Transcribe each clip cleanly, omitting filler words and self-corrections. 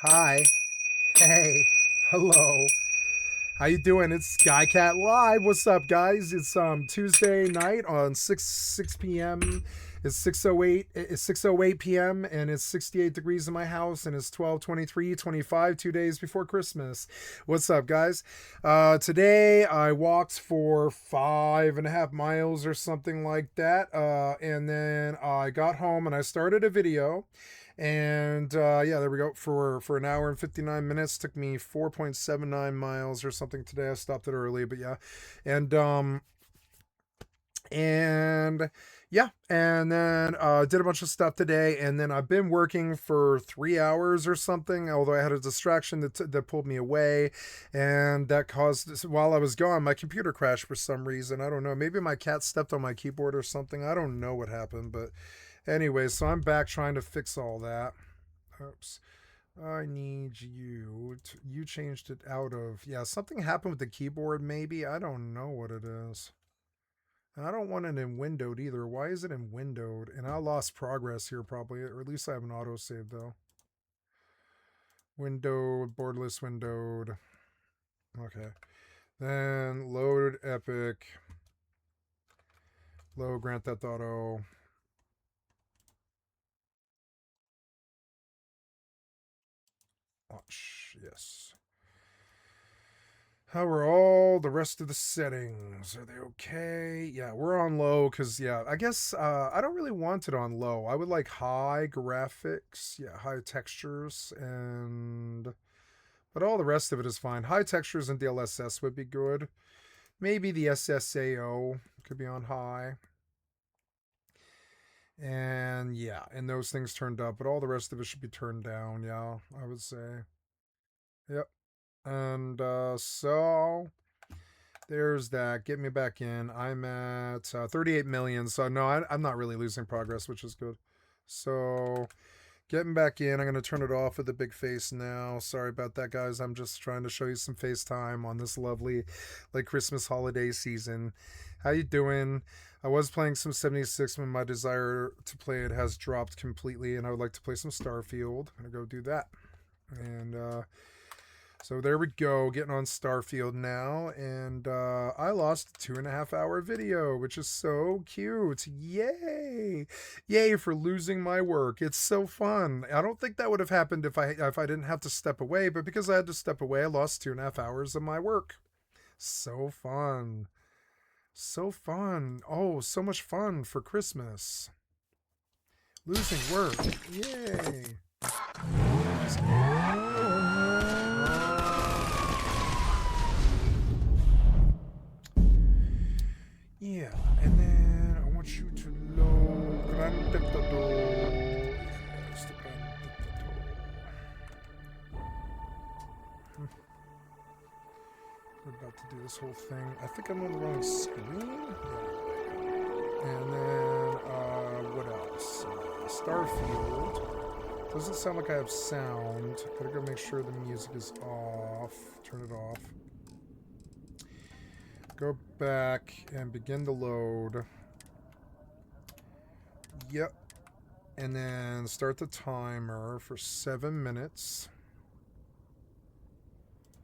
Hi. Hey. Hello. How you doing? It's Skycat Live. What's up, guys? It's Tuesday night on 6 p.m. It's 6:08 p.m. and it's 68 degrees in my house and it's 12:23:25, 2 days before Christmas. What's up, guys? Today I walked for 5.5 miles or something like that, and then I got home and I started a video. And yeah, there we go. For an hour and 59 minutes, took me 4.79 miles or something today. I stopped it early, but yeah, and and yeah, and then did a bunch of stuff today, and then I've been working for 3 hours or something. Although I had a distraction that pulled me away, and that caused, while I was gone, my computer crashed for some reason. I don't know. Maybe my cat stepped on my keyboard or something. I don't know what happened, but anyway, so I'm back trying to fix all that. Oops. I need you to, you changed it out of, yeah, something happened with the keyboard maybe. I don't know what it is. And I don't want it in windowed either. Why is it in windowed? And I lost progress here probably, or at least I have an autosave though. Windowed, borderless windowed. Okay. Then load Epic. Load Grand Theft Auto. Launch. Yes. How are all the rest of the settings? Are they okay? Yeah, we're on low because, yeah, I guess I don't really want it on low. I would like high graphics, yeah, high textures, and but all the rest of it is fine. High textures and DLSS would be good. Maybe the SSAO could be on high. And yeah, and those things turned up, but all the rest of it should be turned down, yeah, I would say. Yep. And so there's that. Get me back in. I'm at 38 million. So, no, I'm not really losing progress, which is good. So, getting back in. I'm going to turn it off with the big face now. Sorry about that, guys. I'm just trying to show you some FaceTime on this lovely, like, Christmas holiday season. How you doing? I was playing some 76 when my desire to play it has dropped completely, and I would like to play some Starfield. I'm going to go do that. And, so there we go, getting on Starfield now, and I lost a 2.5 hour video, which is so cute. Yay! Yay for losing my work. It's so fun. I don't think that would have happened if I didn't have to step away, but because I had to step away, I lost 2.5 hours of my work. So fun. So fun. Oh, so much fun for Christmas. Losing work. Yay. Yeah, and then I want you to load Grand Theft Auto. Yes, the Grand Theft Auto. We're about to do this whole thing. I think I'm on the wrong screen. Yeah. And then, what else? Starfield. Doesn't sound like I have sound. Gotta go make sure the music is off. Turn it off. Go back and begin the load. Yep. And then start the timer for 7 minutes.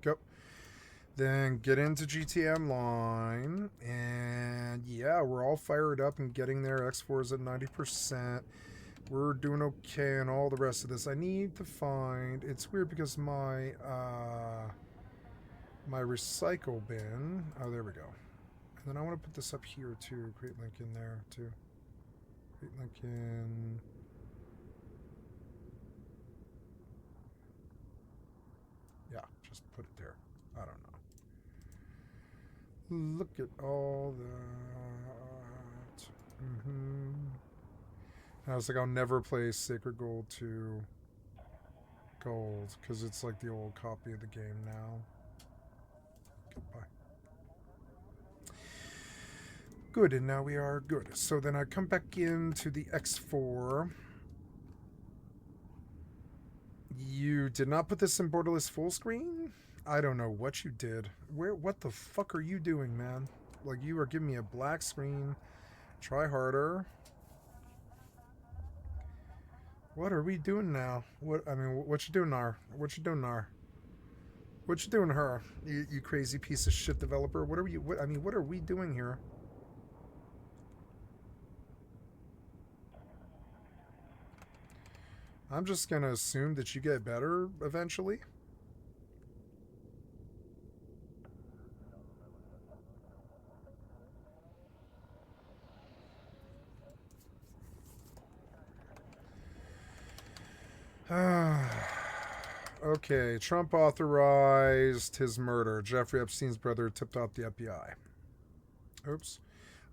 Go. Then get into GTA Online. And yeah, we're all fired up and getting there. X4 is at 90%. We're doing okay and all the rest of this. I need to find... It's weird because my recycle bin... Oh, there we go. And then I want to put this up here too. Create link in there too. Create link in... Yeah, just put it there. I don't know. Look at all that. I was like, I'll never play Sacred Gold 2 Gold because it's like the old copy of the game now. Goodbye. Good, and now we are good. So then I come back into the X4. You did not put this in borderless full screen? I don't know what you did. What the fuck are you doing, man? Like, you are giving me a black screen. Try harder. What are we doing now? What I mean, what you doing, Nar? What you doing, Nar? What you doing, her? You crazy piece of shit developer. What are you? What I mean, what are we doing here? I'm just gonna assume that you get better eventually. Okay, Trump authorized his murder. Jeffrey Epstein's brother tipped off the FBI. Oops.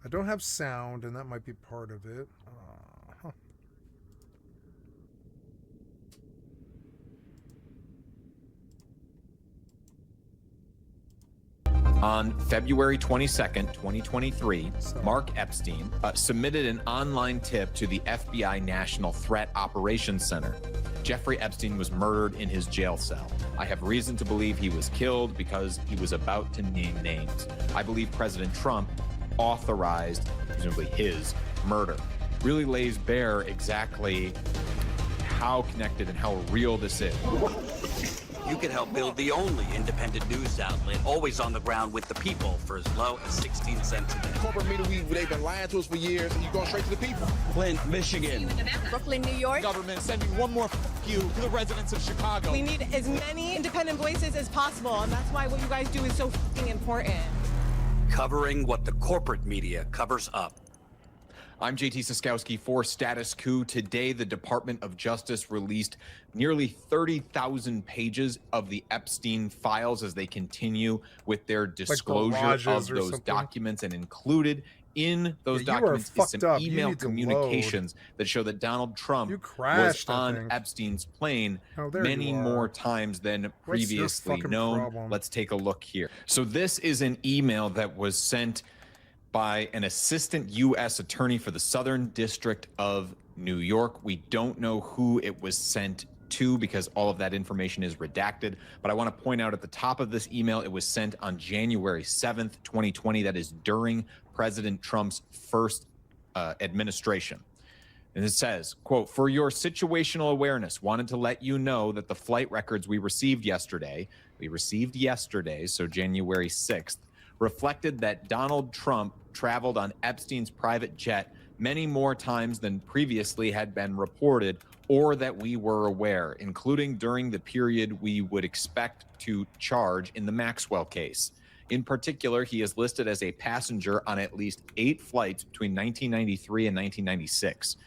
I don't have sound, and that might be part of it. Huh. On February 22nd, 2023, Mark Epstein submitted an online tip to the FBI National Threat Operations Center. Jeffrey Epstein was murdered in his jail cell. I have reason to believe he was killed because he was about to name names. I believe President Trump authorized, presumably his, murder. Really lays bare exactly how connected and how real this is. You can help build the only independent news outlet, always on the ground with the people for as low as 16 cents a day. Corporate media, they've been lying to us for years, and you go straight to the people. Flint, Michigan. Brooklyn, New York. Government sending one more you to the residents of Chicago. We need as many independent voices as possible, and that's why what you guys do is so important. Covering what the corporate media covers up. I'm JT Siskowski for Status Coup. Today, the Department of Justice released nearly 30,000 pages of the Epstein files as they continue with their disclosure of those documents, and included in those documents is some email communications that show that Donald Trump was on Epstein's plane many more times than previously known. Let's take a look here. So this is an email that was sent by an assistant U.S. attorney for the Southern District of New York. We don't know who it was sent to because all of that information is redacted. But I want to point out at the top of this email, it was sent on January 7th, 2020. That is during President Trump's first administration. And it says, quote, "For your situational awareness, wanted to let you know that the flight records we received yesterday, so January 6th, reflected that Donald Trump traveled on Epstein's private jet many more times than previously had been reported or that we were aware, including during the period we would expect to charge in the Maxwell case. In particular, he is listed as a passenger on at least 8 flights between 1993 and 1996,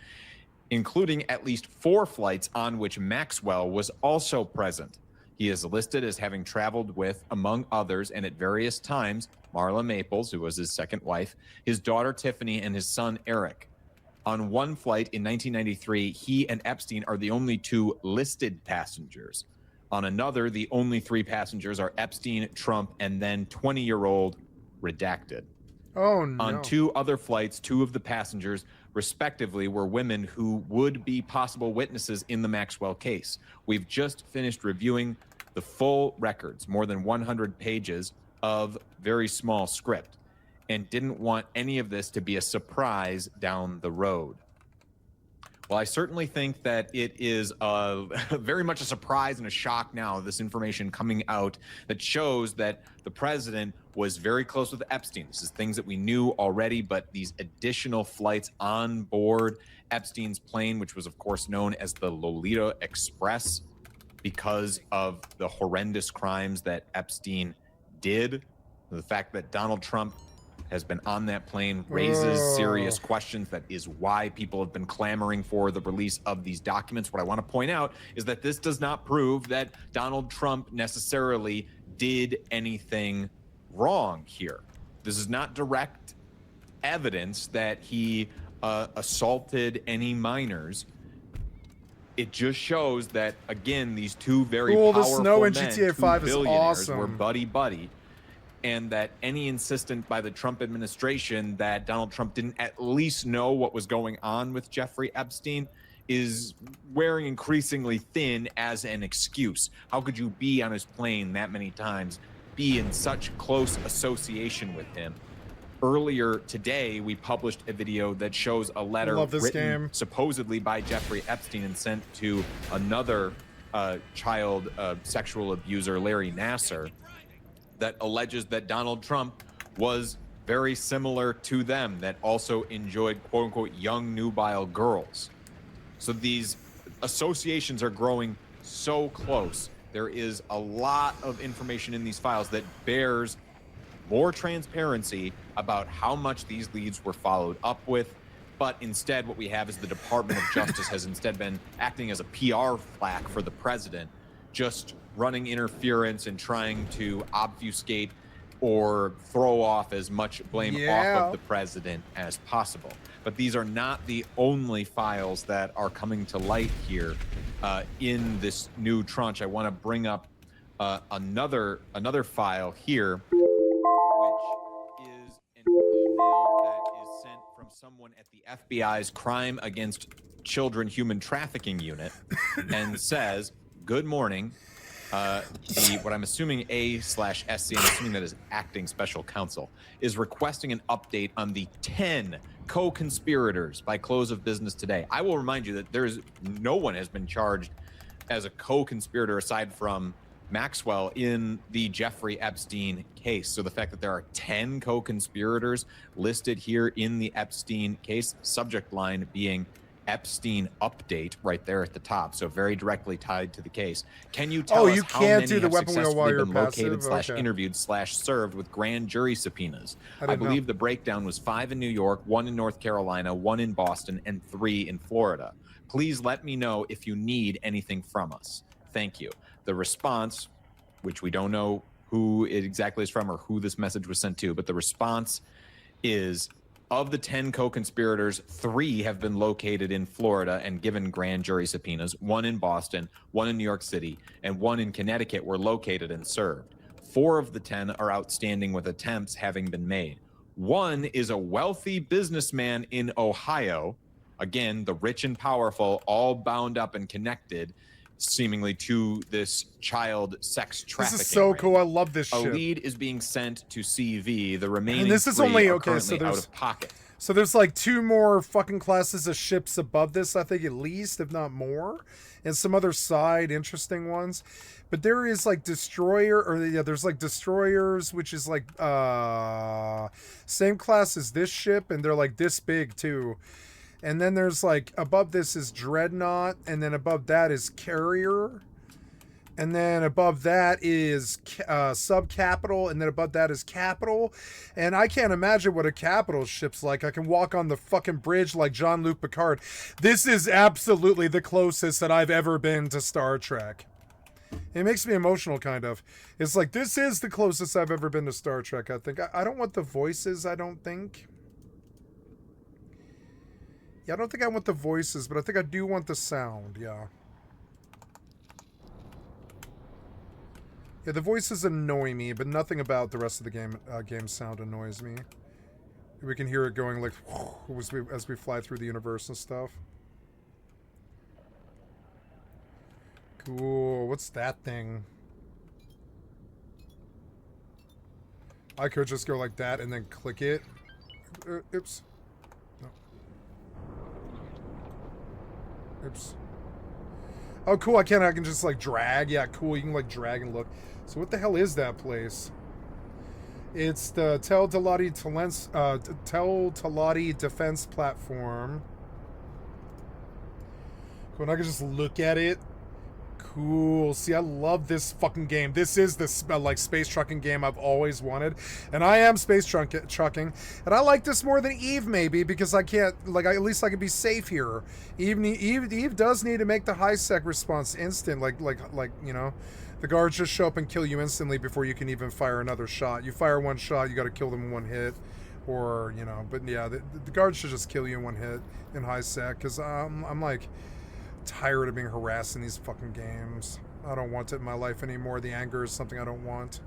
including at least 4 flights on which Maxwell was also present. He is listed as having traveled with, among others, and at various times, Marla Maples, who was his second wife, his daughter Tiffany, and his son Eric. On one flight in 1993, he and Epstein are the only 2 listed passengers. On another, the only 3 passengers are Epstein, Trump, and then 20-year-old redacted. Oh, no. On 2 other flights, 2 of the passengers, respectively, were women who would be possible witnesses in the Maxwell case. We've just finished reviewing the full records, more than 100 pages of very small script, and didn't want any of this to be a surprise down the road. Well, I certainly think that it is very much a surprise and a shock now, this information coming out that shows that the president was very close with Epstein. This is things that we knew already, but these additional flights on board Epstein's plane, which was, of course, known as the Lolita Express because of the horrendous crimes that Epstein did. The fact that Donald Trump has been on that plane raises serious questions. That is why people have been clamoring for the release of these documents. What I want to point out is that this does not prove that Donald Trump necessarily did anything wrong here. This is not direct evidence that he assaulted any minors. It just shows that, again, these 2 very powerful the snow in men, GTA 5 2 is billionaires, awesome. were buddy-buddy, and that any insistence by the Trump administration that Donald Trump didn't at least know what was going on with Jeffrey Epstein is wearing increasingly thin as an excuse. How could you be on his plane that many times, be in such close association with him, Earlier today, we published a video that shows a letter Love this written game. supposedly by Jeffrey Epstein and sent to another child sexual abuser, Larry Nassar, that alleges that Donald Trump was very similar to them, that also enjoyed quote unquote young nubile girls. So these associations are growing so close. There is a lot of information in these files that bears more transparency about how much these leads were followed up with. But instead, what we have is the Department of Justice has instead been acting as a PR flack for the president, just running interference and trying to obfuscate or throw off as much blame off of the president as possible. But these are not the only files that are coming to light here in this new tranche. I want to bring up another file here, which is an email that is sent from someone at the FBI's Crime Against Children Human Trafficking Unit and says, "Good morning. What I'm assuming A/SC, I'm assuming that is acting special counsel, is requesting an update on the 10 co-conspirators by close of business today." I will remind you that no one has been charged as a co-conspirator aside from Maxwell in the Jeffrey Epstein case. So the fact that there are 10 co-conspirators listed here in the Epstein case, subject line being Epstein update right there at the top, so very directly tied to the case. Can you tell us you how can't many do the have weapon wheel while successfully you're been passive? located / Okay. interviewed / served with grand jury subpoenas? I didn't know. believe the breakdown was 5 in New York, 1 in North Carolina, 1 in Boston, and 3 in Florida. Please let me know if you need anything from us. Thank you. The response, which we don't know who it exactly is from or who this message was sent to, but the response is, of the 10 co-conspirators, 3 have been located in Florida and given grand jury subpoenas. 1 in Boston, 1 in New York City, and 1 in Connecticut were located and served. 4 of the 10 are outstanding with attempts having been made. 1 is a wealthy businessman in Ohio. Again, the rich and powerful, all bound up and connected seemingly to this child sex trafficking. This is so ring. cool. I love this A shit. lead is being sent to CV. The remaining And this is 3 only are okay. So currently out there's of pocket. So there's like 2 more fucking classes of ships above this, I think, at least, if not more, and some other side interesting ones. But there is like destroyer, or yeah, there's like destroyers, which is like same class as this ship, and they're like this big too. And then there's like above this is dreadnought, and then above that is carrier. And then above that is sub-capital, and then above that is capital. And I can't imagine what a capital ship's like. I can walk on the fucking bridge like Jean-Luc Picard. This is absolutely the closest that I've ever been to Star Trek. It makes me emotional, kind of. It's like, this is the closest I've ever been to Star Trek, I think. I don't want the voices, I don't think. Yeah, I don't think I want the voices, but I think I do want the sound, yeah. Yeah, the voices annoy me, but nothing about the rest of the game sound annoys me. We can hear it going like as we fly through the universe and stuff. Cool. What's that thing? I could just go like that and then click it. Oops. No. Oops. Oh, cool. I can just like drag. Yeah, cool. You can like drag and look. So what the hell is that place? It's the Tel Talati Defense Platform. Cool. And I can just look at it. Cool. See, I love this fucking game. This is the like space trucking game I've always wanted, and I am space trucking, and I like this more than Eve maybe because I can't at least I can be safe here. Eve does need to make the high sec response instant, like you know, the guards just show up and kill you instantly before you can even fire another shot. You fire one shot, you got to kill them in one hit, or you know. But yeah, the guards should just kill you in one hit in high sec because I'm like tired of being harassed in these fucking games. I don't want it in my life anymore. The anger is something I don't want.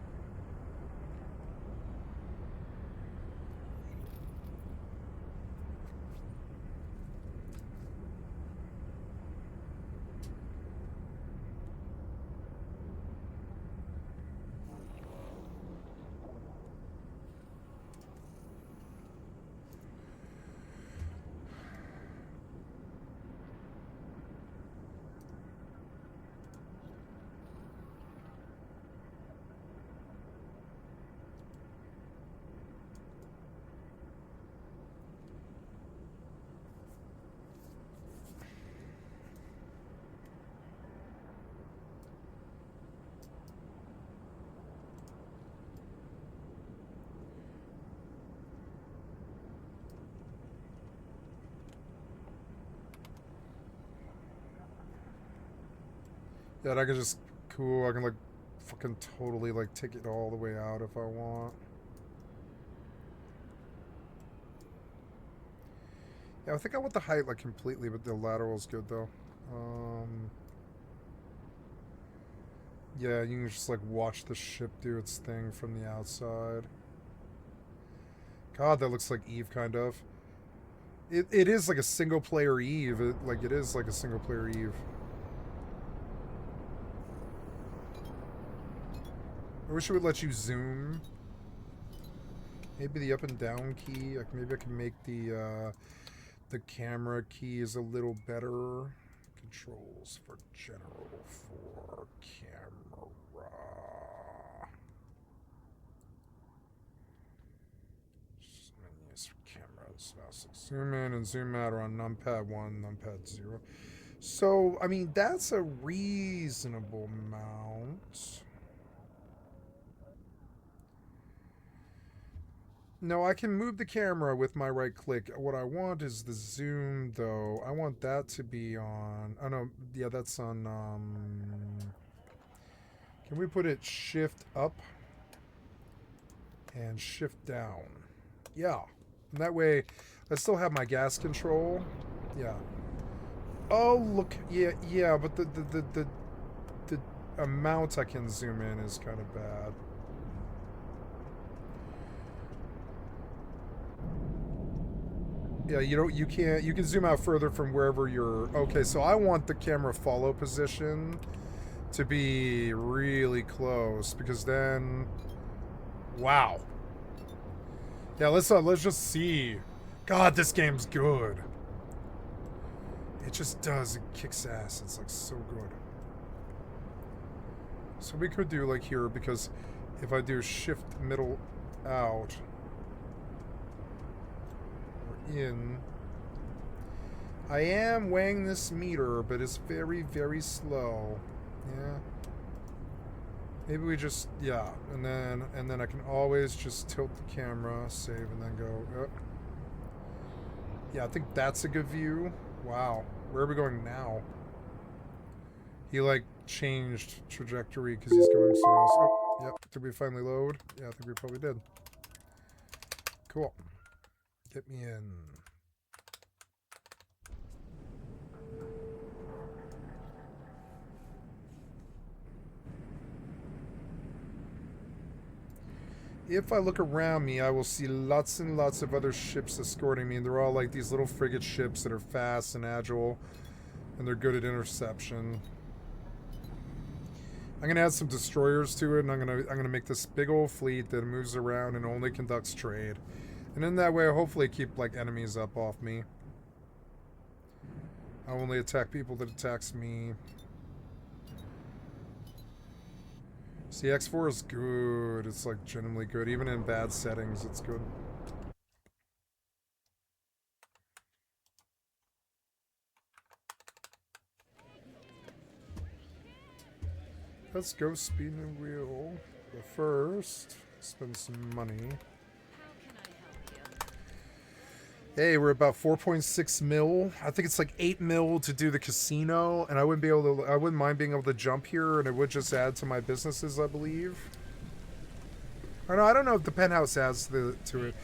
Yeah, and I can just, cool, I can like fucking totally like take it all the way out if I want. Yeah, I think I want the height like completely, but the lateral's good though. Yeah, you can just like watch the ship do its thing from the outside. God, that looks like Eve kind of. It is like a single player Eve. It is like a single player Eve. I wish it would let you zoom. Maybe the up and down key. Like maybe I can make the camera keys a little better. Controls for general for camera. Menus for cameras. Zoom in and zoom out are on numpad 1, numpad 0. So, I mean, that's a reasonable amount. No, I can move the camera with my right click. What I want is the zoom, though. I want that to be on... Oh, no. Yeah, that's on... Can we put it shift up and shift down? Yeah. And that way, I still have my gas control. Yeah. Oh, look. Yeah, but the amount I can zoom in is kind of bad. Yeah, you can zoom out further from wherever you're... Okay, so I want the camera follow position to be really close, because then... Wow. Yeah, let's just see. God, this game's good. It just does. It kicks ass. It's like so good. So we could do like here, because if I do shift middle out... in. I am weighing this meter, but it's very, very slow. Yeah. Maybe we just, yeah, and then I can always just tilt the camera, save, and then go. Yeah, I think that's a good view. Wow, where are we going now? He like changed trajectory because he's going somewhere else. Oh, yep. Did we finally load? Yeah, I think we probably did. Cool. Get me in. If I look around me, I will see lots and lots of other ships escorting me, and they're all like these little frigate ships that are fast and agile, and they're good at interception. I'm gonna add some destroyers to it, and I'm gonna make this big old fleet that moves around and only conducts trade. And in that way, I'll hopefully keep like enemies up off me. I only attack people that attacks me. See, X4 is good. It's like genuinely good. Even in bad settings, it's good. Let's go spin the wheel. But first, spend some money. Hey, we're about 4.6 mil. I think it's like 8 mil to do the casino, and I wouldn't mind being able to jump here, and it would just add to my businesses, I believe. I don't know if the penthouse adds to it.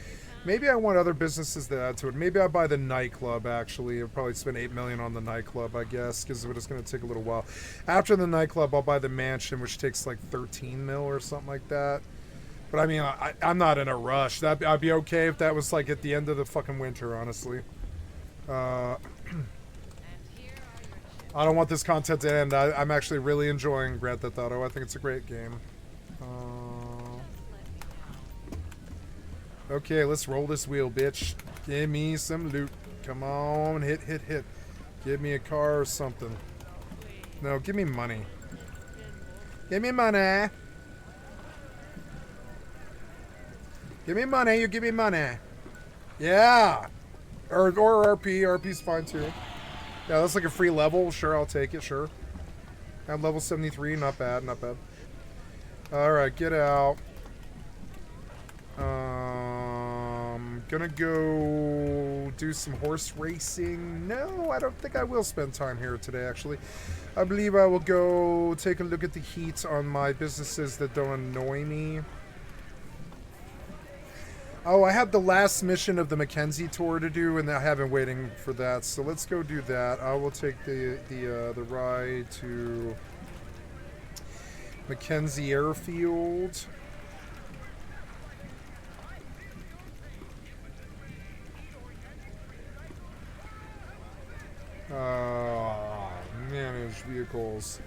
Maybe I want other businesses that add to it. Maybe I buy the nightclub, actually. I'll probably spend 8 million on the nightclub, I guess, because it's going to take a little while. After the nightclub, I'll buy the mansion, which takes like 13 mil or something like that. But I mean, I'm not in a rush. I'd be okay if that was like at the end of the fucking winter, honestly. I don't want this content to end. I'm actually really enjoying Grand Theft Auto. I think it's a great game. Okay, let's roll this wheel, bitch. Give me some loot. Come on, hit. Give me a car or something. No, give me money. Give me money. Give me money, you give me money. Yeah. Or RP. RP's fine too. Yeah, that's like a free level. Sure, I'll take it, sure. I'm level 73, not bad, not bad. Alright, get out. Gonna go do some horse racing. No, I don't think I will spend time here today, actually. I believe I will go take a look at the heat on my businesses that don't annoy me. Oh, I had the last mission of the Mackenzie tour to do, and I have been waiting for that. So let's go do that. I will take the ride to Mackenzie Airfield. Manage vehicles.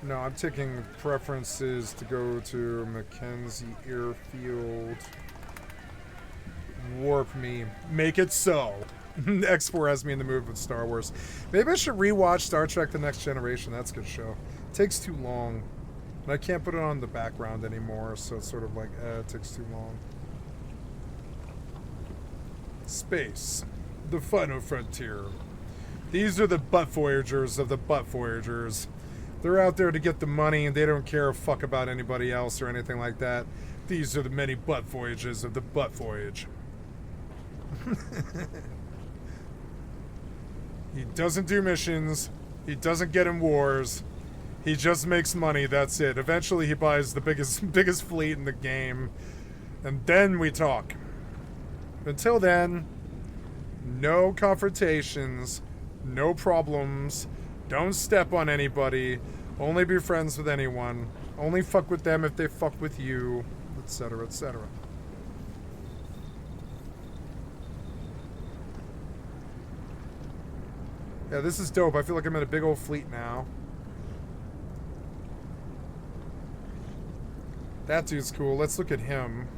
No, I'm taking preferences to go to Mackenzie Airfield. Warp me. Make it so. X4 has me in the mood with Star Wars. Maybe I should rewatch Star Trek The Next Generation. That's a good show. It takes too long. And I can't put it on the background anymore, so it's sort of like, it takes too long. Space. The final frontier. These are the butt voyagers of the butt voyagers. They're out there to get the money, and they don't care a fuck about anybody else or anything like that. These are the many butt voyages of the butt voyage. He doesn't do missions. He doesn't get in wars. He just makes money, that's it. Eventually he buys the biggest fleet in the game. And then we talk. Until then, no confrontations, no problems, don't step on anybody, only be friends with anyone, only fuck with them if they fuck with you, etc., etc. Yeah, this is dope. I feel like I'm in a big old fleet now. That dude's cool. Let's look at him.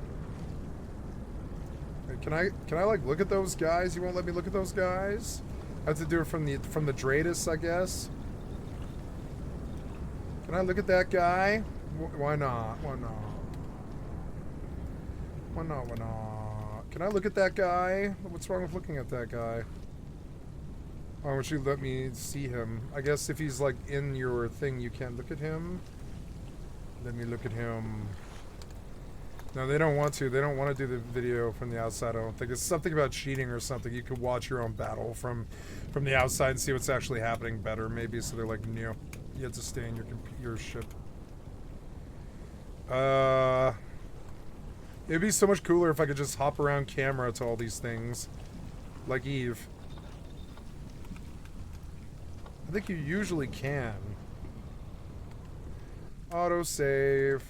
Wait, can I like look at those guys? You won't let me look at those guys? I have to do it from the Dradus, I guess. Can I look at that guy? Why not? Why not? Why not? Why not? Can I look at that guy? What's wrong with looking at that guy? Why won't you let me see him? I guess if he's like in your thing, you can't look at him. Let me look at him. No, they don't want to. They don't want to do the video from the outside, I don't think. It's something about cheating or something. You could watch your own battle from the outside and see what's actually happening better, maybe. So they're like, no, you have to stay in your ship. It'd be so much cooler if I could just hop around camera to all these things. Like Eve. I think you usually can. Autosave.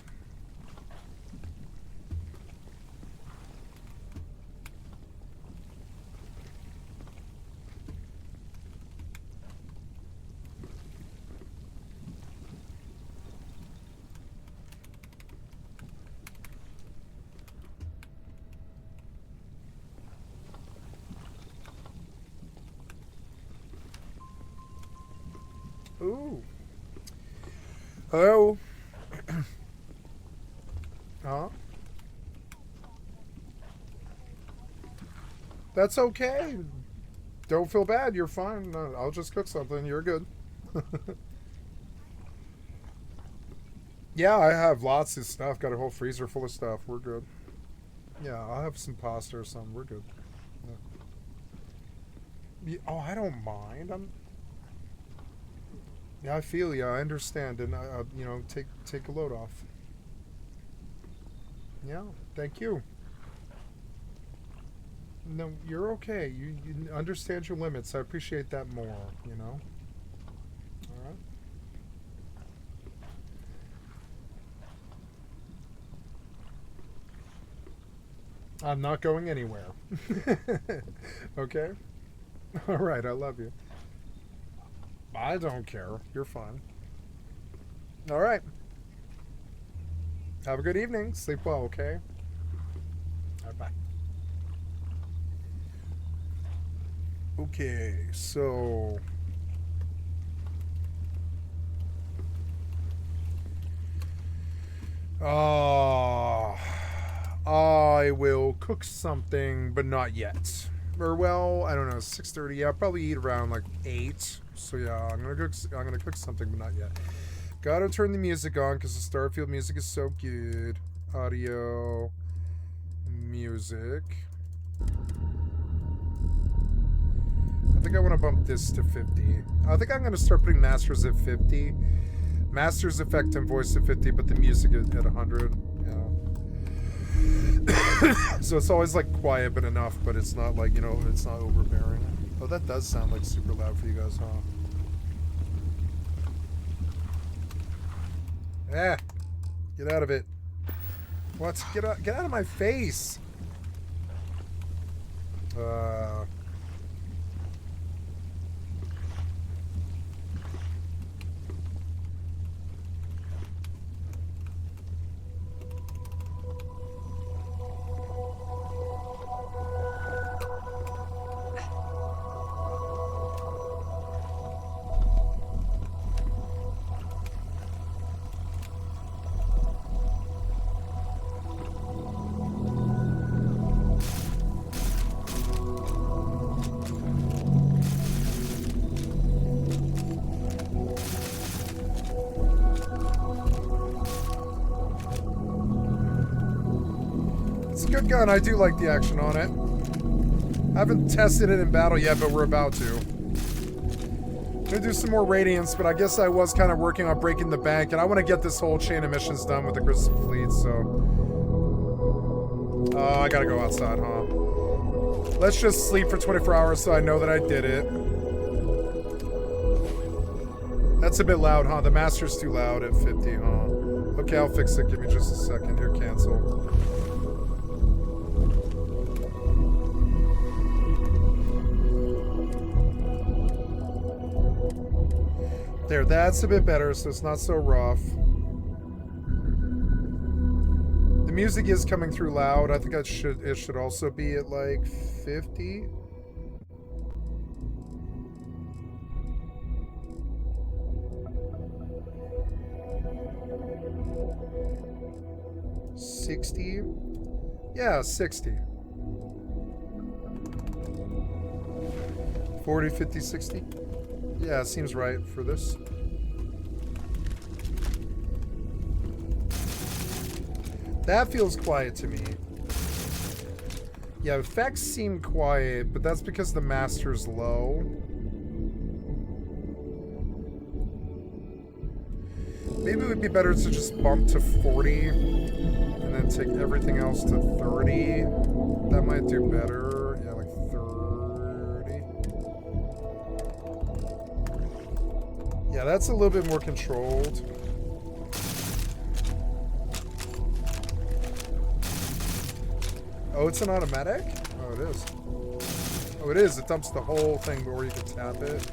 Ooh. Hello. Huh? That's okay. Don't feel bad. You're fine. No, I'll just cook something. You're good. Yeah, I have lots of stuff. Got a whole freezer full of stuff. We're good. Yeah, I'll have some pasta or something. We're good. Yeah. Oh, I don't mind. Yeah, I feel you. I understand, and you know, take a load off. Yeah, thank you. No, you're okay. You understand your limits. I appreciate that more. You know. All right. I'm not going anywhere. Okay. All right. I love you. I don't care. You're fine. All right. Have a good evening. Sleep well, okay? All right, bye. Okay, so... I will cook something, but not yet. Or, well, I don't know, 6:30. Yeah, I'll probably eat around, like, 8. So yeah, I'm gonna cook something, but not yet. Gotta turn the music on because the Starfield music is so good. Audio, music. I think I want to bump this to 50. I think I'm going to start putting masters at 50. Masters effect and voice at 50, but the music at 100. Yeah. So it's always like quiet but enough, but it's not like, you know, it's not overbearing. Oh, that does sound like super loud for you guys, huh? Ah! Get out of it. What? Get out of my face! Good gun. I do like the action on it. I haven't tested it in battle yet, but we're about to. Gonna do some more radiance, but I guess I was kind of working on breaking the bank, and I want to get this whole chain of missions done with the Crystal Fleet, so... I gotta go outside, huh? Let's just sleep for 24 hours so I know that I did it. That's a bit loud, huh? The master's too loud at 50, huh? Okay, I'll fix it. Give me just a second here. Cancel. There, that's a bit better, so it's not so rough. The music is coming through loud. I think it should also be at like 50. $60? Yeah, 60. 40, 50, 60? Yeah, it seems right for this. That feels quiet to me. Yeah, effects seem quiet, but that's because the master's low. Maybe it would be better to just bump to 40 and then take everything else to 30. That might do better. Yeah, like 30. Yeah, that's a little bit more controlled. Oh, it's an automatic? Oh, it is. Oh, it is. It dumps the whole thing before you can tap it.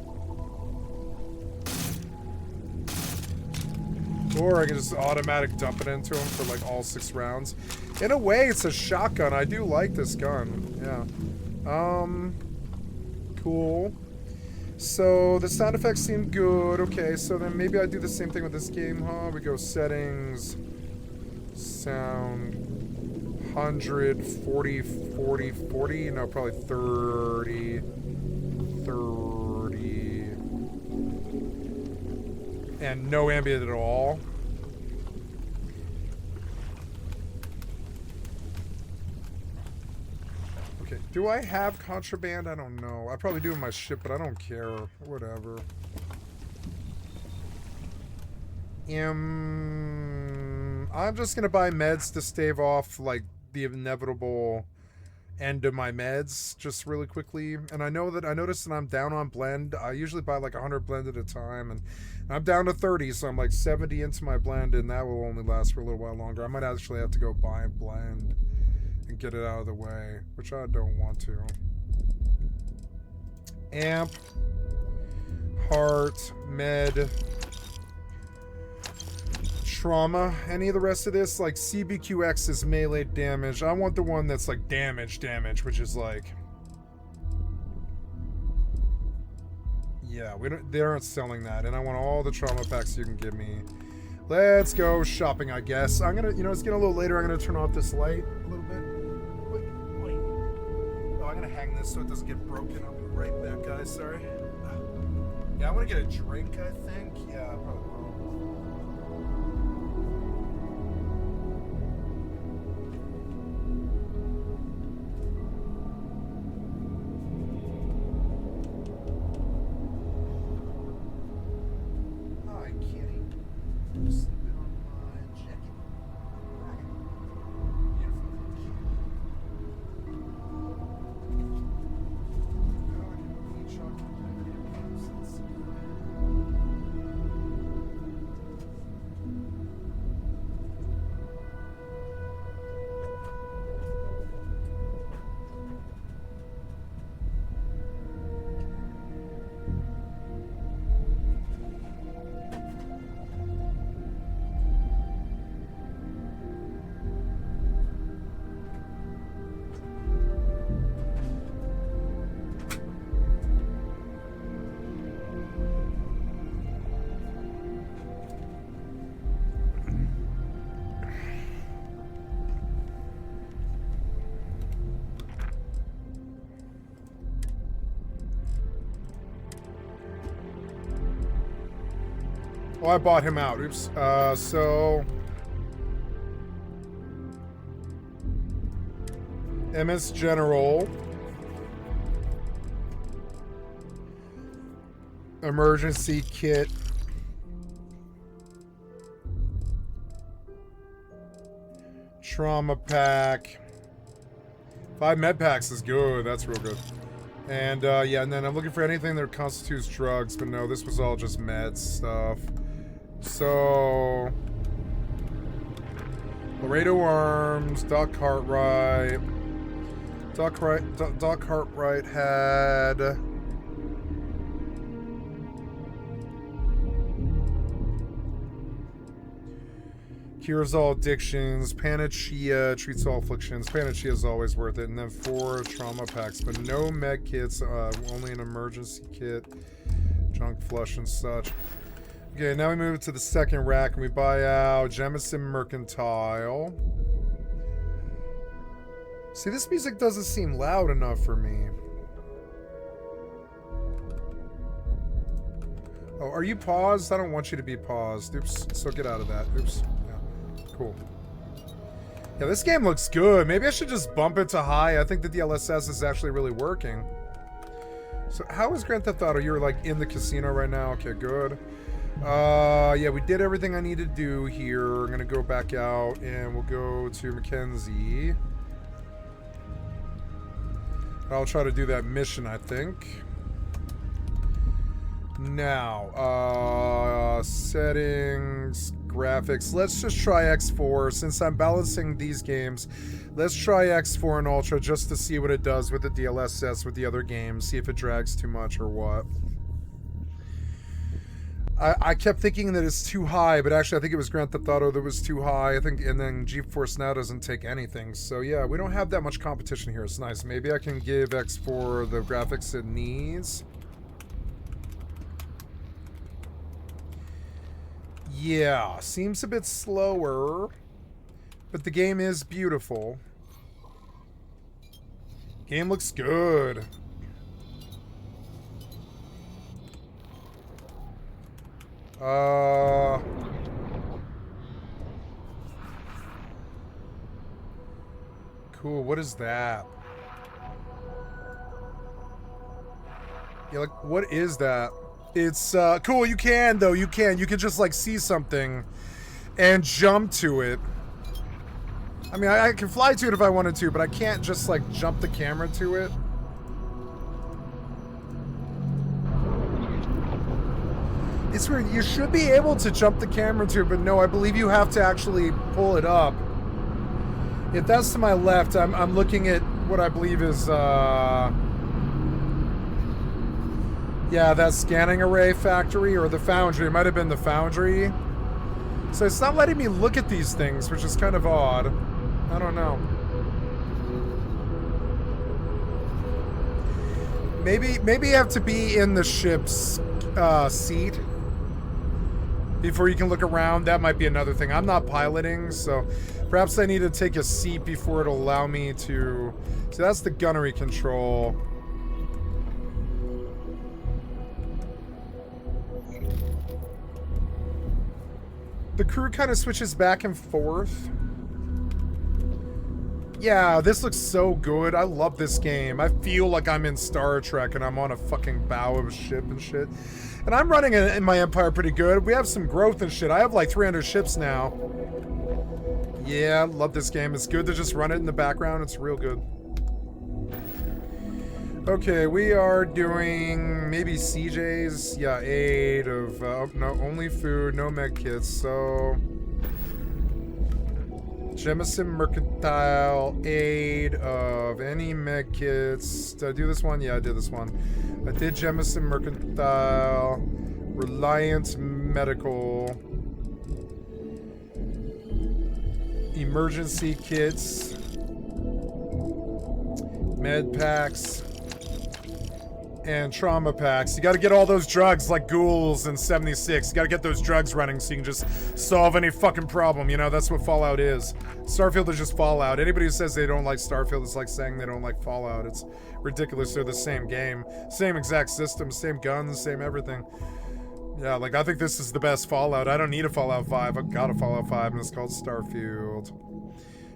Or I can just automatic dump it into him for like all 6 rounds. In a way, it's a shotgun. I do like this gun. Yeah. Cool. So the sound effects seem good. Okay, so then maybe I do the same thing with this game, huh? We go settings, sound, 100, 40, 40, 40. No, probably 30, 30. And no ambient at all. Okay, do I have contraband? I don't know. I probably do in my ship, but I don't care. Whatever. I'm just gonna buy meds to stave off, like, the inevitable end of my meds, just really quickly. And I noticed that I'm down on blend. I usually buy like 100 blend at a time, and I'm down to 30, so I'm like 70 into my blend, and that will only last for a little while longer. I might actually have to go buy a blend and get it out of the way, which I don't want to. Amp, heart, med, trauma. Any of the rest of this, like CBQX is melee damage. I want the one that's like damage, which is like, yeah, they aren't selling that, and I want all the trauma packs you can give me. Let's go shopping, I guess. I'm gonna, you know, it's getting a little later. I'm gonna turn off this light a little bit. Wait. Oh, I'm gonna hang this so it doesn't get broken. I'll be right back, guys. Sorry. Yeah, I want to get a drink, I think. Yeah, I probably will. Oh, I bought him out. Oops. So... MS General. Emergency kit. Trauma pack. 5 med packs is good. That's real good. And yeah, and then I'm looking for anything that constitutes drugs, but no, this was all just med stuff. So Laredo Arms, Doc Cartwright. Doc Cartwright had cures all addictions, Panacea treats all afflictions. Panacea is always worth it. And then 4 trauma packs, but no med kits, only an emergency kit, junk flush and such. Okay, now we move to the second rack and we buy out Jemison Mercantile. See, this music doesn't seem loud enough for me. Oh, are you paused? I don't want you to be paused. Oops, so get out of that. Oops. Yeah, cool. Yeah, this game looks good. Maybe I should just bump it to high. I think the DLSS is actually really working. So how is Grand Theft Auto? You're like in the casino right now? Okay, good. Yeah, we did everything I need to do here. I'm gonna go back out and we'll go to Mackenzie. I'll try to do that mission, I think. Now, settings, graphics. Let's just try X4. Since I'm balancing these games, let's try X4 and Ultra just to see what it does with the DLSS with the other games. See if it drags too much or what. I kept thinking that it's too high, but actually I think it was Grand Theft Auto that was too high. I think, and then GeForce Now doesn't take anything. So yeah, we don't have that much competition here. It's nice. Maybe I can give X4 the graphics it needs. Yeah, seems a bit slower, but the game is beautiful. Game looks good. Cool, what is that? Yeah, like, what is that? It's, cool, you can, though, you can just, like, see something and jump to it. I mean, I can fly to it if I wanted to, but I can't just, like, jump the camera to it. It's weird. You should be able to jump the camera to it, but no, I believe you have to actually pull it up. If that's to my left, I'm looking at what I believe is, yeah, that scanning array factory, or the foundry. It might have been the foundry. So it's not letting me look at these things, which is kind of odd. I don't know. Maybe you have to be in the ship's seat before you can look around. That might be another thing. I'm not piloting, so perhaps I need to take a seat before it'll allow me to... So that's the gunnery control. The crew kind of switches back and forth. Yeah, this looks so good. I love this game. I feel like I'm in Star Trek and I'm on a fucking bow of a ship and shit. And I'm running in my empire pretty good. We have some growth and shit. I have like 300 ships now. Yeah, I love this game. It's good to just run it in the background. It's real good. Okay, we are doing maybe CJ's. Yeah, aid of, no, only food, no med kits. So, Jemison Mercantile, aid of any med kits. Did I do this one? Yeah, I did this one. I did Jemison Mercantile, Reliance Medical, emergency kits, med packs, and trauma packs. You gotta get all those drugs like ghouls in 76. You gotta get those drugs running so you can just solve any fucking problem. You know, that's what Fallout is. Starfield is just Fallout. Anybody who says they don't like Starfield is like saying they don't like Fallout. It's ridiculous. They're the same game. Same exact system, same guns, same everything. Yeah, like, I think this is the best Fallout. I don't need a Fallout 5. I've got a Fallout 5, and it's called Starfield.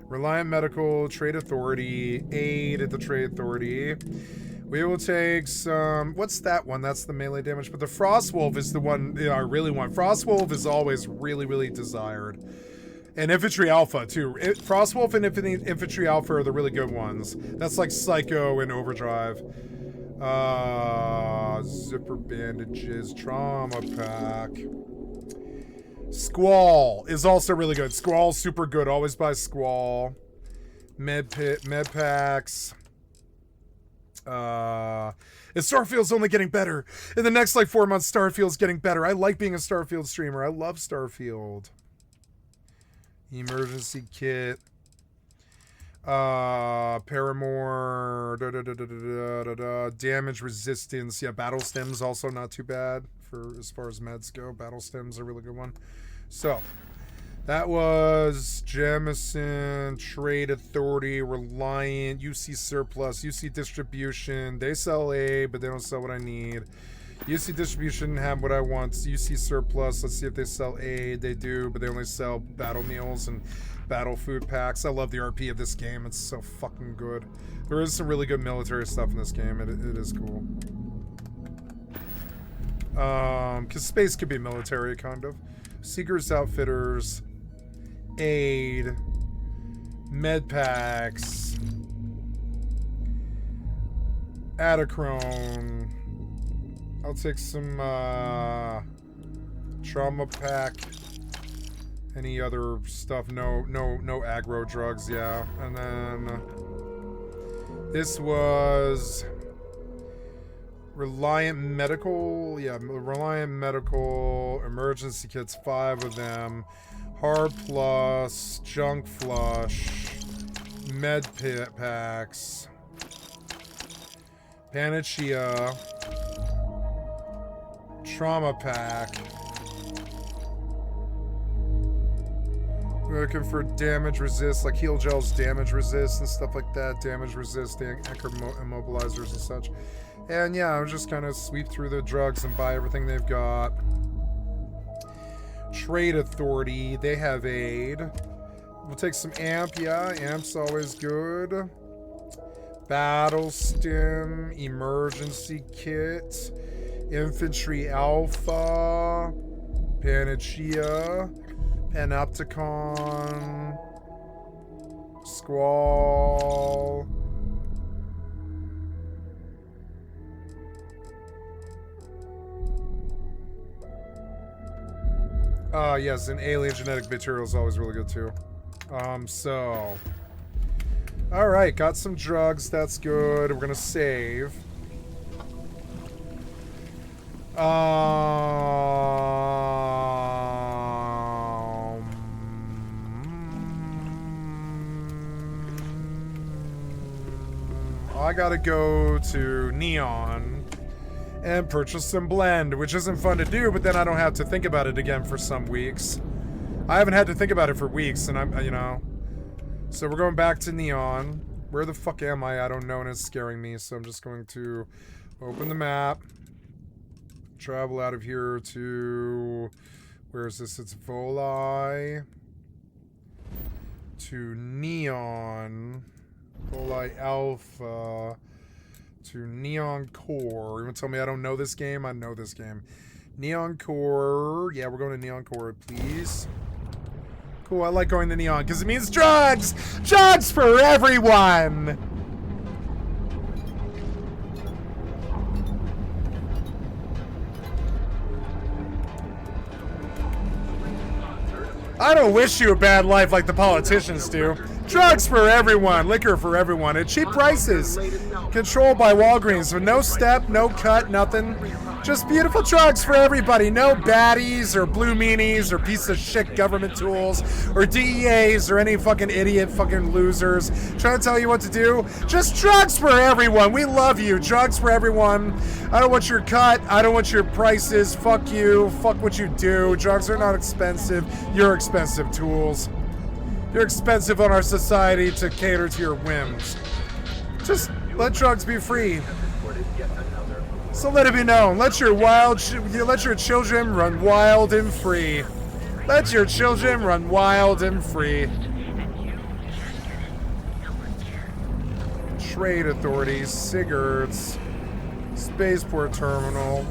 Reliant Medical, Trade Authority, aid at the Trade Authority. We will take some... What's that one? That's the melee damage. But the Frostwolf is the one I really want. Frostwolf is always really, really desired. And Infantry Alpha, too. Frostwolf and Infantry Alpha are the really good ones. That's like Psycho and Overdrive. Zipper bandages, trauma pack. Squall is also really good. Squall's super good. Always buy Squall. Med packs. And Starfield's only getting better. In the next like 4 months, Starfield's getting better. I like being a Starfield streamer. I love Starfield. Emergency kit. Paramore. Damage resistance. Yeah, battle stems also not too bad for as far as meds go. Battle stems are a really good one. So that was Jamison, Trade Authority, Reliant, UC Surplus, UC Distribution. They sell A, but they don't sell what I need. UC Distribution have what I want. UC Surplus, let's see if they sell A. They do, but they only sell battle meals and battle food packs. I love the RP of this game. It's so fucking good. There is some really good military stuff in this game. It is cool. Because space could be military, kind of. Seekers, Outfitters, aid, med packs, Adachrome. I'll take some trauma pack. Any other stuff? No aggro drugs. Yeah, and then this was Reliant Medical. Yeah, Reliant Medical emergency kits. 5 of them. Hard Plus, Junk Flush, Med Pit packs, Panacea, Trauma Pack. We're looking for damage resist, like heal gels, damage resist and stuff like that. Damage resist, anchor immobilizers and such. And yeah, I'm just kind of sweep through the drugs and buy everything they've got. Trade Authority, they have aid. We'll take some amp, yeah, amp's always good. Battle stim, emergency kit, infantry alpha, panacea, panopticon, squall. Yes, and alien genetic material is always really good too. So, all right, got some drugs. That's good. We're gonna save. I gotta go to Neon and purchase some blend, which isn't fun to do, but then I don't have to think about it again for some weeks. I haven't had to think about it for weeks, and I'm, you know. So we're going back to Neon. Where the fuck am I? I don't know, and it's scaring me, so I'm just going to open the map. Travel out of here to... Where is this? It's Volai. To Neon. Volai Alpha. To Neon Core. You want to tell me I don't know this game? I know this game. Neon Core. Yeah, we're going to Neon Core, please. Cool, I like going to Neon because it means drugs! Drugs for everyone! I don't wish you a bad life like the politicians do. Drugs for everyone, liquor for everyone, at cheap prices. Controlled by Walgreens with no step, no cut, nothing. Just beautiful drugs for everybody. No baddies or blue meanies or piece of shit government tools or DEAs or any fucking idiot fucking losers trying to tell you what to do. Just drugs for everyone. We love you. Drugs for everyone. I don't want your cut. I don't want your prices. Fuck you. Fuck what you do. Drugs are not expensive. You're expensive tools. You're expensive on our society to cater to your whims. Just let drugs be free. So let it be known. Let your children run wild and free. Let your children run wild and free. Trade authorities, cigarettes, spaceport terminal,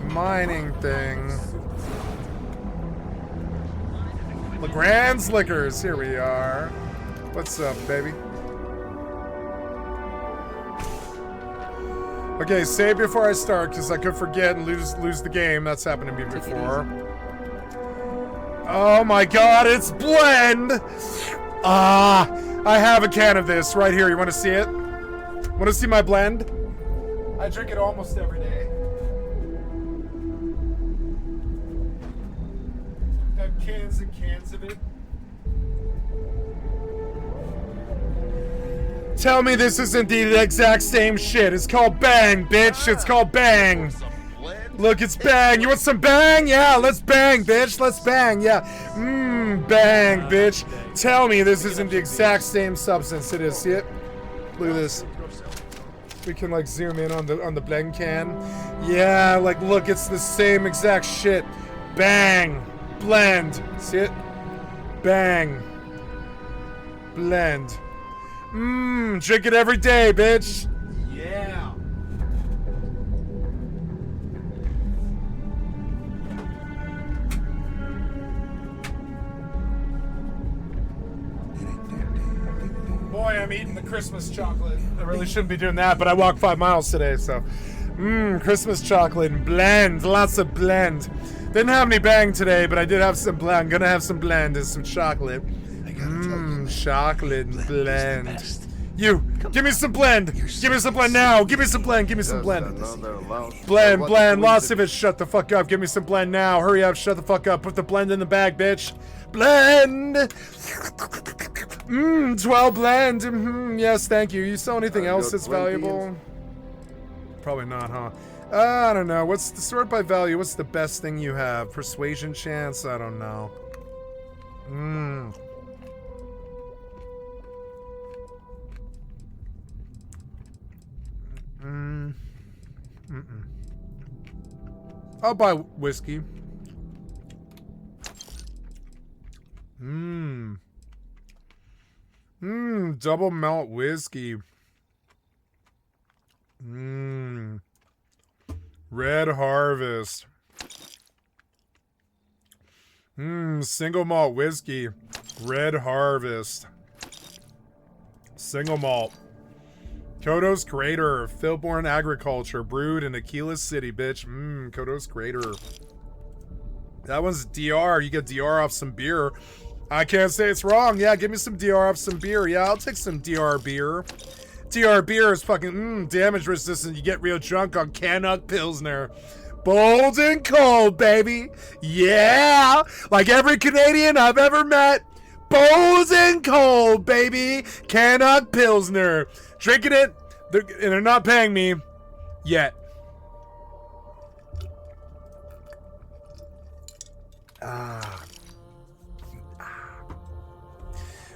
mining thing. LeGrand's Liquors, here we are. What's up, baby? Okay, save before I start, because I could forget and lose the game. That's happened to me before. Oh my god, it's blend! Ah, I have a can of this right here. You want to see it? Want to see my blend? I drink it almost every day. Have cans and cans of it. Tell me this isn't the exact same shit. It's called Bang, bitch. It's called Bang. Look, it's Bang. You want some Bang? Yeah, let's bang, bitch. Let's bang, yeah. Bang, bitch. Tell me this isn't the exact same substance. It is. See it? Look at this. We can like zoom in on the blend can. Yeah, like look, it's the same exact shit. Bang. Blend. See it? Bang. Blend. Drink it every day, bitch. Yeah. Boy, I'm eating the Christmas chocolate. I really shouldn't be doing that, but I walked 5 miles today, so. Christmas chocolate and blend. Lots of blend. Didn't have any Bang today, but I did have some blend. I'm gonna have some blend and some chocolate. Chocolate and blend. You, give me some blend. Give me some blend now. Give me some blend. Give me some blend. Blend. Lots of it. Shut the fuck up. Give me some blend now. Hurry up. Shut the fuck up. Put the blend in the bag, bitch. Blend. 12 blend. Yes, thank you. You sell anything else that's valuable? Probably not, huh? I don't know. What's the sort by value? What's the best thing you have? Persuasion chance? I don't know. I'll buy whiskey. Double malt whiskey. Red Harvest. Single malt whiskey. Red Harvest. Single malt. Kodos Crater, Philborn Agriculture, brewed in Aquila City, bitch. Kodos Crater. That one's DR. You get DR off some beer. I can't say it's wrong. Yeah, give me some DR off some beer. Yeah, I'll take some DR beer. DR beer is fucking damage resistant. You get real drunk on Canuck Pilsner. Bold and cold, baby. Yeah, like every Canadian I've ever met. Bold and cold, baby. Canuck Pilsner. Drinking it, and they're not paying me yet.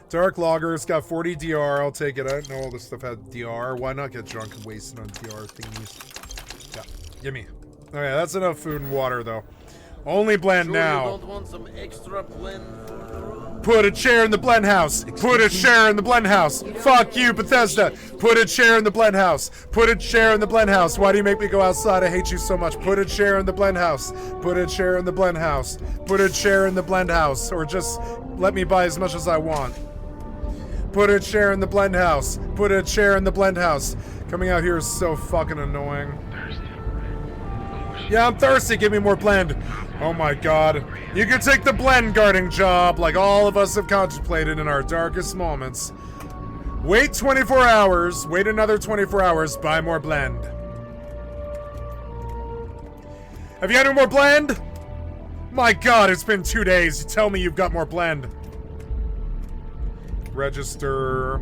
Dark Lager, it's got 40 DR. I'll take it. I didn't know all this stuff had DR. Why not get drunk and wasted on DR thingies? Yeah, gimme. Okay, that's enough food and water, though. Only blend now. You don't want some extra blend? Put a chair in the blend house. Put a chair in the blend house. Fuck you, Bethesda. Put a chair in the blend house. Put a chair in the blend house. Why do you make me go outside? I hate you so much. Put a chair in the blend house. Put a chair in the blend house. Put a chair in the blend house. Or just let me buy as much as I want. Put a chair in the blend house. Put a chair in the blend house. Coming out here is so fucking annoying. Yeah, I'm thirsty. Give me more blend. Oh my god. You can take the blend guarding job like all of us have contemplated in our darkest moments. Wait 24 hours. Wait another 24 hours. Buy more blend. Have you got any more blend? My god, it's been 2 days. You tell me you've got more blend. Register.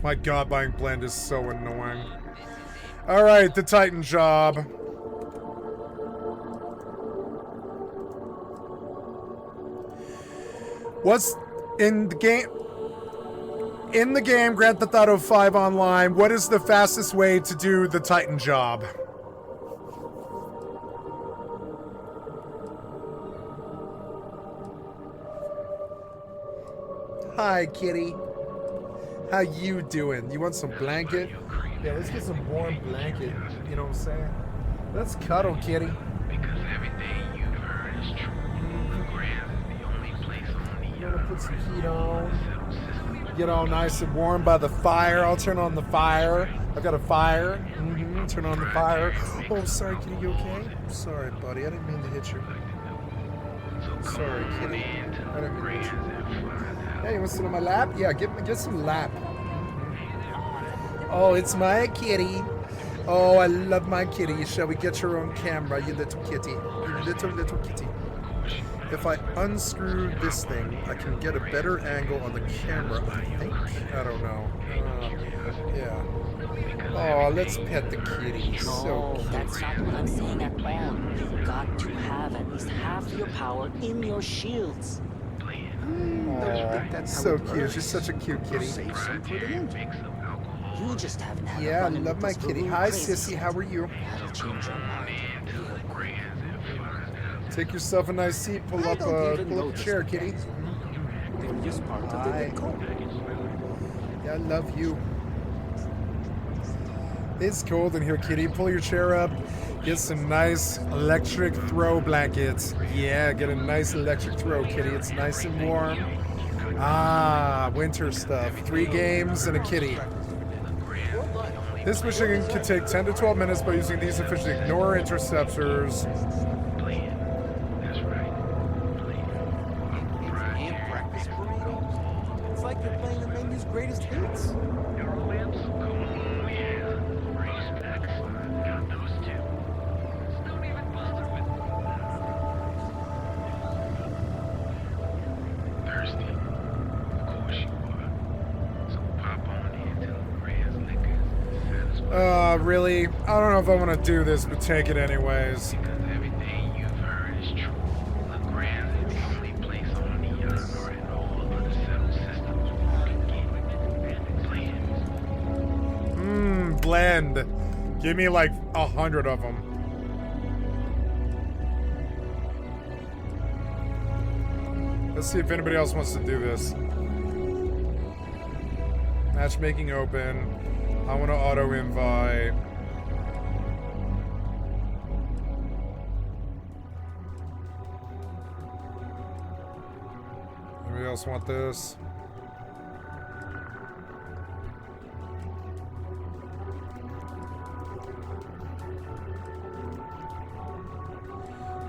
My god, buying blend is so annoying. Alright, the Titan job. What's in the game? In the game, Grand Theft Auto 5 Online, what is the fastest way to do the Titan job? Hi, kitty. How you doing? You want some blanket? Yeah, let's get some warm blanket. You know what I'm saying? Let's cuddle, kitty. Because everything you've heard is true. LeGrand is the only place on the I'm gonna put some heat on. Get all nice and warm by the fire. I'll turn on the fire. I've got a fire. Turn on the fire. Oh, sorry, kitty. You okay? Sorry, buddy. I didn't mean to hit you. Sorry, kitty. I didn't mean to hit you. Hey, you want to sit on my lap? Yeah, get some lap. Oh, it's my kitty. Oh, I love my kitty. Shall we get your own camera, you little kitty? You little kitty. If I unscrew this thing, I can get a better angle on the camera, I think. I don't know. Yeah. Oh, let's pet the kitty. So cute. That's not what I'm saying at all. You've got to have at least half your power in your shields. Oh, that's so cute. She's such a cute kitty. Save some for the end. You just haven't had Yeah, I love my kitty. Hi, sissy. How are you? That'll change your mind. Take yourself a nice seat. Pull up a chair, kitty. Hi. Yeah, I love you. It's cold in here, kitty. Pull your chair up. Get some nice electric throw blankets. Yeah, get a nice electric throw, kitty. It's nice and warm. Ah, winter stuff. 3 games and a kitty. This mission can take 10 to 12 minutes by using these efficiently. Ignore interceptors. It's like you're playing the menu's greatest hits. Really? I don't know if I want to do this, but take it anyways. Everything you've heard is true. LeGrand is the only place on the earth or in all other settled systems where you can get Blend. Give me like 100 of them. Let's see if anybody else wants to do this. Matchmaking open. I want to auto invite. Anybody else want this?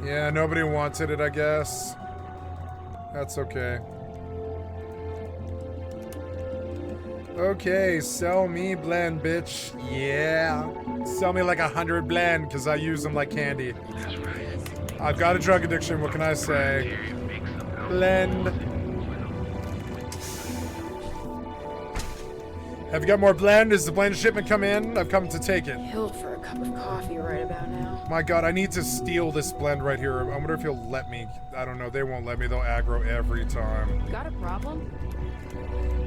Yeah, nobody wanted it, I guess. That's okay. Okay, sell me blend, bitch. Yeah. Sell me like 100 blend, because I use them like candy. I've got a drug addiction, what can I say? Blend. Have you got more blend? Is the blend shipment come in? I've come to take it. Killed for a cup of coffee right about now. My god, I need to steal this blend right here. I wonder if he'll let me. I don't know, they won't let me. They'll aggro every time. Got a problem?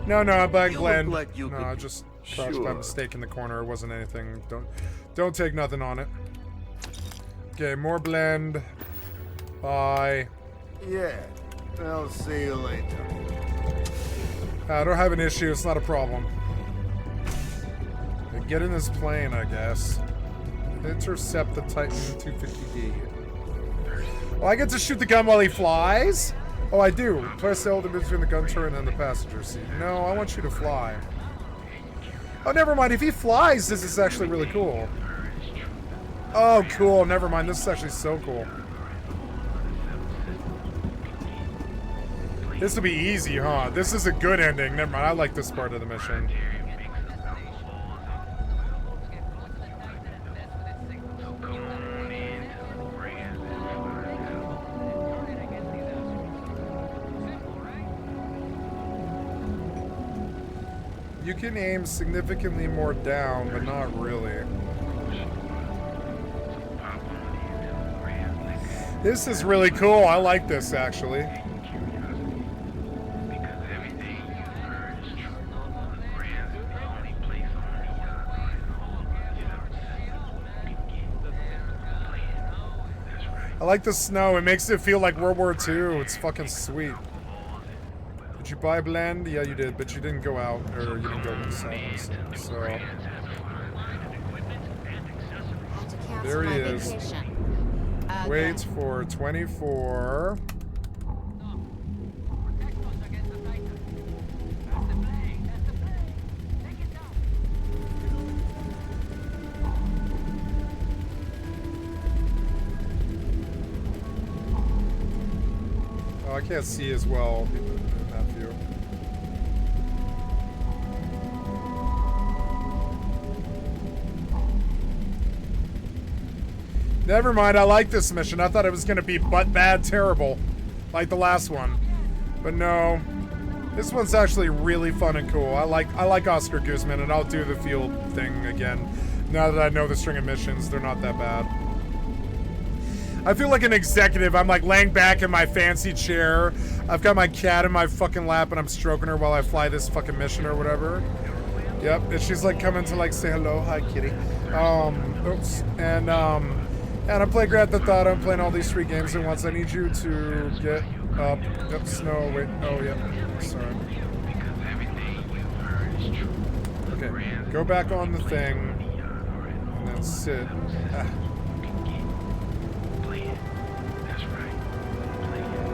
No, I'm buying You blend. look like you No, could- I just crouched by Sure. mistake in the corner. It wasn't anything. Don't take nothing on it. Okay, more blend. Bye. Yeah. I'll see you later. I don't have an issue. It's not a problem. Get in this plane, I guess. Intercept the Titan 250D. Oh, I get to shoot the gun while he flies? Oh, I do. Press L to move between the gun turret and the passenger seat. No, I want you to fly. Oh, never mind. If he flies, this is actually really cool. Oh, cool. Never mind. This is actually so cool. This will be easy, huh? This is a good ending. Never mind. I like this part of the mission. You can aim significantly more down, but not really. This is really cool. I like this, actually. I like the snow. It makes it feel like World War II. It's fucking sweet. Did you buy blend? Yeah, you did, but you didn't go out, or you didn't go inside. So there he is. Wait for 24. Oh, I can't see as well in that view. Never mind, I like this mission. I thought it was gonna be butt bad terrible, like the last one. But no. This one's actually really fun and cool. I like Oscar Guzman, and I'll do the field thing again. Now that I know the string of missions, they're not that bad. I feel like an executive. I'm like laying back in my fancy chair. I've got my cat in my fucking lap and I'm stroking her while I fly this fucking mission or whatever. Yep, and she's like coming to like say hello, hi kitty. Oops. And I play Grand Theft Auto. I'm playing all these 3 games at once. I need you to get up. Yep, snow. Wait. Oh, yep. Sorry. Okay. Go back on the thing and then sit. Ah.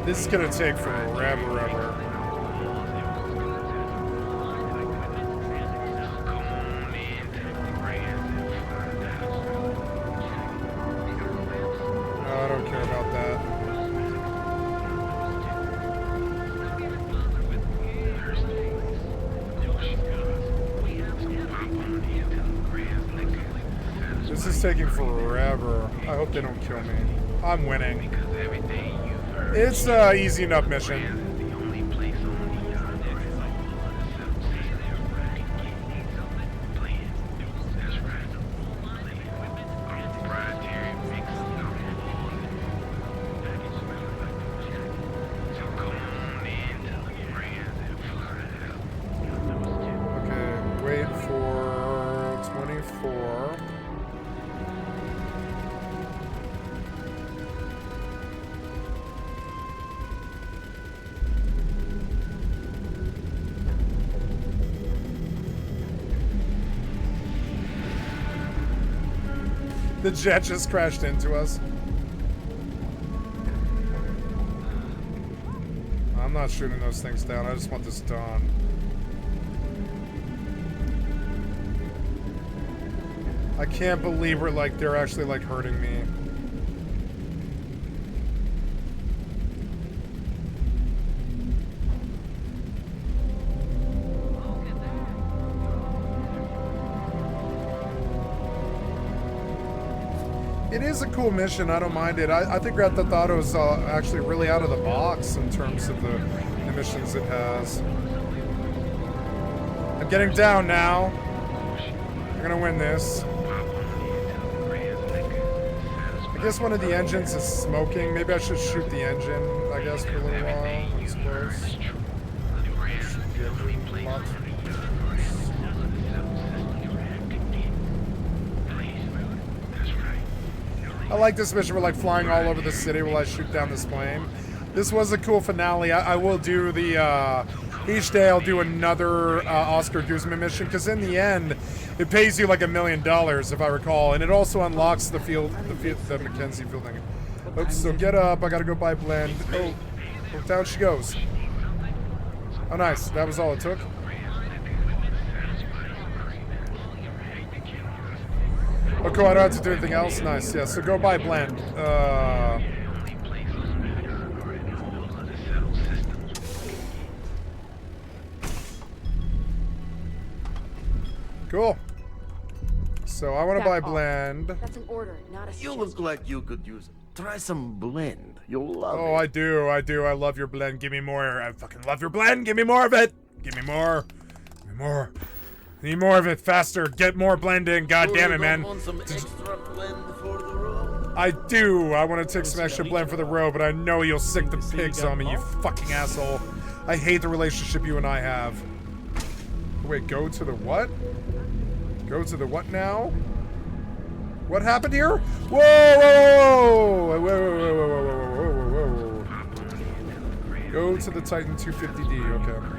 This is gonna take forever. No, I don't care about that. This is taking forever. I hope they don't kill me. I'm winning. It's an easy enough mission. Okay, wait for 24. The jet just crashed into us. I'm not shooting those things down. I just want this done. I can't believe they're actually like hurting me. It is a cool mission. I don't mind it. I think Grand Theft Auto is actually really out of the box in terms of the missions it has. I'm getting down now. I'm gonna win this. I guess one of the engines is smoking. Maybe I should shoot the engine, I guess, for a little while, I suppose. Shoot the engine a lot. I like this mission. We're like flying all over the city while I shoot down this plane. This was a cool finale. I will do the, each day I'll do another Oscar Guzman mission, because in the end, it pays you like $1 million, if I recall, and it also unlocks the Mackenzie field thing. Oops, so get up. I gotta go buy blend. Oh, down she goes. Oh, nice. That was all it took. Oh, cool. I don't have to do anything else. Nice. Yeah, so go buy blend. Cool. So I want to buy blend. That's an order, not a You look like you could use it. Try some blend. You'll love it. Oh, I do. I love your blend. Give me more. I fucking love your blend. Give me more of it. Give me more. Give me more. Need more of it faster. Get more blend in. God damn it, man. Want some extra blend for the road? I do. I want to take some extra blend for the road, but I know you'll sick the pigs on me, you fucking asshole. I hate the relationship you and I have. Wait, go to the what? Go to the what now? What happened here? Whoa, whoa, whoa, whoa, whoa, whoa, whoa, whoa, whoa, whoa. Go to the Titan 250D, okay.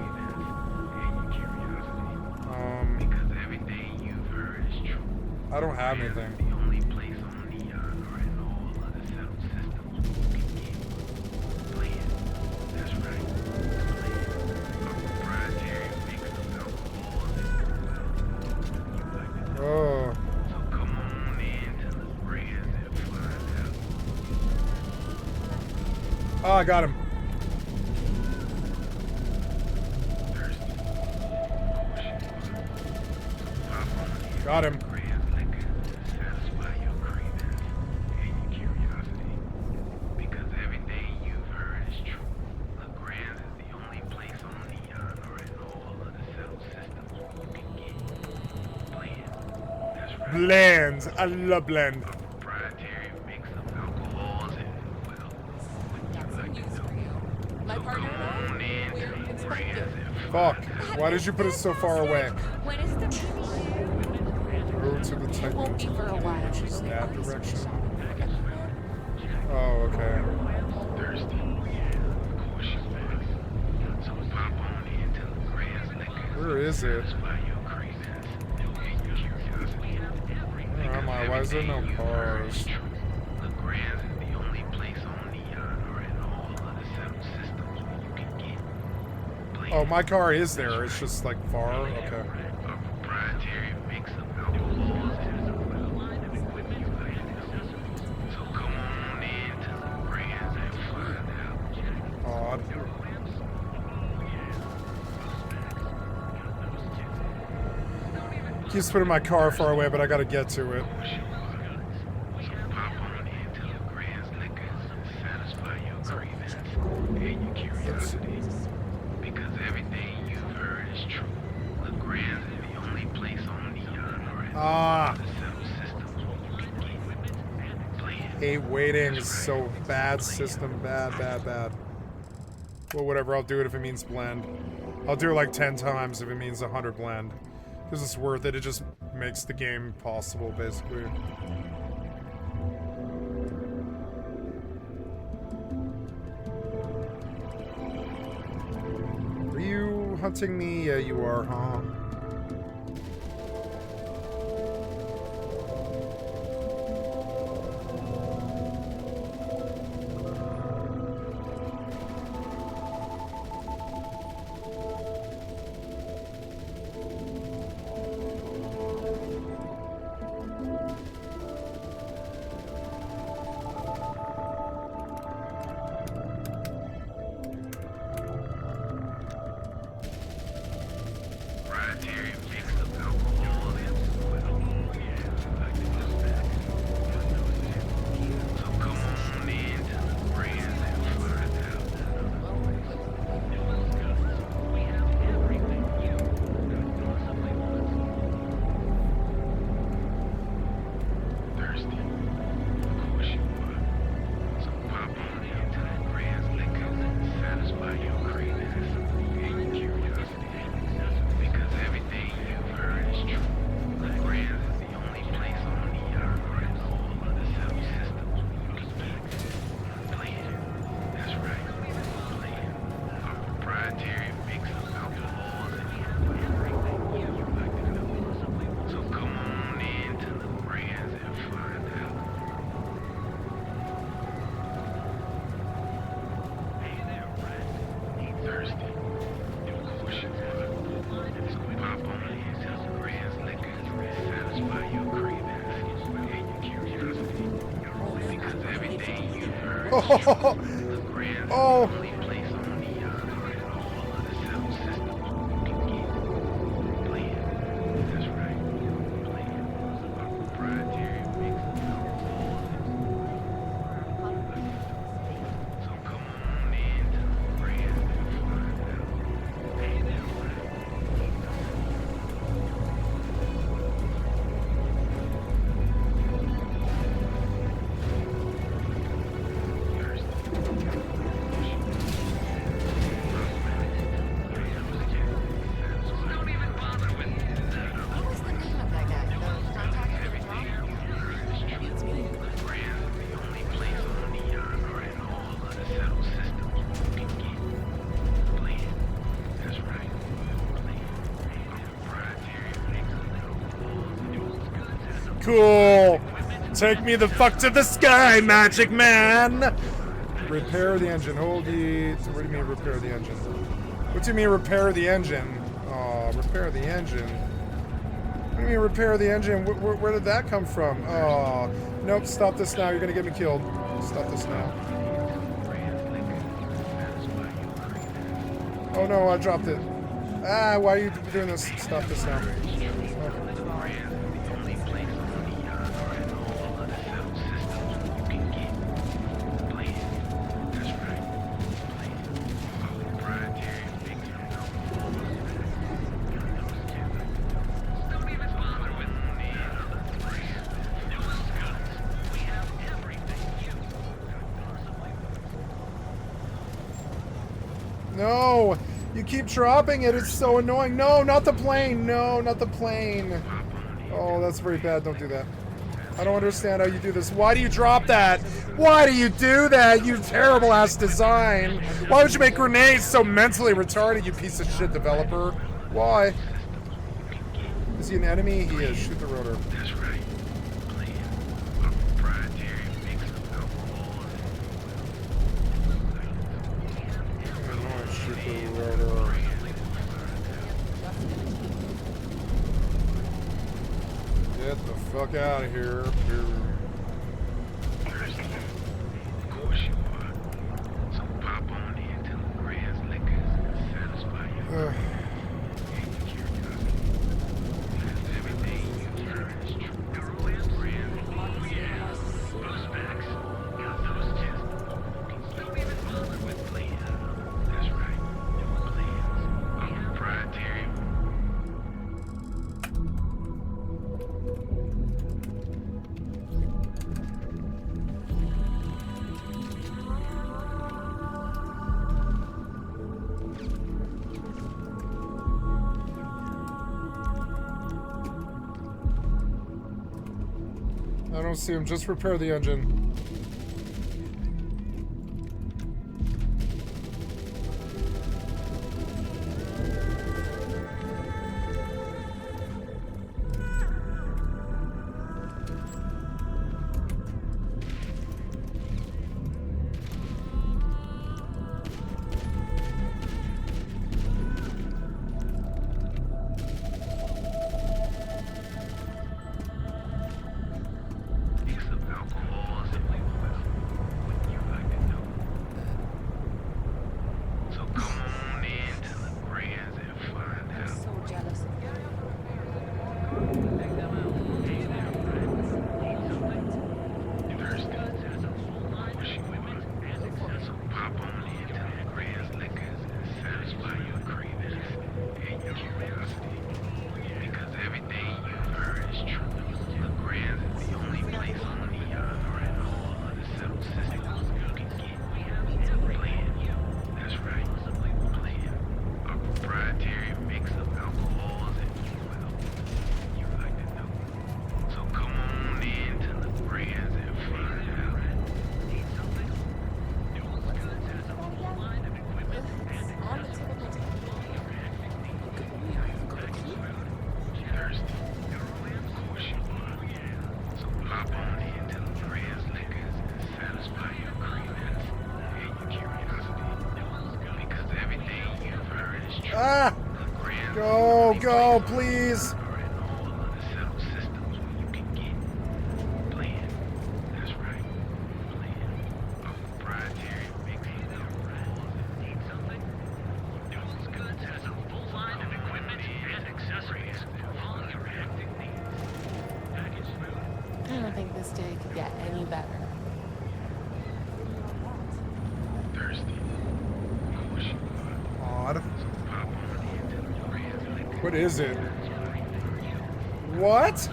I don't have anything. Oh. Oh, I got him. Got him. Blends. I love blend. Fuck. Why did you put it so far away? When is the premiere? Go to the Titan Won't be for a while. which is that direction. Oh, okay. Where is it? Where am I? Why is there no cars? Oh, my car is there. It's just like far. Okay. Odd. Keeps putting my car far away, but I gotta get to it. Ah. Hate waiting is so bad system. Bad, bad, bad. Well, whatever. I'll do it if it means blend. I'll do it like 10 times if it means 100 blend. Because it's worth it. It just makes the game possible, basically. Are you hunting me? Yeah, you are, huh? Oh. cool. Take me the fuck to the sky, Magic Man. Repair the engine. Hold the... What do you mean repair the engine? What do you mean repair the engine? Oh, repair the engine. What do you mean repair the engine? Where did that come from? Oh, nope. Stop this now. You're gonna get me killed. Stop this now. Oh no, I dropped it. Ah, why are you doing this? Stop this now. No! You keep dropping it, it's so annoying. No, not the plane! No, not the plane! Oh, that's very bad, don't do that. I don't understand how you do this. Why do you drop that? Why do you do that, you terrible ass design? Why would you make grenades so mentally retarded, you piece of shit developer? Why? Is he an enemy? He is. Shoot the rotor. Get the fuck out of here. Of course you are. So pop on in till the grand's liquors satisfy you. Everything you heard is true. Those facts, got those tests. Don't even bother with plans. That's right. No plans. I'm proprietary. I don't see him. Just repair the engine. Ah! Go, go, please! I don't think this day could get any better. Odd. What is it? What?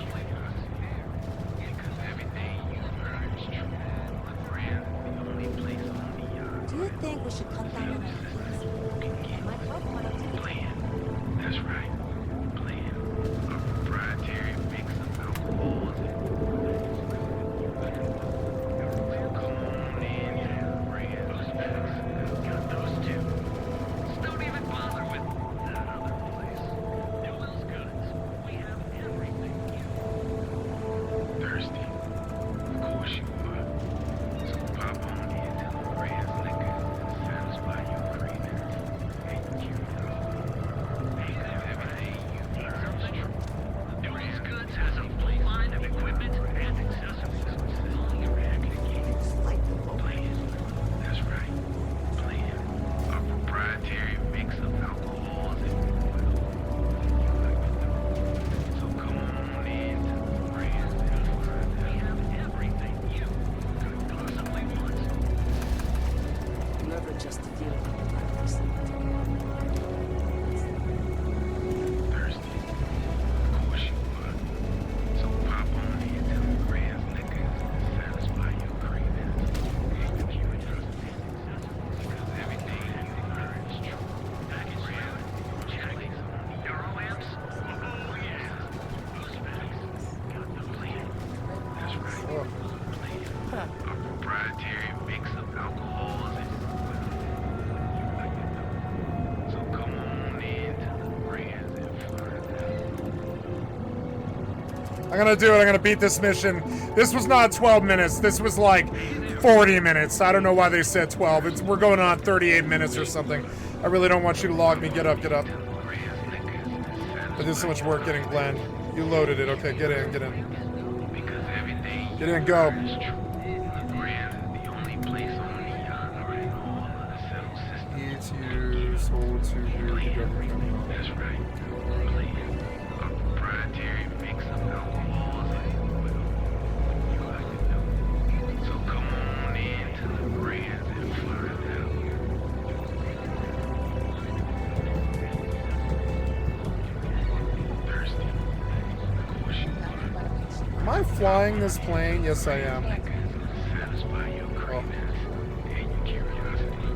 Do you think we should cut down on our fees? It might help productivity. That's right. Plan. A proprietary mix of alcohols and come on in, yeah, brand. Those facts. Got those two. Just don't even bother with that other place. Do those goods. We have everything you still have to see it. Thirsty? Of course you would. So pop on into the grand liquor, satisfy your cravings and curiosity. Because everything you heard is true. Oh yeah. Got the plan. That's right. Plan. A proprietary mix of alcohols and so come on into the brands and find out. I'm gonna do it. I'm gonna beat this mission. This was not 12 minutes. This was like 40 minutes. I don't know why they said 12. We're going on 38 minutes or something. I really don't want you to log me. Get up, get up. I did so much work getting Glenn. You loaded it. Okay, get in, get in. Get in, go. E2, hold to you. That's right. A proprietary mix of alcohols and you like to know. So come on into the brands and find out. Thirsty? Of course you are. Am I flying this plane? Yes, I am. Satisfy your cravings and your curiosity.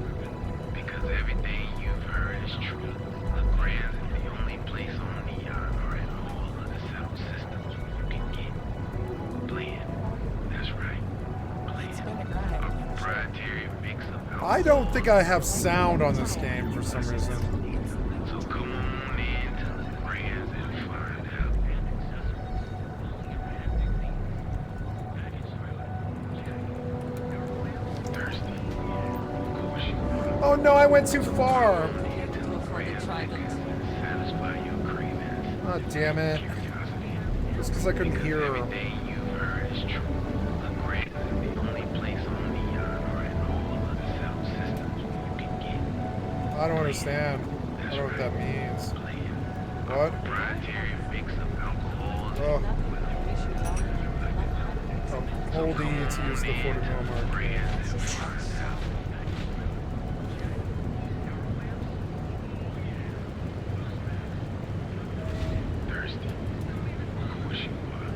Because everything you've heard is true. The brands is the only place on the yacht or in all of the settled systems where you can get blend. That's right. Blend. A proprietary mix of alcohol. I don't think I have sound on this game for some reason. So come on into the brands and find out. Thirsty? Of course you are. Oh no, I went too far. Satisfy your cravings. Oh, damn it. Just because I couldn't hear her. Everything you've heard is true. The grand is the only place on the yacht or in all of the settled systems where you can get I don't understand. I don't know what that means. What? proprietary mix of alcohols. Oh. Oh, hold E to use the 40mm mark. Thirsty? Of course you are.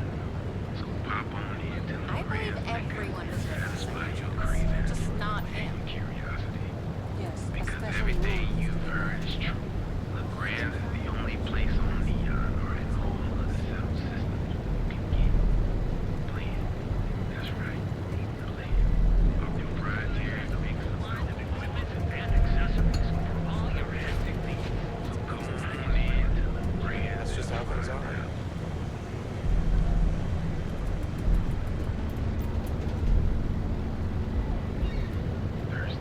So pop on into the I believe grand everyone liquor, deserves a satisfy second your chance, cravings just not and him. your curiosity. Yes, Because especially everything me. you've heard is true. The Grand is the only place on the yacht or in all of the settled systems where you can get blend. That's right. Blend. A proprietary mix of equipment and accessories for all your acting needs. So come on into the Grand. That's just how things are. Thirsty?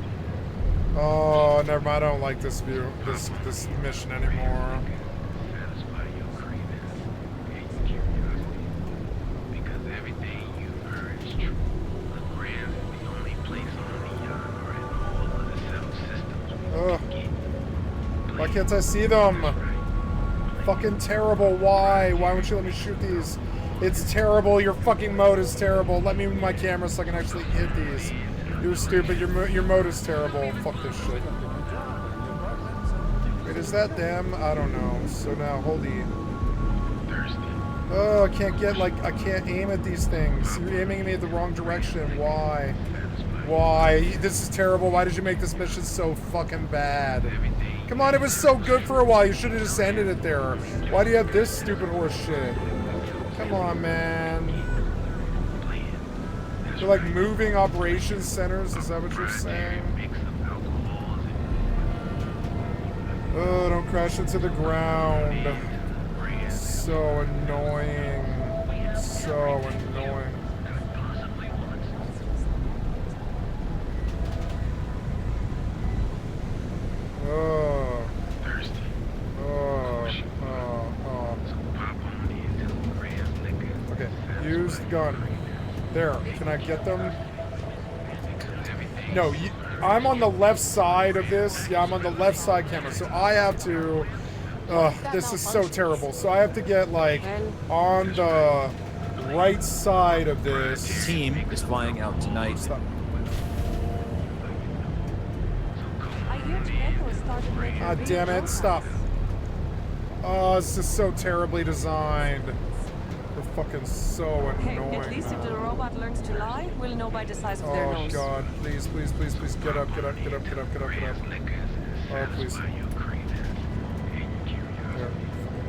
Oh, never mind. I don't like this view, this mission anymore. Satisfy your cravings and your curiosity. Because everything you've heard is true. The Grand is the only place on the yacht or in all of the settled systems where you Ugh. can get Why can't I see them? Fucking terrible. Why? Why won't you let me shoot these? It's terrible. Your fucking mode is terrible. Let me move my camera so I can actually hit these. You're stupid. Your mode is terrible. Fuck this shit. Wait, is that them? I don't know. So now, hold E. thirsty. Oh, I can't get, like, I can't aim at these things. You're aiming at me at the wrong direction. Why? Why? This is terrible. Why did you make this mission so fucking bad? Come on, it was so good for a while. You should have just ended it there. Why do you have this stupid horse shit? Come on, man. They're like moving operations centers. Is that what you're saying? Oh, don't crash into the ground. So annoying. So annoying. Oh. Okay, use the gun. There, can I get them? No, I'm on the left side of this. Yeah, I'm on the left side camera, so I have to... this is so terrible. So I have to get, like, on the right side of this. The team is flying out tonight. Stop. I Ah, damn it, stop. Oh, this is so terribly designed. They're fucking so annoying. At least if the robot learns to lie, we'll know by the size of their nose. Oh god, please, please, please, please, get up, get up, get up, get up, get up, get up. Oh, please. There,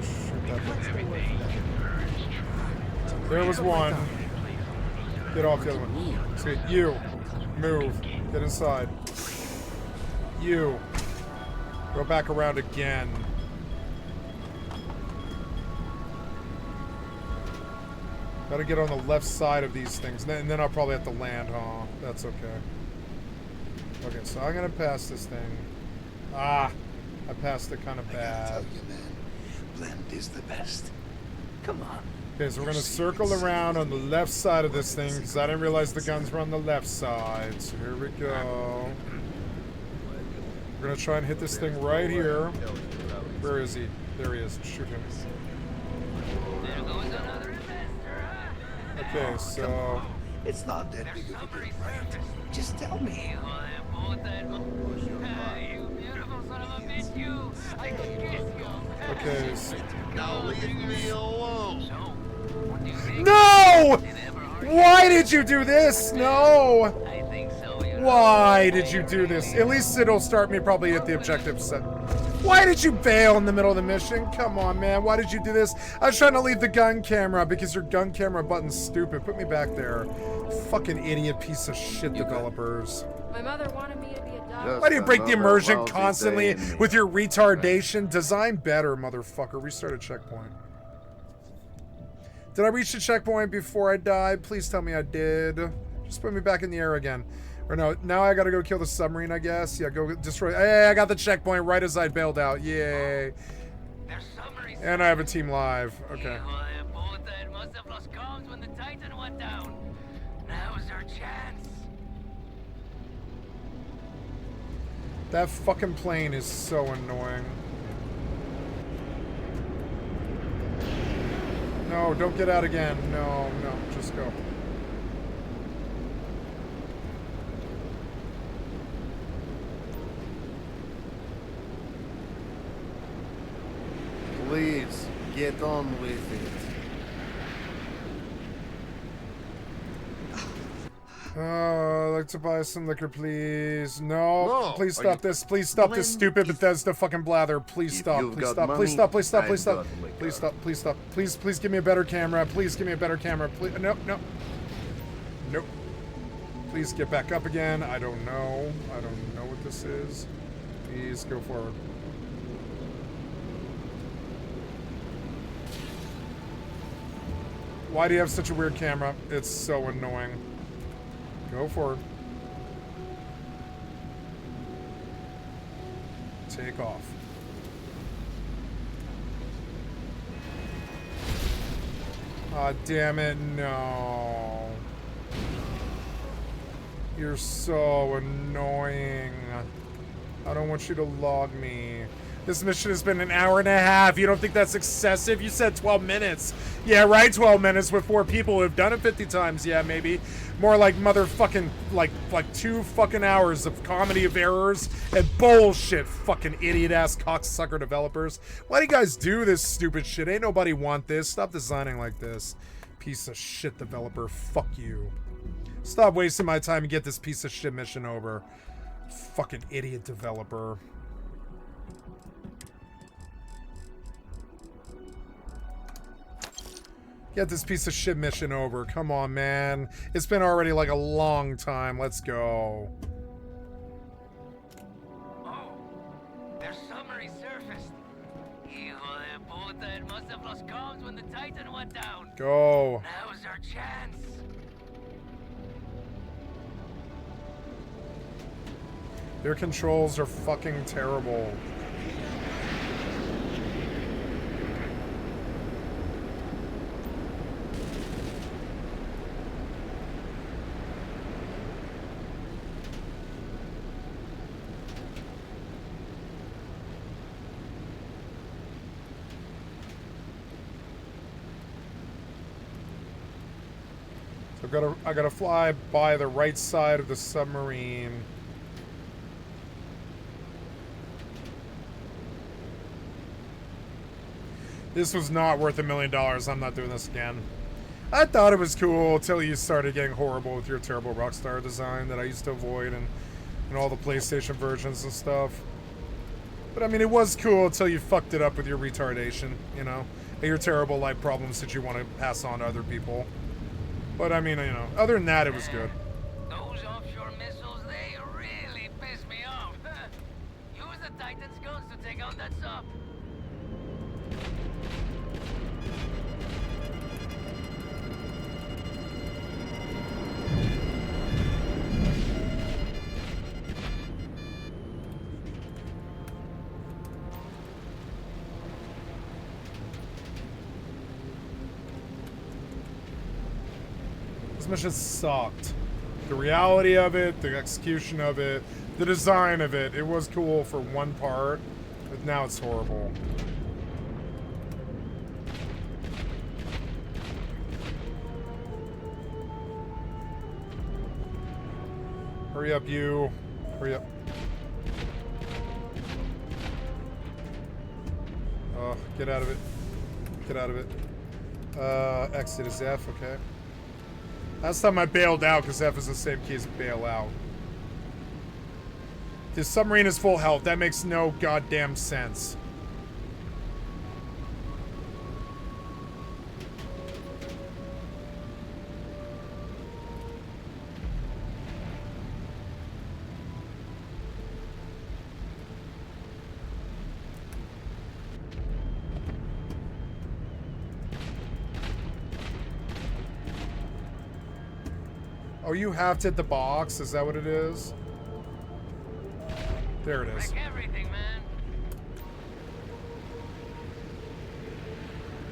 shoot that thing. There was one. Get off the other one. See, you. Move. Get inside. You. Go back around again. Gotta get on the left side of these things, and then I'll probably have to land, huh? That's okay. Okay, so I'm gonna pass this thing. Ah! I passed it kind of bad. I gotta tell you, man, blend is the best. Come on. Okay, so we're gonna circle around on the left side of this thing, because I didn't realize the guns were on the left side. So here we go. We're gonna try and hit this thing right here. Where is he? There he is. Shoot him. Okay, so... It's not that big of a deal, right? Just tell me. Okay, so... Now leave me alone. No! Why did you do this? No! Why did you do this? At least it'll start me probably at the objective set. Why did you bail in the middle of the mission? Come on, man. Why did you do this? I was trying to leave the gun camera because your gun camera button's stupid. Put me back there. Fucking idiot piece of shit developers. My mother wanted me to be a doctor. Why do you break the immersion constantly with your retardation? Design better, motherfucker. Restart a checkpoint. Did I reach the checkpoint before I died? Please tell me I did. Just put me back in the air again. Or no, now I gotta go kill the submarine, I guess. Yeah, go destroy. Hey, I got the checkpoint right as I bailed out. Yay. And I have a team live. Okay. That fucking plane is so annoying. No, don't get out again. No, no, just go. Please, get on with it. Oh, I'd like to buy some liquor, please. No, No, please are stop you- this. Please stop this stupid Bethesda fucking blather. Please If stop. you've Please got stop. money, Please stop. Please stop. Please I've stop. got liquor. Please stop. Please stop. Please, please give me a better camera. Please give me a better camera. Please. Nope. Nope. Nope. Please get back up again. I don't know. I don't know what this is. Please go forward. Why do you have such a weird camera? It's so annoying. Go forward. Take off. Aw, damn it, no. You're so annoying. I don't want you to log me. This mission has been an hour and a half. You don't think that's excessive? You said 12 minutes. Yeah, right, 12 minutes with 4 people who have done it 50 times. Yeah, maybe. More like motherfucking, like 2 fucking hours of comedy of errors and bullshit, fucking idiot-ass cocksucker developers. Why do you guys do this stupid shit? Ain't nobody want this. Stop designing like this. Piece of shit developer. Fuck you. Stop wasting my time and get this piece of shit mission over. Fucking idiot developer. Get this piece of shit mission over. Come on, man. It's been already like a long time. Let's go. Oh, their submarine surfaced. It must have lost comms when the Titan went down. Go. Now's our chance. Their controls are fucking terrible. I gotta fly by the right side of the submarine. This was not worth $1 million. I'm not doing this again. I thought it was cool until you started getting horrible with your terrible Rockstar design that I used to avoid in all the PlayStation versions and stuff. But I mean, it was cool until you fucked it up with your retardation, you know, and your terrible life problems that you want to pass on to other people. But I mean, you know, other than that, it was good. Those offshore missiles, they really piss me off. Use the Titan's guns to take out that sub. This mission sucked. The reality of it, the execution of it, the design of it, it was cool for one part, but now it's horrible. Hurry up, you. Hurry up. Oh, get out of it. Get out of it. Exit is F, okay. Last time I bailed out because F is the same key as bail out. This submarine is full health. That makes no goddamn sense. Oh, you have to hit the box? Is that what it is? There it is. Like everything, man.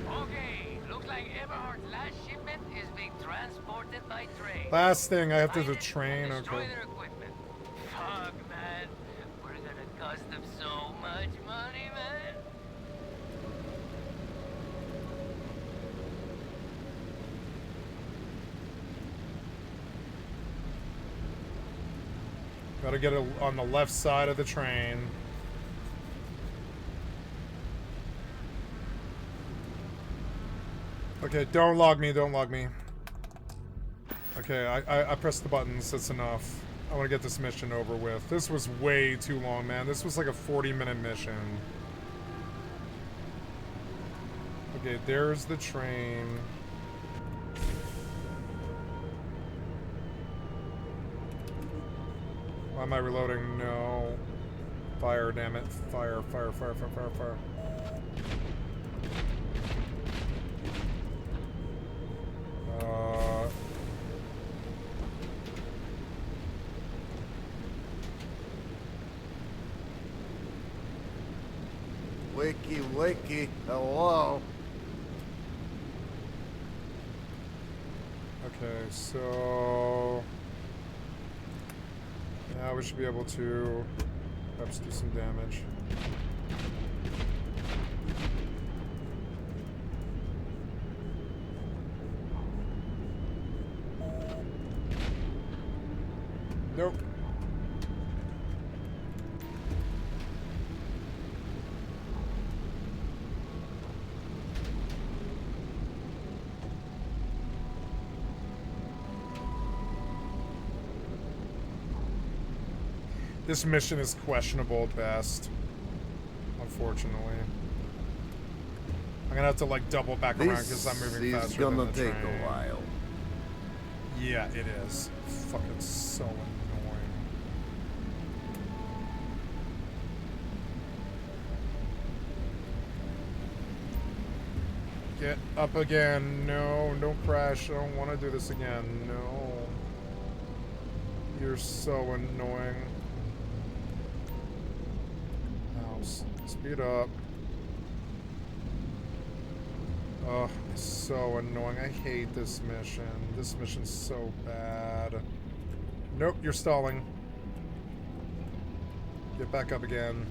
Okay, looks like Eberhard's last shipment is being transported by train. Last thing, I have to do the train. Destroy Okay. their equipment. Fuck, man. We're gonna cost them so much money, man. Gotta get it on the left side of the train. Okay, don't log me, don't log me. Okay, I pressed the buttons, that's enough. I want to get this mission over with. This was way too long, man. This was like a 40-minute mission. Okay, there's the train. Why am I reloading? No. Fire, damn it. Fire, fire, fire, fire, fire, fire. Wakey, wakey, hello. Okay, so now we should be able to perhaps do some damage. Nope. This mission is questionable at best, unfortunately. I'm gonna have to like double back around because I'm moving faster than the train. This is gonna take a while. Yeah, it is. Fucking so annoying. Get up again. No, don't crash. I don't want to do this again. No. You're so annoying. Speed up. Oh, it's so annoying. I hate this mission. This mission's so bad. Nope, you're stalling. Get back up again.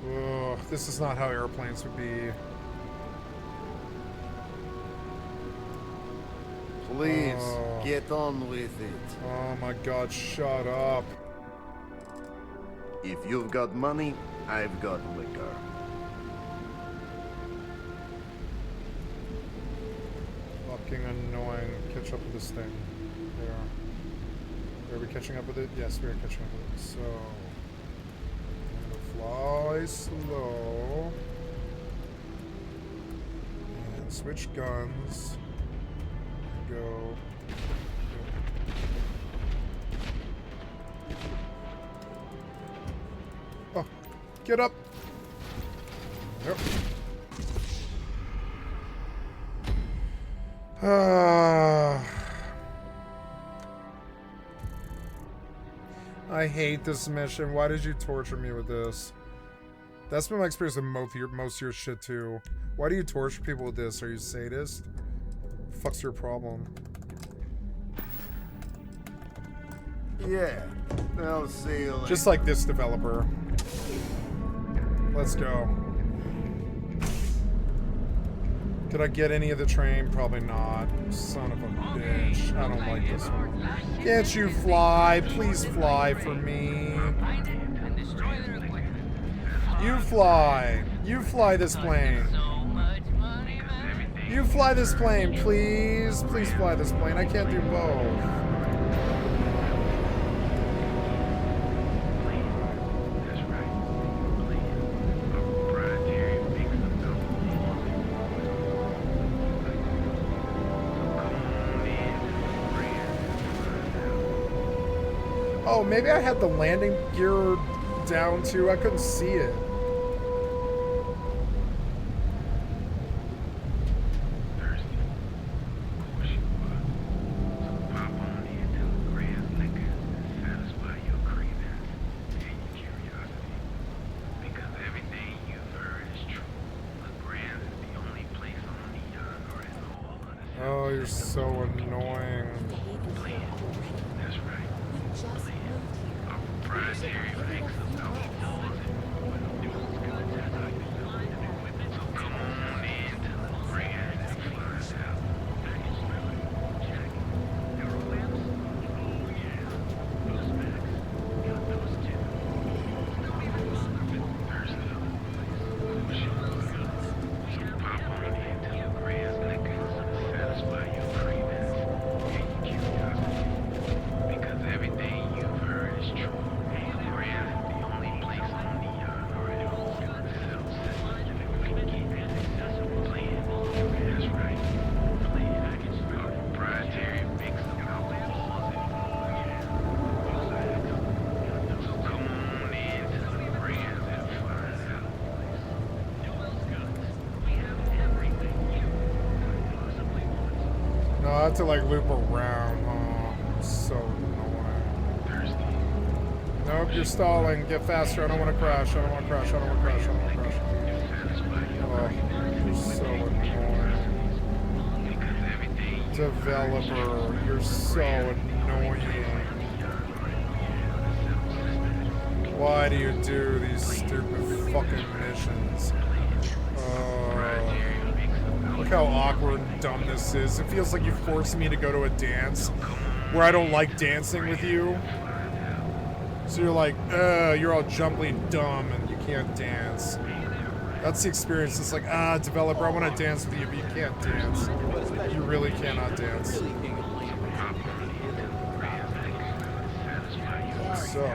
Ugh, this is not how airplanes would be. Please, get on with it. Oh my god, shut up. If you've got money, I've got liquor. fucking annoying. Catch up with this thing. There. Are we catching up with it? Yes, we are catching up with it. So, I'm gonna fly slow. And switch guns. Go. Oh, get up. Yep. I hate this mission. Why did you torture me with this? That's been my experience with most of your shit too. Why do you torture people with this? Are you sadist? Fuck's your problem? Yeah, I'll see you later. Just like this developer. Let's go. Could I get any of the train? Probably not. Son of a bitch. I don't like this one. Can't you fly? Please fly for me. You fly. You fly this plane. You fly this plane, please. Please fly this plane. I can't do both. Oh, maybe I had the landing gear down too. I couldn't see it. Oh, you're so annoying. No, I have to like loop around. Oh, so annoying. Nope, you're stalling. Get faster. I don't want to crash. I don't want to crash. I don't want to crash. I don't want to crash. Oh, you're so annoying. Developer, you're so annoying. Why do you do these stupid fucking missions? Look how awkward and dumb this is. It feels like you forced me to go to a dance where I don't like dancing with you. So you're like, you're all jumbly dumb and you can't dance. That's the experience. It's like, developer, I want to dance with you, but you can't dance. You really cannot dance. So.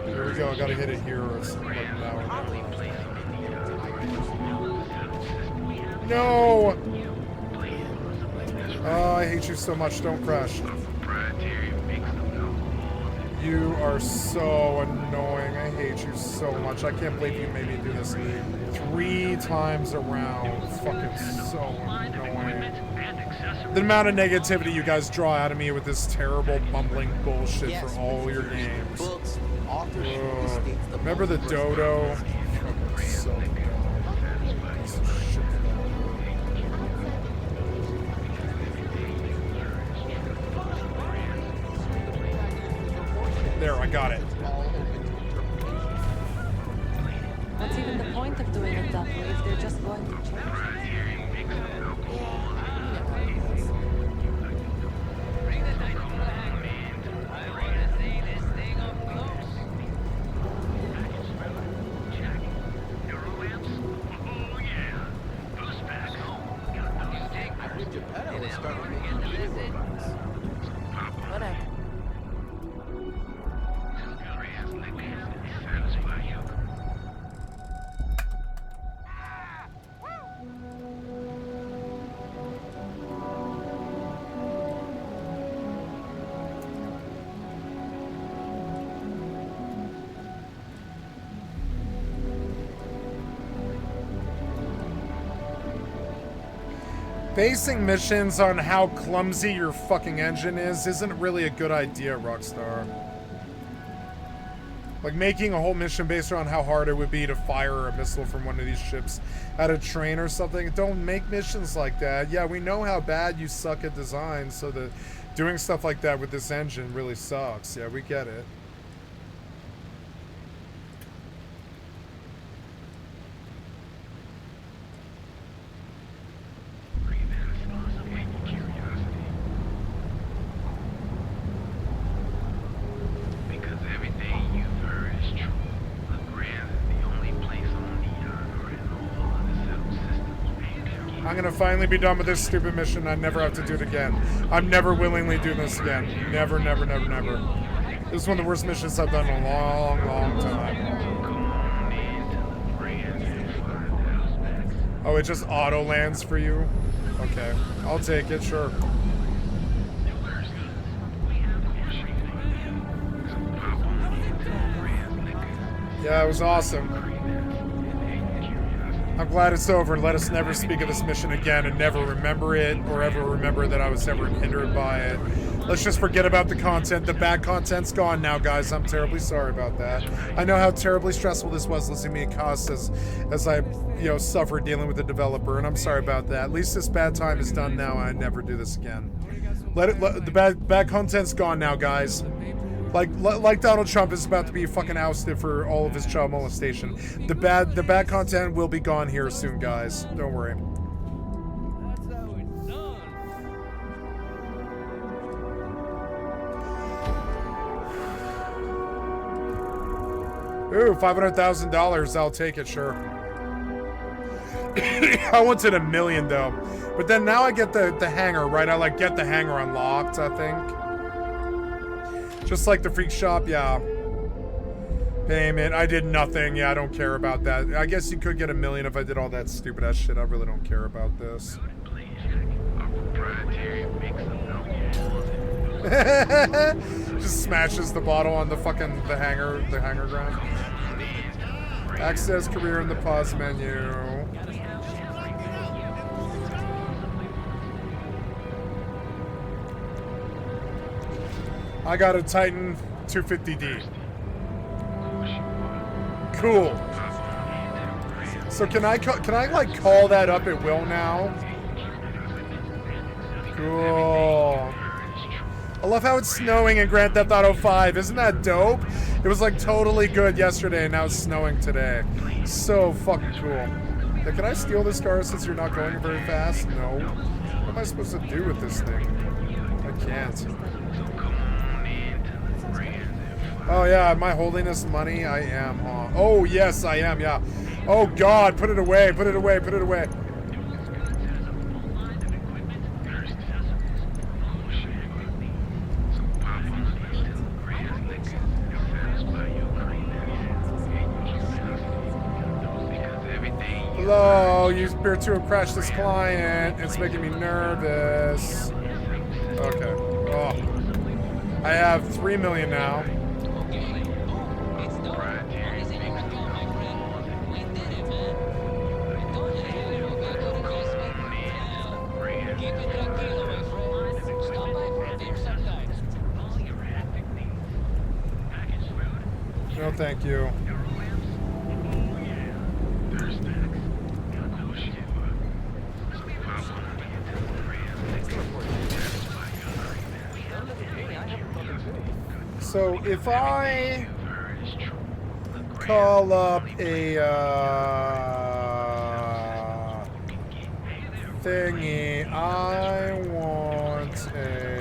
Here we go. I gotta hit it here. It's like now. No! Oh, I hate you so much. Don't crash. You are so annoying. I hate you so much. I can't believe you made me do this 3 times around. Fucking so annoying. The amount of negativity you guys draw out of me with this terrible bumbling bullshit for all your games. Remember the dodo? So dumb. There, I got it. What's even the point of doing it that way if they're just going to change it? Basing missions on how clumsy your fucking engine is isn't really a good idea, Rockstar. Like, making a whole mission based on how hard it would be to fire a missile from one of these ships at a train or something. Don't make missions like that. Yeah, we know how bad you suck at design, so that doing stuff like that with this engine really sucks. Yeah, we get it. I'm gonna finally be done with this stupid mission. I never have to do it again. I'm never willingly doing this again. Never, never, never, never. This is one of the worst missions I've done in a long, long time. Oh, it just auto lands for you? Okay, I'll take it, sure. Yeah, it was awesome. I'm glad it's over. Let us never speak of this mission again and never remember it or ever remember that I was ever hindered by it. Let's just forget about the content. The bad content's gone now, guys. I'm terribly sorry about that. I know how terribly stressful this was listening to me cost as I, suffered dealing with the developer, and I'm sorry about that. At least this bad time is done now. I never do this again. The bad content's gone now, guys. Like Donald Trump is about to be fucking ousted for all of his child molestation. The bad content will be gone here soon, guys. Don't worry. Ooh, $500,000. I'll take it, sure. I wanted $1 million though, but then now I get the hangar, right? I get the hangar unlocked, I think. Just like the freak shop, yeah. Payment, I did nothing. Yeah, I don't care about that. I guess you could get $1 million if I did all that stupid ass shit. I really don't care about this. Just smashes the bottle on the hangar ground. Access career in the pause menu. I got a Titan 250D. Cool. So can I call that up at will now? Cool. I love how it's snowing in Grand Theft Auto 5. Isn't that dope? It was totally good yesterday and now it's snowing today. So fucking cool. Yeah, can I steal this car since you're not going very fast? No. What am I supposed to do with this thing? I can't. Oh yeah, am I holding this money? I am, huh? Oh yes, I am, yeah. Oh god, put it away, put it away, put it away. Hello, you appear to have crashed this client. It's making me nervous. Okay. Oh. I have $3 million now. No, thank you. So if I call up a thingy, I want a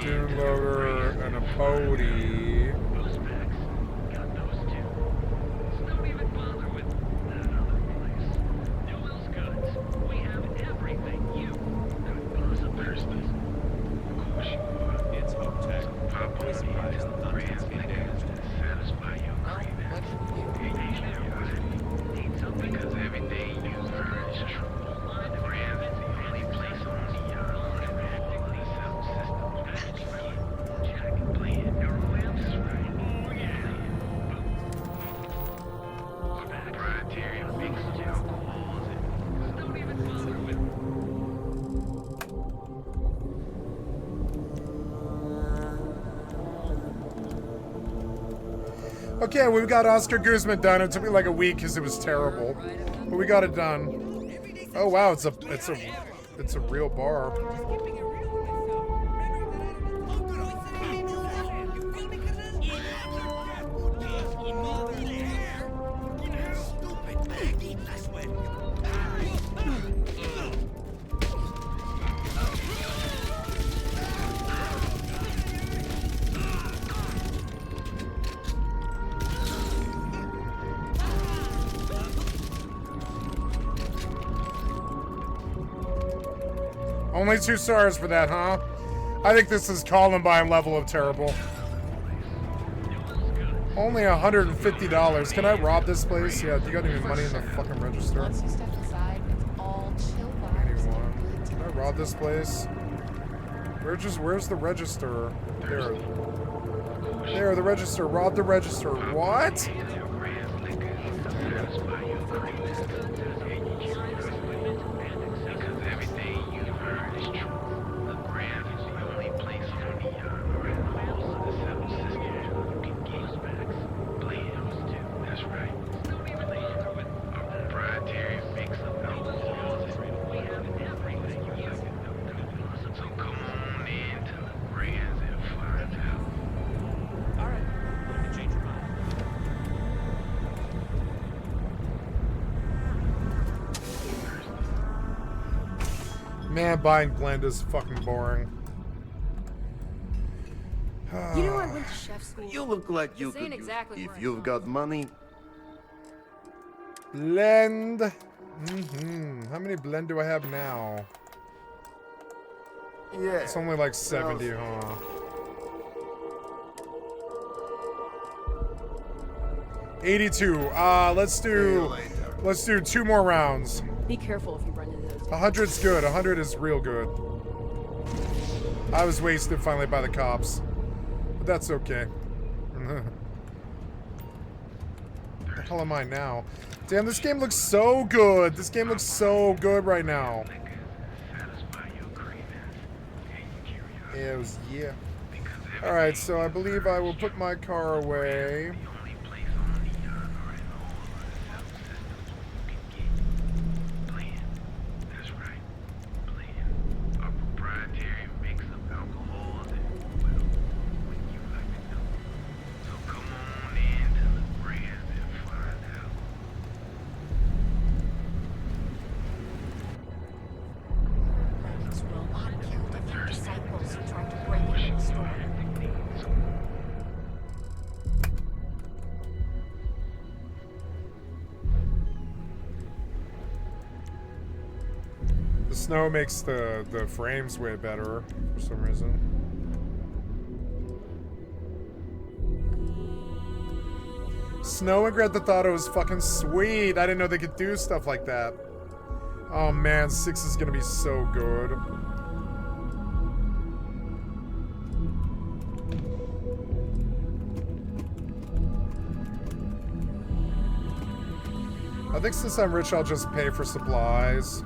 dune loader and a pody. Okay, we got Oscar Guzman done. It took me like a week because it was terrible, but we got it done. Oh wow, it's a real bar. Only 2 stars for that, huh? I think this is Columbine level of terrible. Only $150. Can I rob this place? Yeah, you got any money in the fucking register? Once you step inside, it's all chill vibes. 91. Can I rob this place? Where's the register? There. There, the register. Rob the register. What? Man, buying blend is fucking boring. You know, I went to chef school. You look like you This ain't could exactly use, where if I you've thought. got money. Blend. How many blend do I have now? Yeah. It's only like 70, huh? $82. Let's do 2 more rounds. Be careful if you run into those. 100's good. 100 is real good. I was wasted finally by the cops, but that's okay. The hell am I now? Damn, this game looks so good. This game looks so good right now. Yeah. Alright, so I believe I will put my car away. The snow makes the frames way better for some reason. Snow and Grand Theft Auto is fucking sweet. I didn't know they could do stuff like that. Oh man, 6 is gonna be so good. I think since I'm rich, I'll just pay for supplies.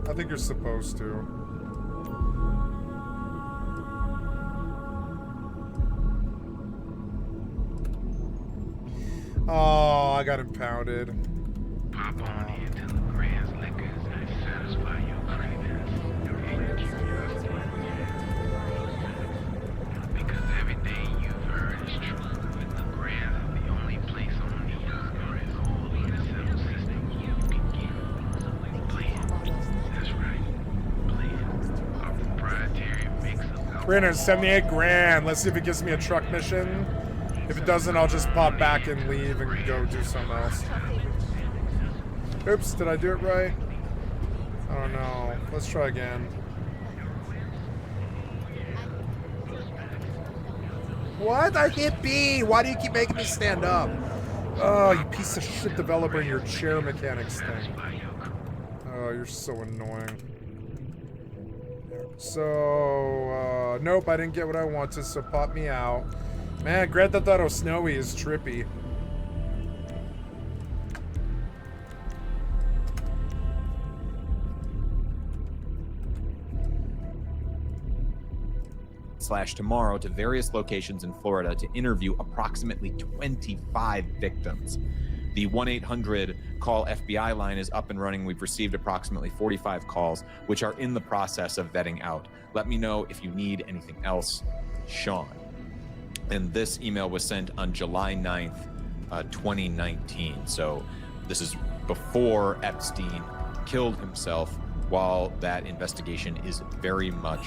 I think you're supposed to. Oh, I got impounded. Pop on into the Grand's Liquors and satisfy your cravings. Because everything you've heard is true. The Grand's is the only place on the earth where it's all in the settled system you can get. Blend. That's right. Blend. Our proprietary mix of alcohol. 378 grand. Let's see if it gives me a truck mission. If it doesn't, I'll just pop back and leave and go do something else. Oops, did I do it right? I don't know. Let's try again. What? I hit B. Why do you keep making me stand up? Oh, you piece of shit developer and your chair mechanics thing. Oh, you're so annoying. So, nope, I didn't get what I wanted, so pop me out. Man, Grand Theft Auto Snowy is trippy. tonight/tomorrow to various locations in Florida to interview approximately 25 victims. The 1-800 call FBI line is up and running. We've received approximately 45 calls, which are in the process of vetting out. Let me know if you need anything else. Sean. And this email was sent on July 9th, 2019. So this is before Epstein killed himself, while that investigation is very much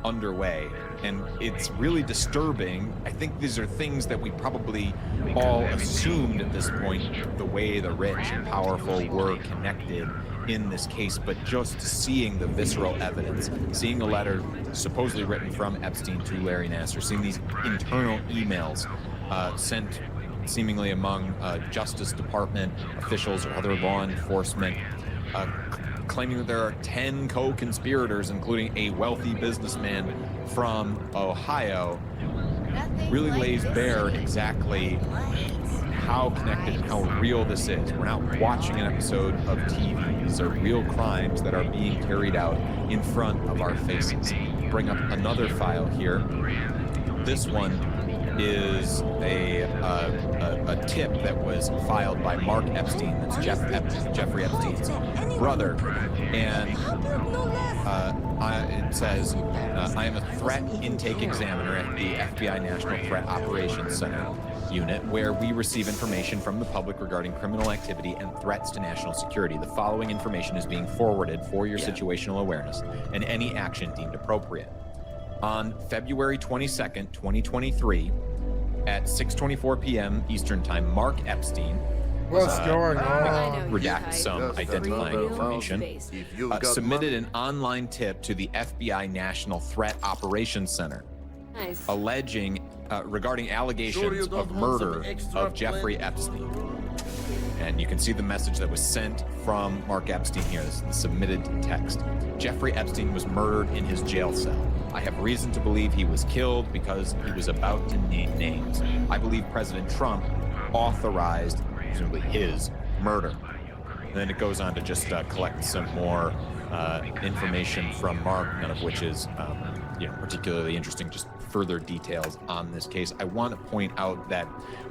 underway. And it's really disturbing. I think these are things that we probably all assumed at this point, the way the rich and powerful were connected in this case, but just seeing the visceral evidence, seeing the letter supposedly written from Epstein to Larry Nassar, seeing these internal emails sent seemingly among Justice Department officials or other law enforcement, claiming that there are 10 co-conspirators, including a wealthy businessman from Ohio, really lays bare exactly how connected and how real this is. We're not watching an episode of TV. These are real crimes that are being carried out in front of our faces. Bring up another file here. This one is a tip that was filed by Mark Epstein. That's Jeffrey Epstein's brother. And it says, I am a threat intake examiner at the FBI National Threat Operations Center unit, where we receive information from the public regarding criminal activity and threats to national security. The following information is being forwarded for your situational awareness and any action deemed appropriate. On February 22nd, 2023, at 6:24 p.m. Eastern Time, Mark Epstein What's going on? Redact some identifying information. Submitted an online tip to the FBI National Threat Operations Center, alleging regarding allegations of murder of Jeffrey Epstein. And you can see the message that was sent from Mark Epstein here. This is the submitted text. Jeffrey Epstein was murdered in his jail cell. I have reason to believe he was killed because he was about to name names. I believe President Trump authorized, presumably, his murder. And then it goes on to just collect some more information from Mark, none of which is particularly interesting, just further details on this case. I want to point out that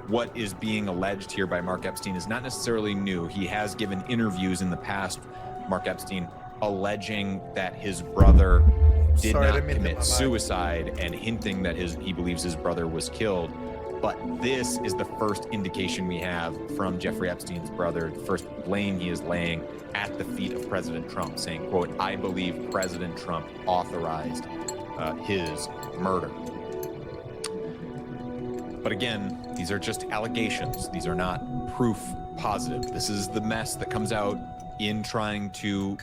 what is being alleged here by Mark Epstein is not necessarily new. He has given interviews in the past, Mark Epstein, alleging that his brother did not commit suicide and hinting that he believes his brother was killed. But this is the first indication we have from Jeffrey Epstein's brother, the first blame he is laying at the feet of President Trump, saying, quote, I believe President Trump authorized his murder. But again, these are just allegations. These are not proof positive. This is the mess that comes out in trying to,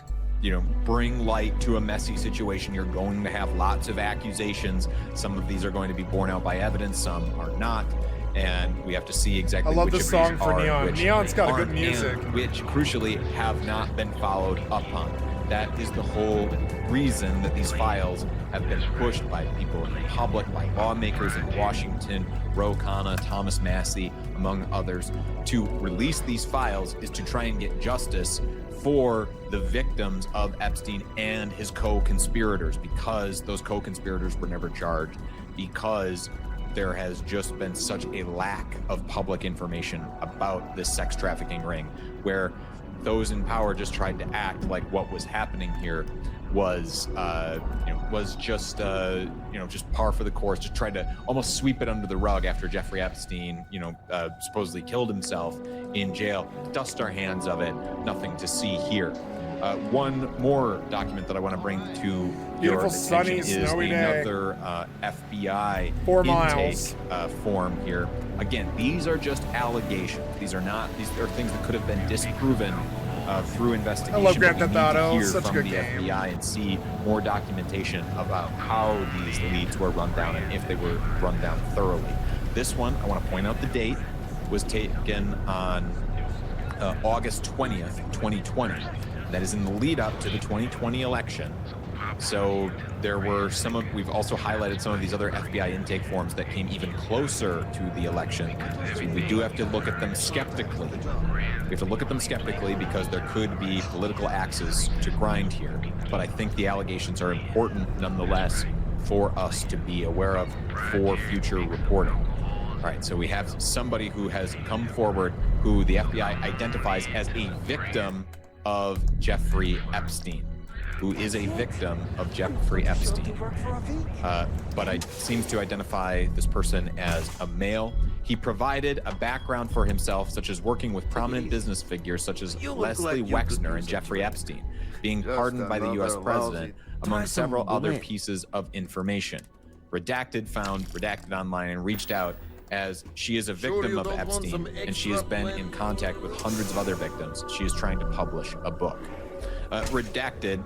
bring light to a messy situation. You're going to have lots of accusations. Some of these are going to be borne out by evidence. Some are not. And we have to see exactly which of these are, which Neon's got good aren't, music. and which, crucially, have not been followed up on. That is the whole reason that these files have been pushed by people in the public, by lawmakers in Washington, Ro Khanna, Thomas Massey, among others, to release these files is to try and get justice for the victims of Epstein and his co-conspirators, because those co-conspirators were never charged, because there has just been such a lack of public information about this sex trafficking ring, where those in power just tried to act like what was happening here was just par for the course, just tried to almost sweep it under the rug after Jeffrey Epstein, supposedly killed himself in jail, dust our hands of it, nothing to see here. One more document that I want to bring to your attention is another FBI intake form here. Again, these are just allegations. These are things that could have been disproven through investigation. I love Grand We need Theft to Auto. hear Such a from good the game. FBI and see more documentation about how these leads were run down and if they were run down thoroughly. This one, I want to point out the date, was taken on August 20th, 2020. That is in the lead up to the 2020 election. So there were we've also highlighted some of these other FBI intake forms that came even closer to the election. So we do have to look at them skeptically. We have to look at them skeptically because there could be political axes to grind here. But I think the allegations are important nonetheless for us to be aware of for future reporting. All right, so we have somebody who has come forward who the FBI identifies as a victim of Jeffrey Epstein, who is a victim of Jeffrey Epstein. But seems to identify this person as a male. He provided a background for himself, such as working with prominent business figures such as Leslie Wexner and Jeffrey Epstein, being pardoned by the U.S. president, among several other pieces of information. Redacted found Redacted online and reached out, as she is a victim of Epstein and she has been in contact with hundreds of other victims. She is trying to publish a book. Redacted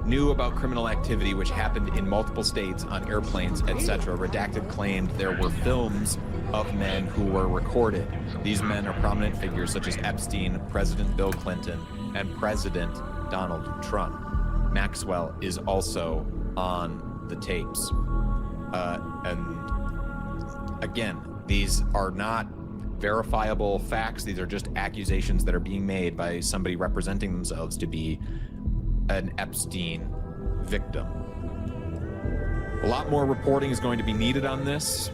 knew about criminal activity which happened in multiple states on airplanes, etc. Redacted claimed there were films of men who were recorded. These men are prominent figures such as Epstein, President Bill Clinton, and President Donald Trump. Maxwell is also on the tapes. And again, these are not verifiable facts. These are just accusations that are being made by somebody representing themselves to be an Epstein victim. A lot more reporting is going to be needed on this.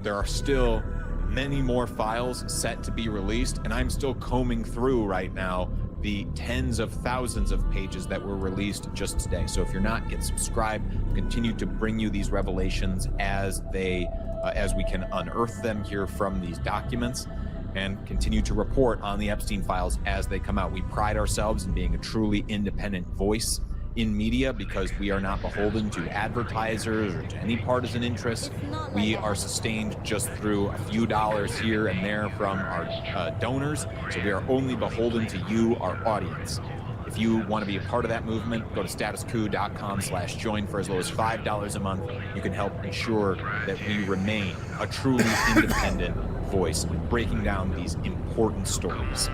There are still many more files set to be released, and I'm still combing through right now the tens of thousands of pages that were released just today. So if you're not, get subscribed. We'll continue to bring you these revelations as we can unearth them here from these documents, and continue to report on the Epstein files as they come out. We pride ourselves in being a truly independent voice in media because we are not beholden to advertisers or to any partisan interests. We are sustained just through a few dollars here and there from our donors. So we are only beholden to you, our audience. If you want to be a part of that movement, go to statuscoup.com/join for as low as $5 a month. You can help ensure that we remain a truly independent voice, breaking down these important stories.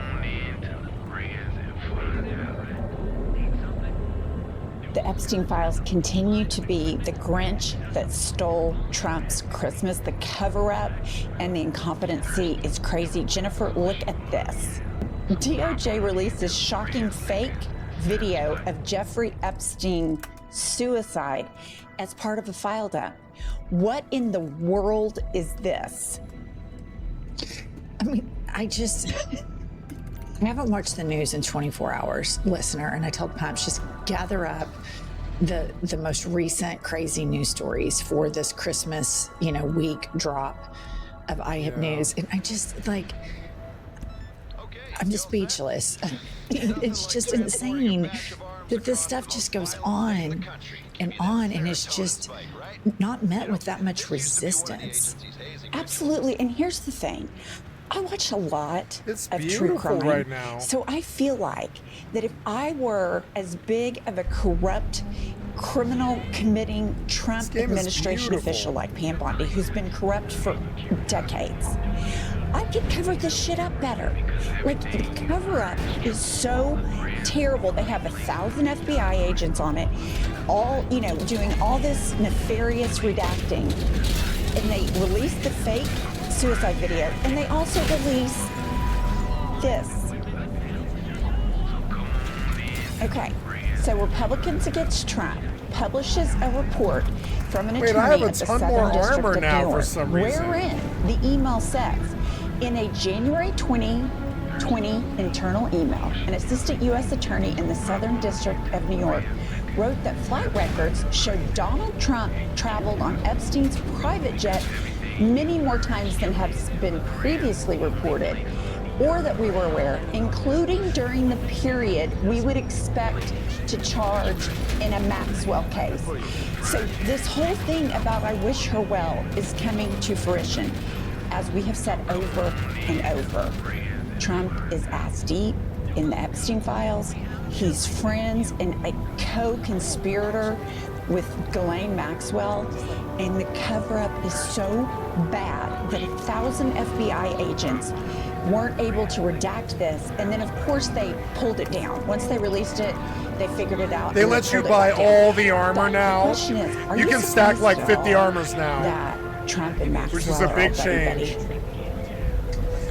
The Epstein files continue to be the Grinch that stole Trump's Christmas. The cover-up and the incompetency is crazy. Jennifer, look at this. DOJ released this shocking fake video of Jeffrey Epstein's suicide as part of a file dump. What in the world is this? I mean, I haven't watched the news in 24 hours, listener, and I told Pumps, just gather up the most recent crazy news stories for this Christmas, week drop of iHip News. And I just, I'm just speechless. It's just insane that this stuff just goes on, and it's just not met with that much resistance. Absolutely. And here's the thing. I watch a lot of true crime right now. So I feel like that if I were as big of a corrupt, criminal committing Trump administration official like Pam Bondi, who's been corrupt for decades, I could cover this shit up better. Like, the cover-up is so terrible. They have 1,000 FBI agents on it, all, doing all this nefarious redacting. And they release the fake suicide video, and they also release this. Okay, so Republicans Against Trump publishes a report from an attorney at the Southern District of New York, wherein the email says, in a January 2020 internal email, an assistant U.S. attorney in the Southern District of New York wrote that flight records showed Donald Trump traveled on Epstein's private jet many more times than has been previously reported, or that we were aware, including during the period we would expect to charge in a Maxwell case. So this whole thing about I wish her well is coming to fruition. As we have said over and over, Trump is ass deep in the Epstein files. He's friends and a co-conspirator with Ghislaine Maxwell, and the cover-up is so bad that 1,000 FBI agents weren't able to redact this, and then of course they pulled it down. Once they released it, they figured it out. They let you buy all the armor now. The question is, you can stack like 50 armors now. That Trump and Maxwell, which is a big change.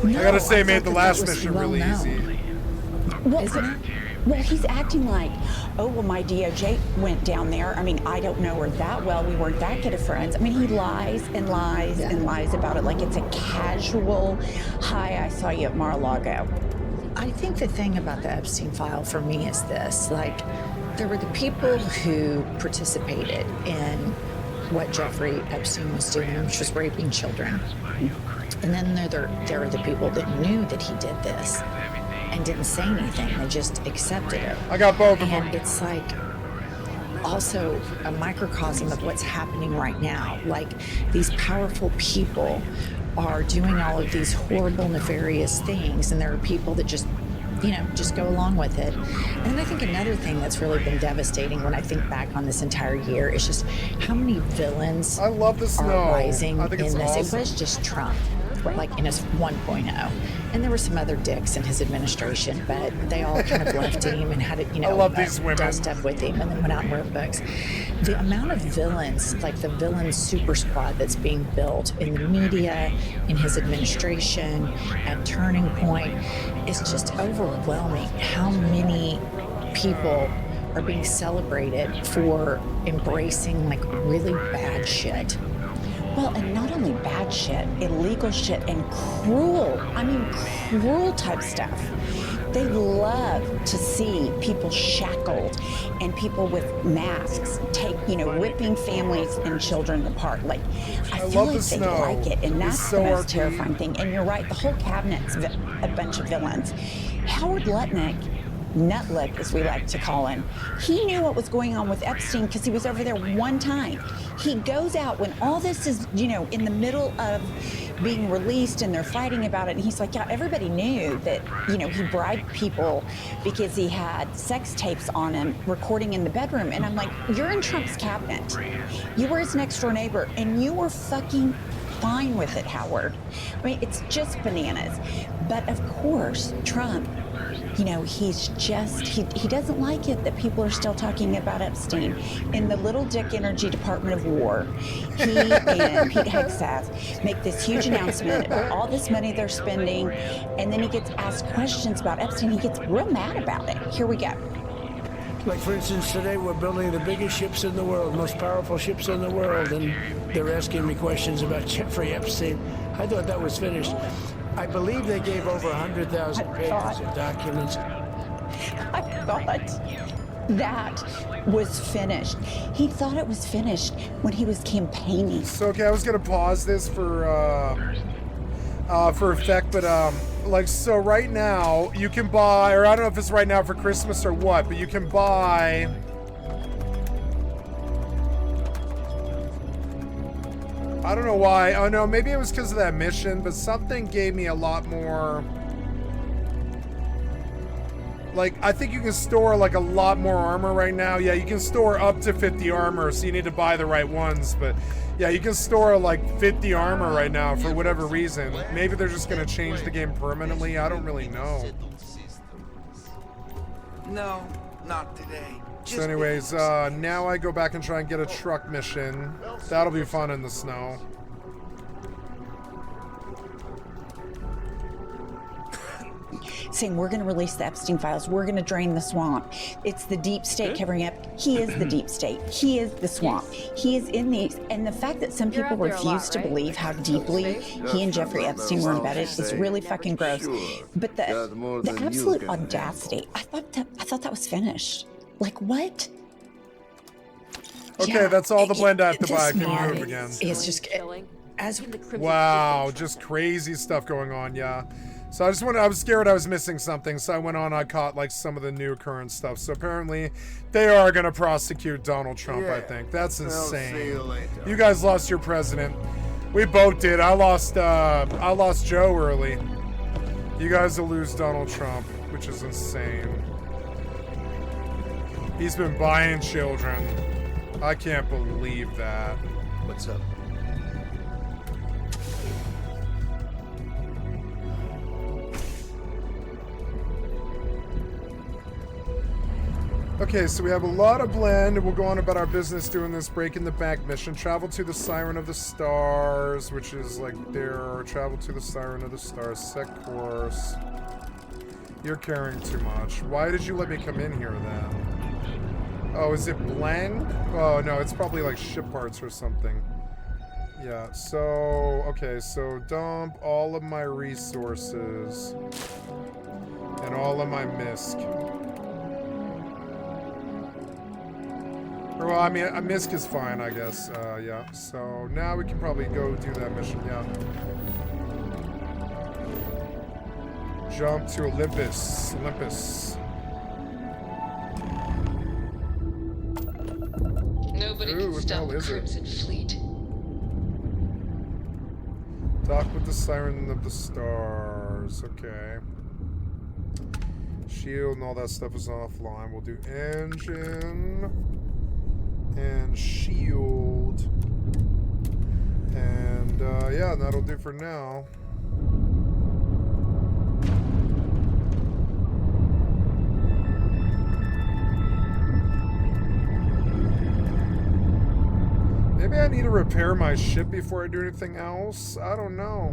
I gotta say, made the last mission really easy. Well, isn't it? Well, he's acting like, oh, well, my DOJ went down there. I mean, I don't know her that well. We weren't that good of friends. I mean, he lies and lies and lies about it like it's a casual, hi, I saw you at Mar-a-Lago. I think the thing about the Epstein file for me is this, like, there were the people who participated in what Jeffrey Epstein was doing, which was raping children. And then there are the people that knew that he did this and didn't say anything. They just accepted it. I got both of them. And it's like also a microcosm of what's happening right now. Like, these powerful people are doing all of these horrible, nefarious things, and there are people that just, you know, just go along with it. And then I think another thing that's really been devastating when I think back on this entire year is just how many villains I love the snow. are rising I think in it's this. awesome. It was just Trump, like in his 1.0. And there were some other dicks in his administration, but they all kind of left him and had it, you know, I love these women. dust up with him and then went out and wrote books. The amount of villains, like the villain super squad that's being built in the media, in his administration, at Turning Point, is just overwhelming. How many people are being celebrated for embracing like really bad shit? Well, and not only bad shit, illegal shit, and cruel, I mean cruel type stuff. They love to see people shackled and people with masks take, you know, ripping families and children apart. Like, I feel like they like it, and that's the most terrifying thing. And you're right, the whole cabinet's a bunch of villains. Howard Lutnick, Nutlick, as we like to call him, he knew what was going on with Epstein because he was over there one time. He goes out when all this is, you know, in the middle of being released and they're fighting about it, and he's like, yeah, everybody knew that, you know, he bribed people because he had sex tapes on him recording in the bedroom. And I'm like, you're in Trump's cabinet. You were his next door neighbor, and you were fucking fine with it, Howard. I mean, it's just bananas. But of course, Trump, you know, he's just, he doesn't like it that people are still talking about Epstein. In the Little Dick Energy Department of War, he and Pete Hegseth make this huge announcement about all this money they're spending, and then he gets asked questions about Epstein. He gets real mad about it. Here we go. Like, for instance, today we're building the biggest ships in the world, most powerful ships in the world, and they're asking me questions about Jeffrey Epstein. I thought that was finished. I believe they gave over 100,000 pages of documents. I thought that was finished. He thought it was finished when he was campaigning. So, okay, I was gonna pause this for effect, but like, so right now you can buy, or I don't know if it's right now for Christmas or what, but you can buy. I don't know why. Oh no, maybe it was because of that mission, but something gave me a lot more. Like, I think you can store like a lot more armor right now. Yeah, you can store up to 50 armor, so you need to buy the right ones. But yeah, you can store like 50 armor right now for whatever reason. Maybe they're just gonna change the game permanently. I don't really know. No, not today. So anyways, now I go back and try and get a truck mission. That'll be fun in the snow. Saying we're going to release the Epstein files, we're going to drain the swamp. It's the deep state covering up. He is the deep state. He is the swamp. He is in these. And the fact that some people refuse to believe how deeply he and Jeffrey Epstein were embedded is really fucking gross. But the absolute audacity, I thought that was finished. Like, what? Okay, that's all the blend I have to buy. I can move again. It's just wow, just crazy stuff going on. Yeah. So I was scared I was missing something, so I went on, I caught like some of the new current stuff. So apparently they are gonna prosecute Donald Trump, I think. That's insane. You guys lost your president. We both did. I lost Joe early. You guys will lose Donald Trump, which is insane. He's been buying children. I can't believe that. What's up? Okay, so we have a lot of blend, and we'll go on about our business doing this breaking the bank mission. Travel to the Siren of the Stars, which is like there. Travel to the Siren of the Stars. Set course. You're caring too much. Why did you let me come in here then? Oh, is it blend? Oh, no, it's probably like ship parts or something. Yeah, so, okay, so dump all of my resources and all of my misc. Well, I mean, a misc is fine, I guess. Yeah, so now we can probably go do that mission, yeah. Jump to Olympus. Nobody can stop the Crimson Fleet. Dock with the Siren of the Stars. Okay. Shield and all that stuff is offline. We'll do engine and shield. And yeah, that'll do for now. Maybe I need to repair my ship before I do anything else. I don't know.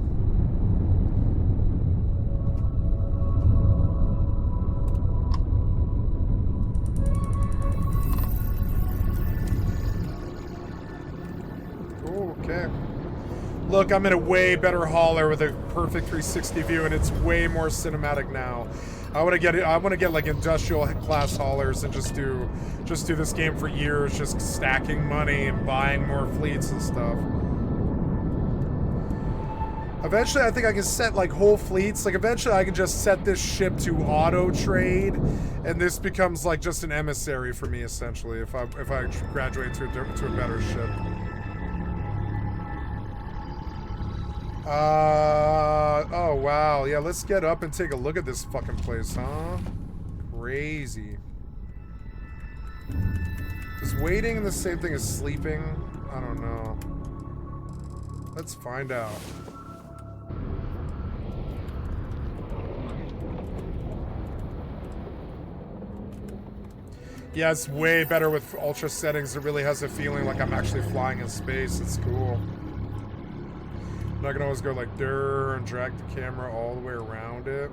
Cool, okay. Look, I'm in a way better hauler with a perfect 360 view, and it's way more cinematic now. I want to get like industrial class haulers and just do this game for years, just stacking money and buying more fleets and stuff. Eventually, I think I can set like whole fleets. Like eventually, I can just set this ship to auto trade, and this becomes like just an emissary for me essentially. If I graduate to a better ship. Oh wow, yeah, let's get up and take a look at this fucking place, huh? Crazy. Is waiting the same thing as sleeping? I don't know. Let's find out. Yeah, it's way better with ultra settings. It really has a feeling like I'm actually flying in space. It's cool. And I can always go like durr and drag the camera all the way around it.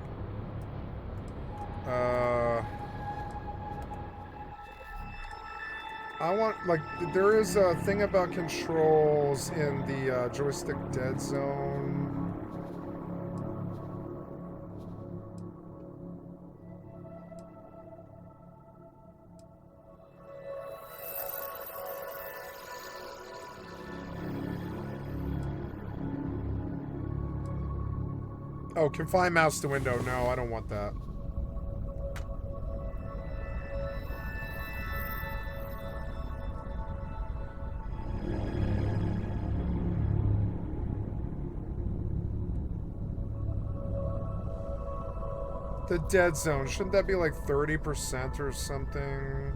I want, like, there is a thing about controls in the joystick dead zone. Oh, confine mouse to window. No, I don't want that. The dead zone. Shouldn't that be like 30% or something?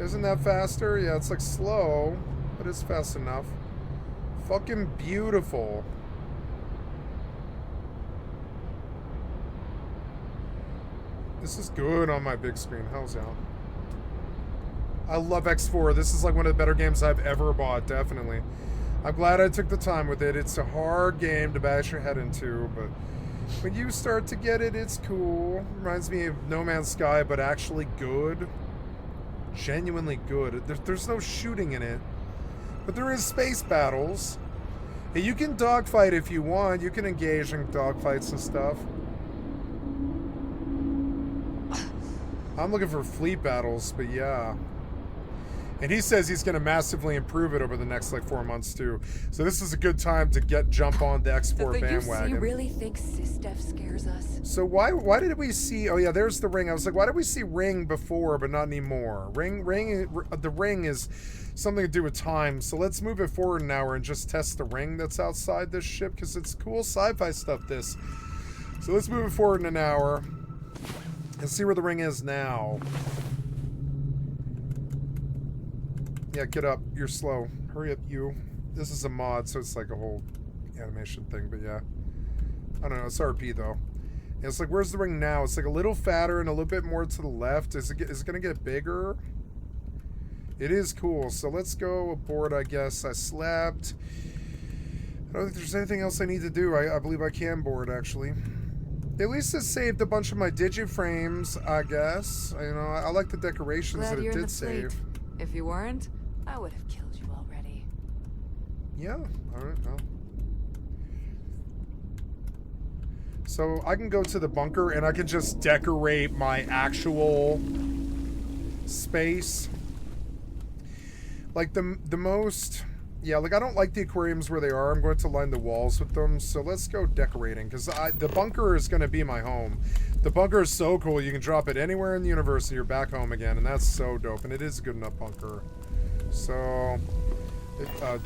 Isn't that faster? Yeah, it's like slow, but it's fast enough. Fucking beautiful. This is good on my big screen. Hell's yeah. I love X4. This is like one of the better games I've ever bought, definitely. I'm glad I took the time with it. It's a hard game to bash your head into, but when you start to get it, it's cool. Reminds me of No Man's Sky, but actually good. Genuinely good. There's no shooting in it, but there is space battles. And you can dogfight if you want. You can engage in dogfights and stuff. I'm looking for fleet battles, but yeah. And he says he's going to massively improve it over the next like 4 months too. So this is a good time to jump on the X4 bandwagon. You really think Sysdef scares us? So why did we see? Oh yeah, there's the ring. I was like, why did we see ring before but not anymore? The ring is something to do with time. So let's move it forward an hour and just test the ring that's outside this ship because it's cool sci-fi stuff. So let's move it forward in an hour and see where the ring is now. Yeah, get up. You're slow. Hurry up, you. This is a mod, so it's like a whole animation thing, but yeah. I don't know. It's RP, though. And it's like, where's the ring now? It's like a little fatter and a little bit more to the left. Is it going to get bigger? It is cool. So let's go aboard, I guess. I slept. don't think there's anything else I need to do. I believe I can board, actually. At least it saved a bunch of my digiframes, I guess. You know, I like the decorations Glad that you're it in did the fleet. save. If you weren't, I would have killed you already. Yeah, alright, well. So I can go to the bunker and I can just decorate my actual space. Like the most... Yeah, like I don't like the aquariums where they are. I'm going to line the walls with them. So let's go decorating, because the bunker is going to be my home. The bunker is so cool. You can drop it anywhere in the universe and you're back home again. And that's so dope. And it is a good enough bunker. So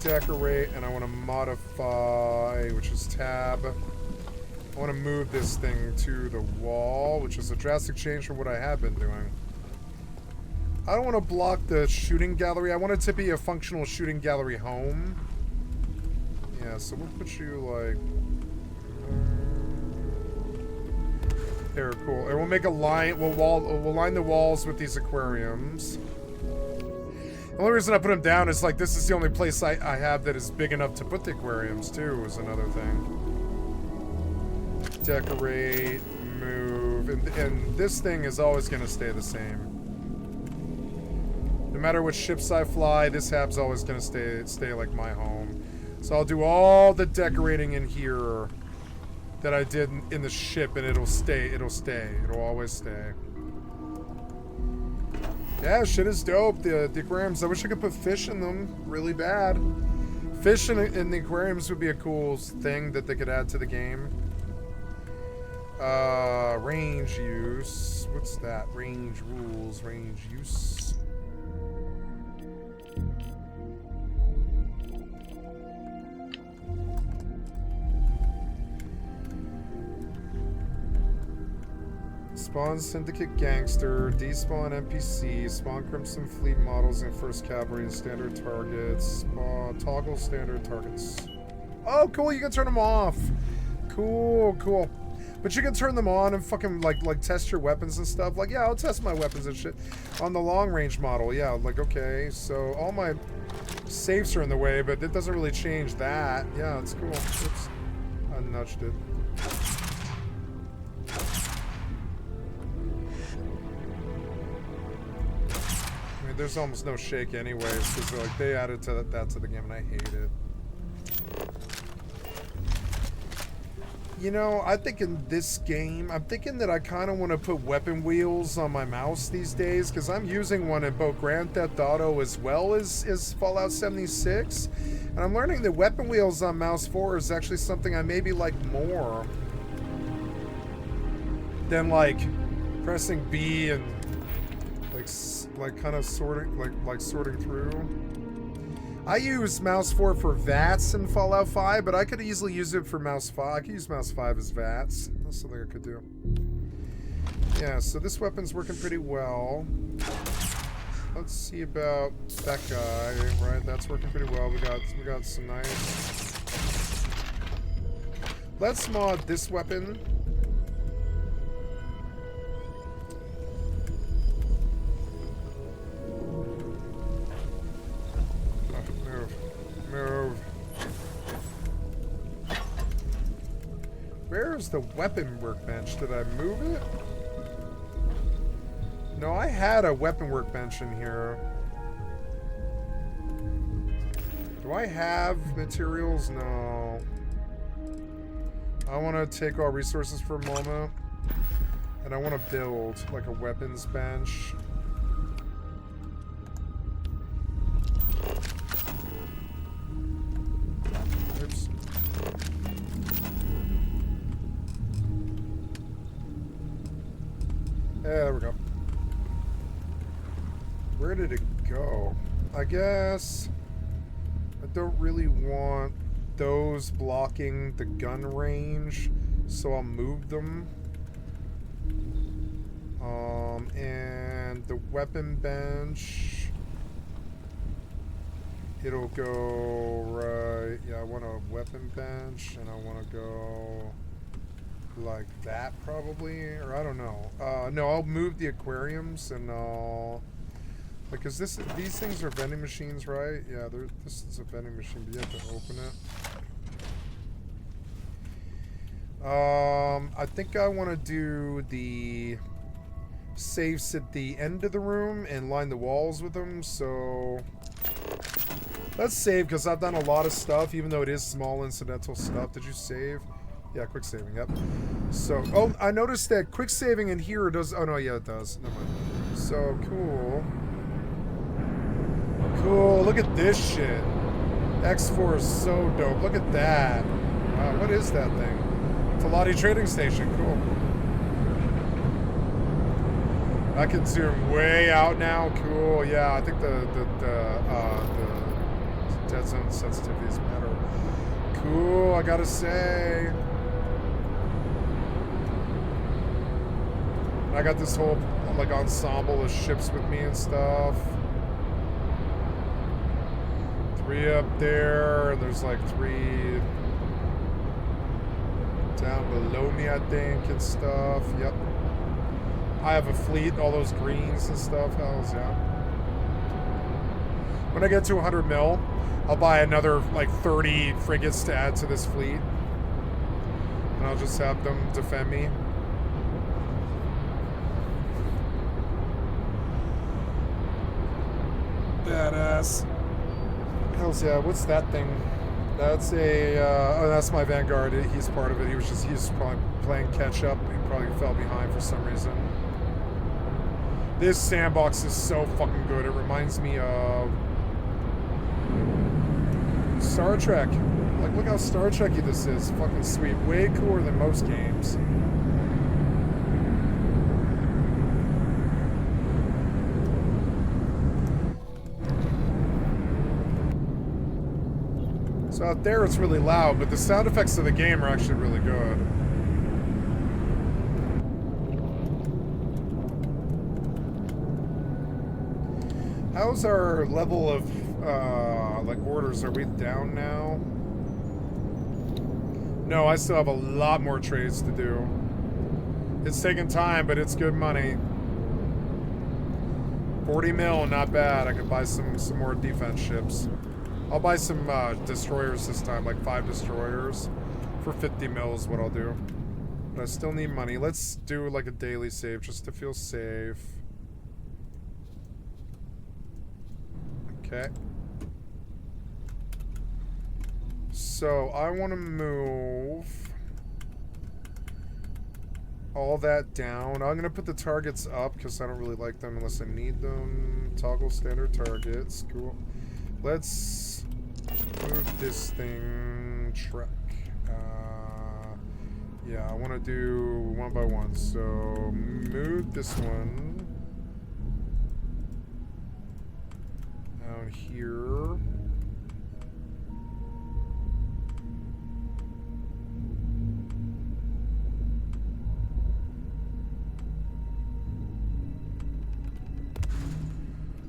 decorate, and I want to modify, which is tab. I want to move this thing to the wall, which is a drastic change from what I have been doing. I don't want to block the shooting gallery. I want it to be a functional shooting gallery home. Yeah, so we'll put you like... there, cool. And we'll make a line, we'll line the walls with these aquariums. The only reason I put them down is like, this is the only place I have that is big enough to put the aquariums too, is another thing. Decorate, move, and this thing is always going to stay the same. No matter what ships I fly, this hab's always going to stay like my home. So I'll do all the decorating in here that I did in the ship, and it'll stay, it'll always stay. Yeah, shit is dope, the aquariums. I wish I could put fish in them really bad. Fish in the aquariums would be a cool thing that they could add to the game. Range use. What's that? Range rules, range use. Spawn Syndicate Gangster, despawn NPC, spawn Crimson Fleet models in First Cavalry and standard targets, toggle standard targets. Oh, cool, you can turn them off. Cool, cool. But you can turn them on and fucking like test your weapons and stuff. Like, yeah, I'll test my weapons and shit on the long range model. Yeah, like, okay, so all my safes are in the way, but it doesn't really change that. Yeah, it's cool. Oops, I nudged it. I mean, there's almost no shake anyways, because like they added to that to the game, and I hate it. You know, I think in this game, I'm thinking that I kind of want to put weapon wheels on my mouse these days, because I'm using one in both Grand Theft Auto as well as Fallout 76. And I'm learning that weapon wheels on mouse 4 is actually something I maybe like more than like pressing B and like kind of sorting, like sorting through. I use mouse 4 for VATS in Fallout 5, but I could easily use it for mouse 5. I could use mouse 5 as VATS. That's something I could do. Yeah, so this weapon's working pretty well. Let's see about that guy, right? That's working pretty well. We got some nice. Let's mod this weapon. Move. Where's the weapon workbench? Did I move it? No, I had a weapon workbench in here. Do I have materials? No. I want to take all resources for a moment. And I want to build like a weapons bench. Oops. There we go. Where did it go? I guess I don't really want those blocking the gun range, so I'll move them. And the weapon bench, it'll go right. Yeah, I want a weapon bench, and I want to go like that probably, or I don't know. No, I'll move the aquariums, and I'll, because these things are vending machines, right? Yeah, this is a vending machine, but you have to open it. I think I want to do the safes at the end of the room and line the walls with them, so let's save, because I've done a lot of stuff, even though it is small incidental stuff. Did you save? Yeah, quick saving, yep. So, oh, I noticed that quick saving in here does, oh no, yeah, it does. Never mind. So, cool. Cool, look at this shit. X4 is so dope. Look at that. Wow, what is that thing? Talati Trading Station, cool. I can zoom way out now, cool. Yeah, I think the dead zone sensitivity is better. Cool, I gotta say. I got this whole like ensemble of ships with me and stuff. 3 up there, and there's like 3 down below me, I think, and stuff. Yep. I have a fleet, all those greens and stuff. Hells yeah. When I get to 100 mil, I'll buy another like 30 frigates to add to this fleet. And I'll just have them defend me. Badass. Hells yeah, what's that thing? That's a, oh, that's my Vanguard. He's part of it. He's probably playing catch up. He probably fell behind for some reason. This sandbox is so fucking good. It reminds me of Star Trek. Like, look how Star Trek-y this is. Fucking sweet. Way cooler than most games. So out there it's really loud, but the sound effects of the game are actually really good. How's our level of like orders? Are we down now? No, I still have a lot more trades to do. It's taking time, but it's good money. 40 mil, not bad. I could buy some more defense ships. I'll buy some destroyers this time, like 5 destroyers. For 50 mil is what I'll do. But I still need money. Let's do like a daily save just to feel safe. Okay. So I want to move all that down. I'm going to put the targets up because I don't really like them unless I need them. Toggle standard targets. Cool. Let's move this thing. Track. Yeah, I want to do one by one. So move this one down here.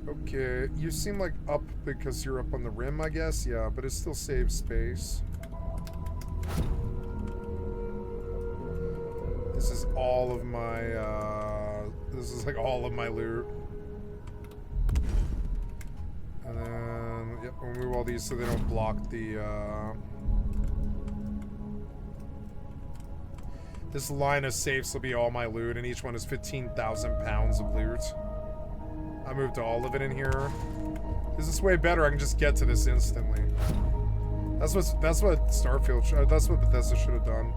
Okay, you seem like up because you're up on the rim, I guess. Yeah, but it still saves space. This is all of my, this is like all of my loot. And then, yep, we'll move all these so they don't block the, this line of safes will be all my loot, and each one is 15,000 pounds of loot. I moved all of it in here. This is way better. I can just get to this instantly. That's what Starfield, that's what Bethesda should have done.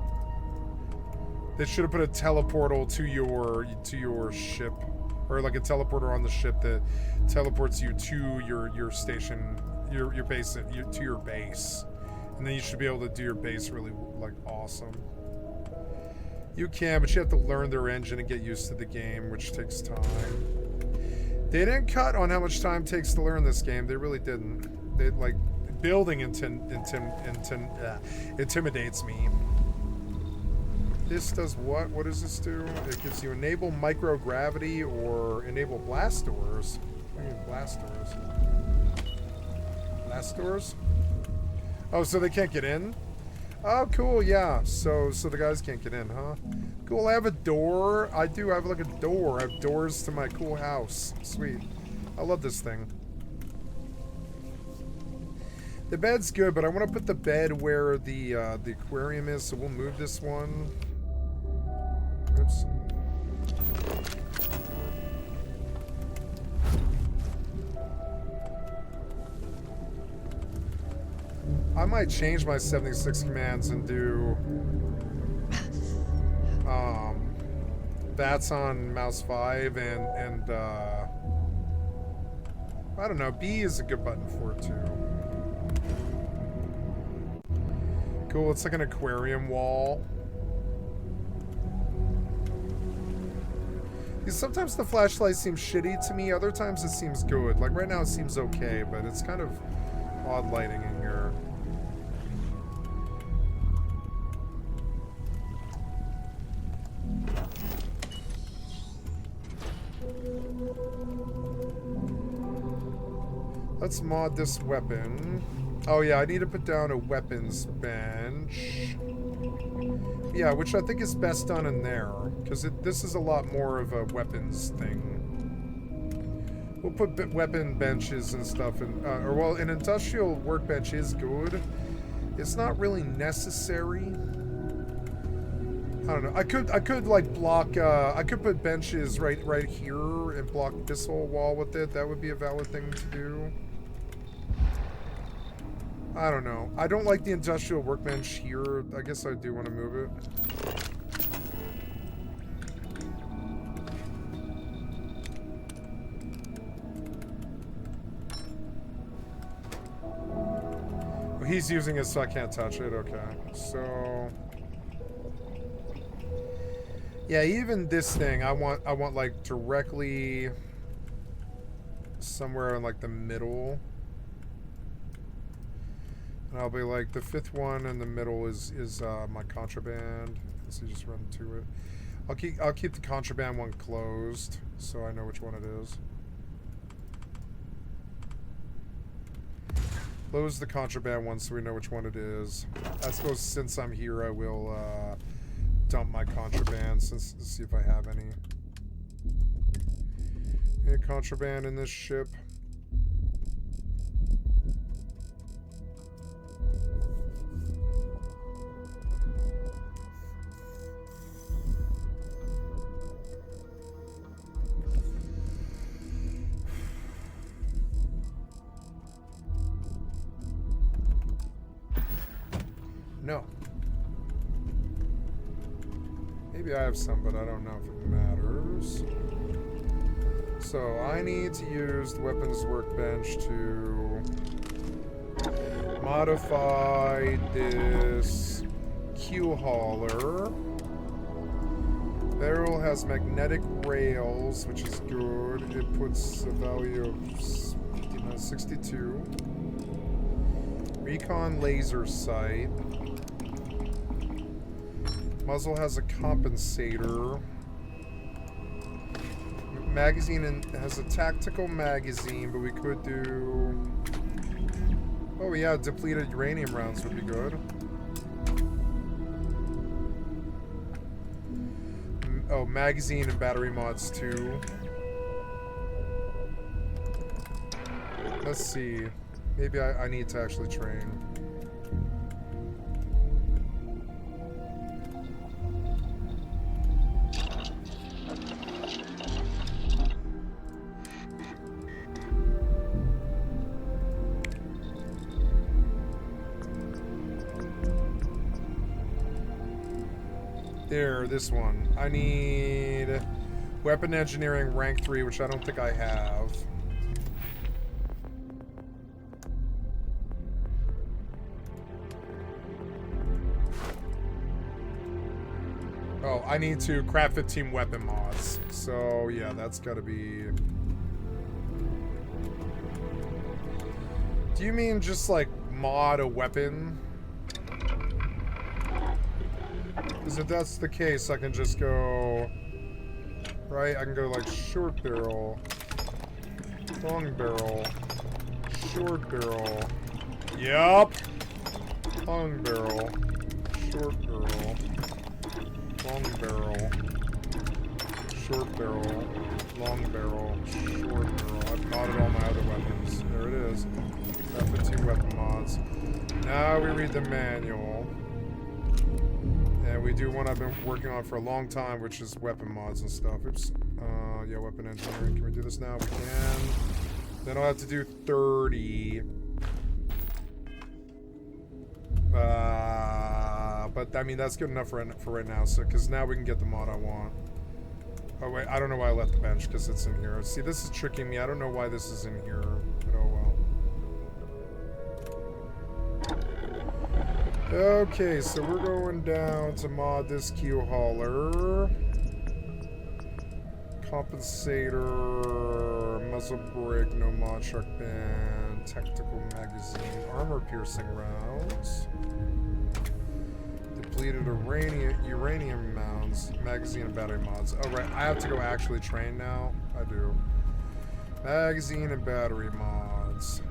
They should have put a teleportal to your ship, or like a teleporter on the ship that teleports you to your station, your base, to your base, and then you should be able to do your base really like awesome. You can, but you have to learn their engine and get used to the game, which takes time. They didn't cut on how much time it takes to learn this game. They really didn't. They like building intimidates me. This does what? What does this do? It gives you enable microgravity or enable blast doors. What do you mean blast doors? Blast doors? Oh, so they can't get in? Oh, cool, yeah. So the guys can't get in, huh? Cool, I have a door. I do have like a door. I have doors to my cool house. Sweet. I love this thing. The bed's good, but I want to put the bed where the aquarium is, so we'll move this one. Oops. I might change my 76 commands and do that's on mouse 5 and I don't know, B is a good button for it too. Cool, it's like an aquarium wall. Because sometimes the flashlight seems shitty to me, other times it seems good. Like right now it seems okay, but it's kind of odd lighting in here. Let's mod this weapon. Oh yeah, I need to put down a weapons bench. Yeah, which I think is best done in there, because this is a lot more of a weapons thing. We'll put weapon benches and stuff in, or well, an industrial workbench is good. It's not really necessary. I don't know. I could like block. I could put benches right here and block this whole wall with it. That would be a valid thing to do. I don't know. I don't like the industrial workbench here. I guess I do want to move it. Well, he's using it, so I can't touch it. Okay. So yeah, even this thing, I want like directly somewhere in like the middle. And I'll be like, the 5th one in the middle is my contraband. So you just run to it. I'll keep the contraband one closed, so I know which one it is. Close the contraband one so we know which one it is. I suppose since I'm here, I will dump my contraband to see if I have any. Any contraband in this ship? No. Maybe I have some, but I don't know if it matters. So I need to use the weapons workbench to modify this Q hauler. Barrel has magnetic rails, which is good. It puts a value of 62. Recon laser sight. Muzzle has a compensator. Magazine has a tactical magazine, but we could do... Oh yeah, depleted uranium rounds would be good. Oh, magazine and battery mods too. Let's see. Maybe I need to actually train. There, this one. I need weapon engineering rank 3, which I don't think I have. Oh, I need to craft 15 weapon mods. So, yeah, that's gotta be... Do you mean just, like, mod a weapon? Because if that's the case, I can just go... Right? I can go, like, short barrel, long barrel, short barrel. Yup! Long barrel, short barrel, long barrel, short barrel, long barrel, short barrel. I've modded all my other weapons. There it is. F15 weapon mods. Now we read the manual. And we do one I've been working on for a long time, which is weapon mods and stuff. Oops. Yeah, weapon engineering. Can we do this now? We can. Then I'll have to do 30. But I mean, that's good enough for right now. So, because now we can get the mod I want. Oh wait, I don't know why I left the bench, because it's in here. See, this is tricking me. I don't know why this is in here. But oh well. Okay, so we're going down to mod this Q hauler. Compensator, muzzle brake, no mod, shark band, tactical magazine, armor piercing rounds, depleted uranium mounds, magazine and battery mods. Oh right, I have to go actually train now. I do. Magazine and battery mods.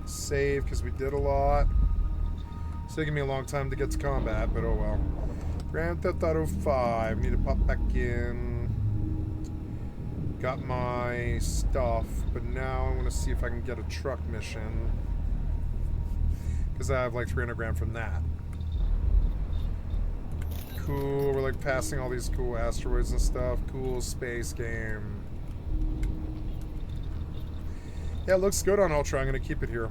Save because we did a lot. It's taking me a long time to get to combat, but oh well. Grand Theft Auto 5. Need to pop back in. Got my stuff, but now I want to see if I can get a truck mission. Because I have like 300 grand from that. Cool, we're like passing all these cool asteroids and stuff. Cool space game. Yeah, it looks good on Ultra. I'm going to keep it here.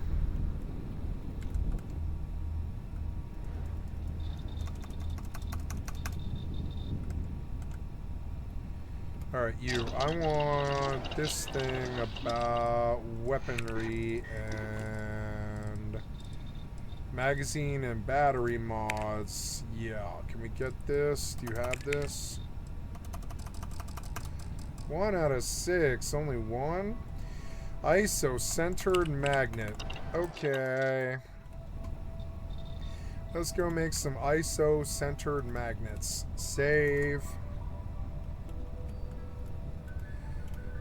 Alright, you. I want this thing about weaponry and magazine and battery mods. Yeah, can we get this? Do you have this? 1 out of 6. Only one? ISO-centered magnet. Okay. Let's go make some ISO-centered magnets. Save.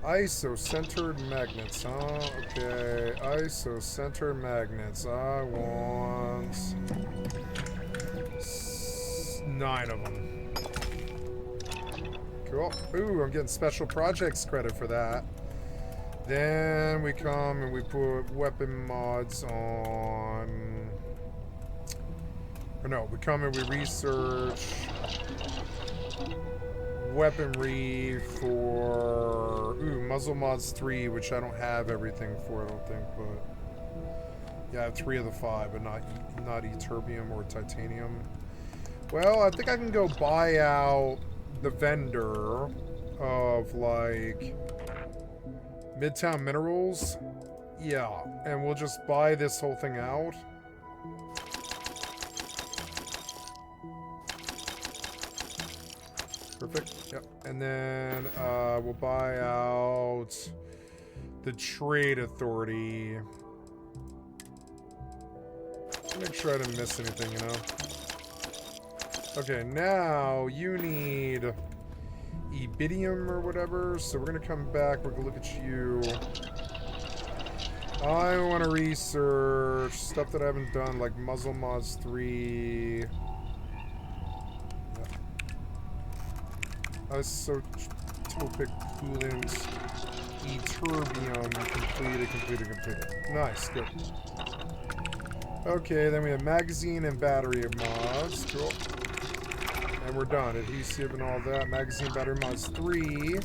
ISO-centered magnets, huh? Okay, ISO-centered magnets. I want 9 of them. Cool. Ooh, I'm getting special projects credit for that. Then we come and we put weapon mods on... Or no, we come and we research... weaponry for muzzle mods 3, which I don't have everything for, I don't think, but yeah, I have 3 of the 5, but not terbium or titanium. Well, I think I can go buy out the vendor of like Midtown Minerals. Yeah, and we'll just buy this whole thing out. Perfect. Yep. And then we'll buy out the Trade Authority. Make sure I didn't miss anything, you know. Okay, now you need Ibidium or whatever. So we're gonna come back. We're gonna look at you. I want to research stuff that I haven't done, like Muzzle Mods 3. Isotopic coolant, Eterbium, completed. Nice, good. Okay, then we have magazine and battery mods. Cool. And we're done. Adhesive and all that. Magazine, battery mods 3.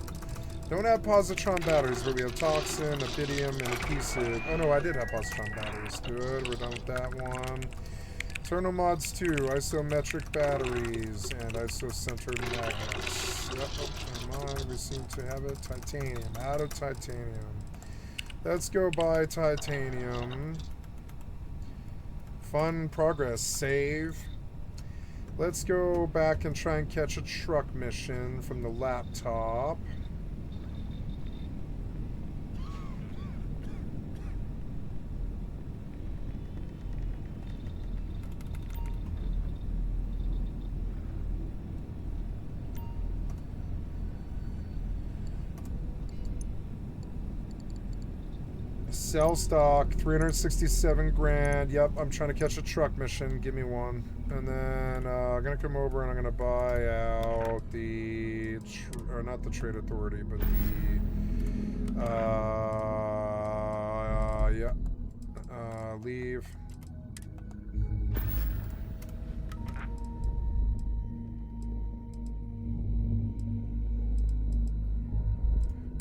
Don't have positron batteries, but we have toxin, Ibidium, and adhesive. Oh no, I did have positron batteries. Good, we're done with that one. Internal mods 2, isometric batteries, and isocentered magnets. Yep, oh, never mind, we seem to have it. Titanium, out of titanium. Let's go buy titanium. Fun progress, save. Let's go back and try and catch a truck mission from the laptop. Sell stock, 367 grand. Yep, I'm trying to catch a truck mission. Give me one. And then I'm going to come over and I'm going to buy out the, or not the Trade Authority, but the, yeah. leave.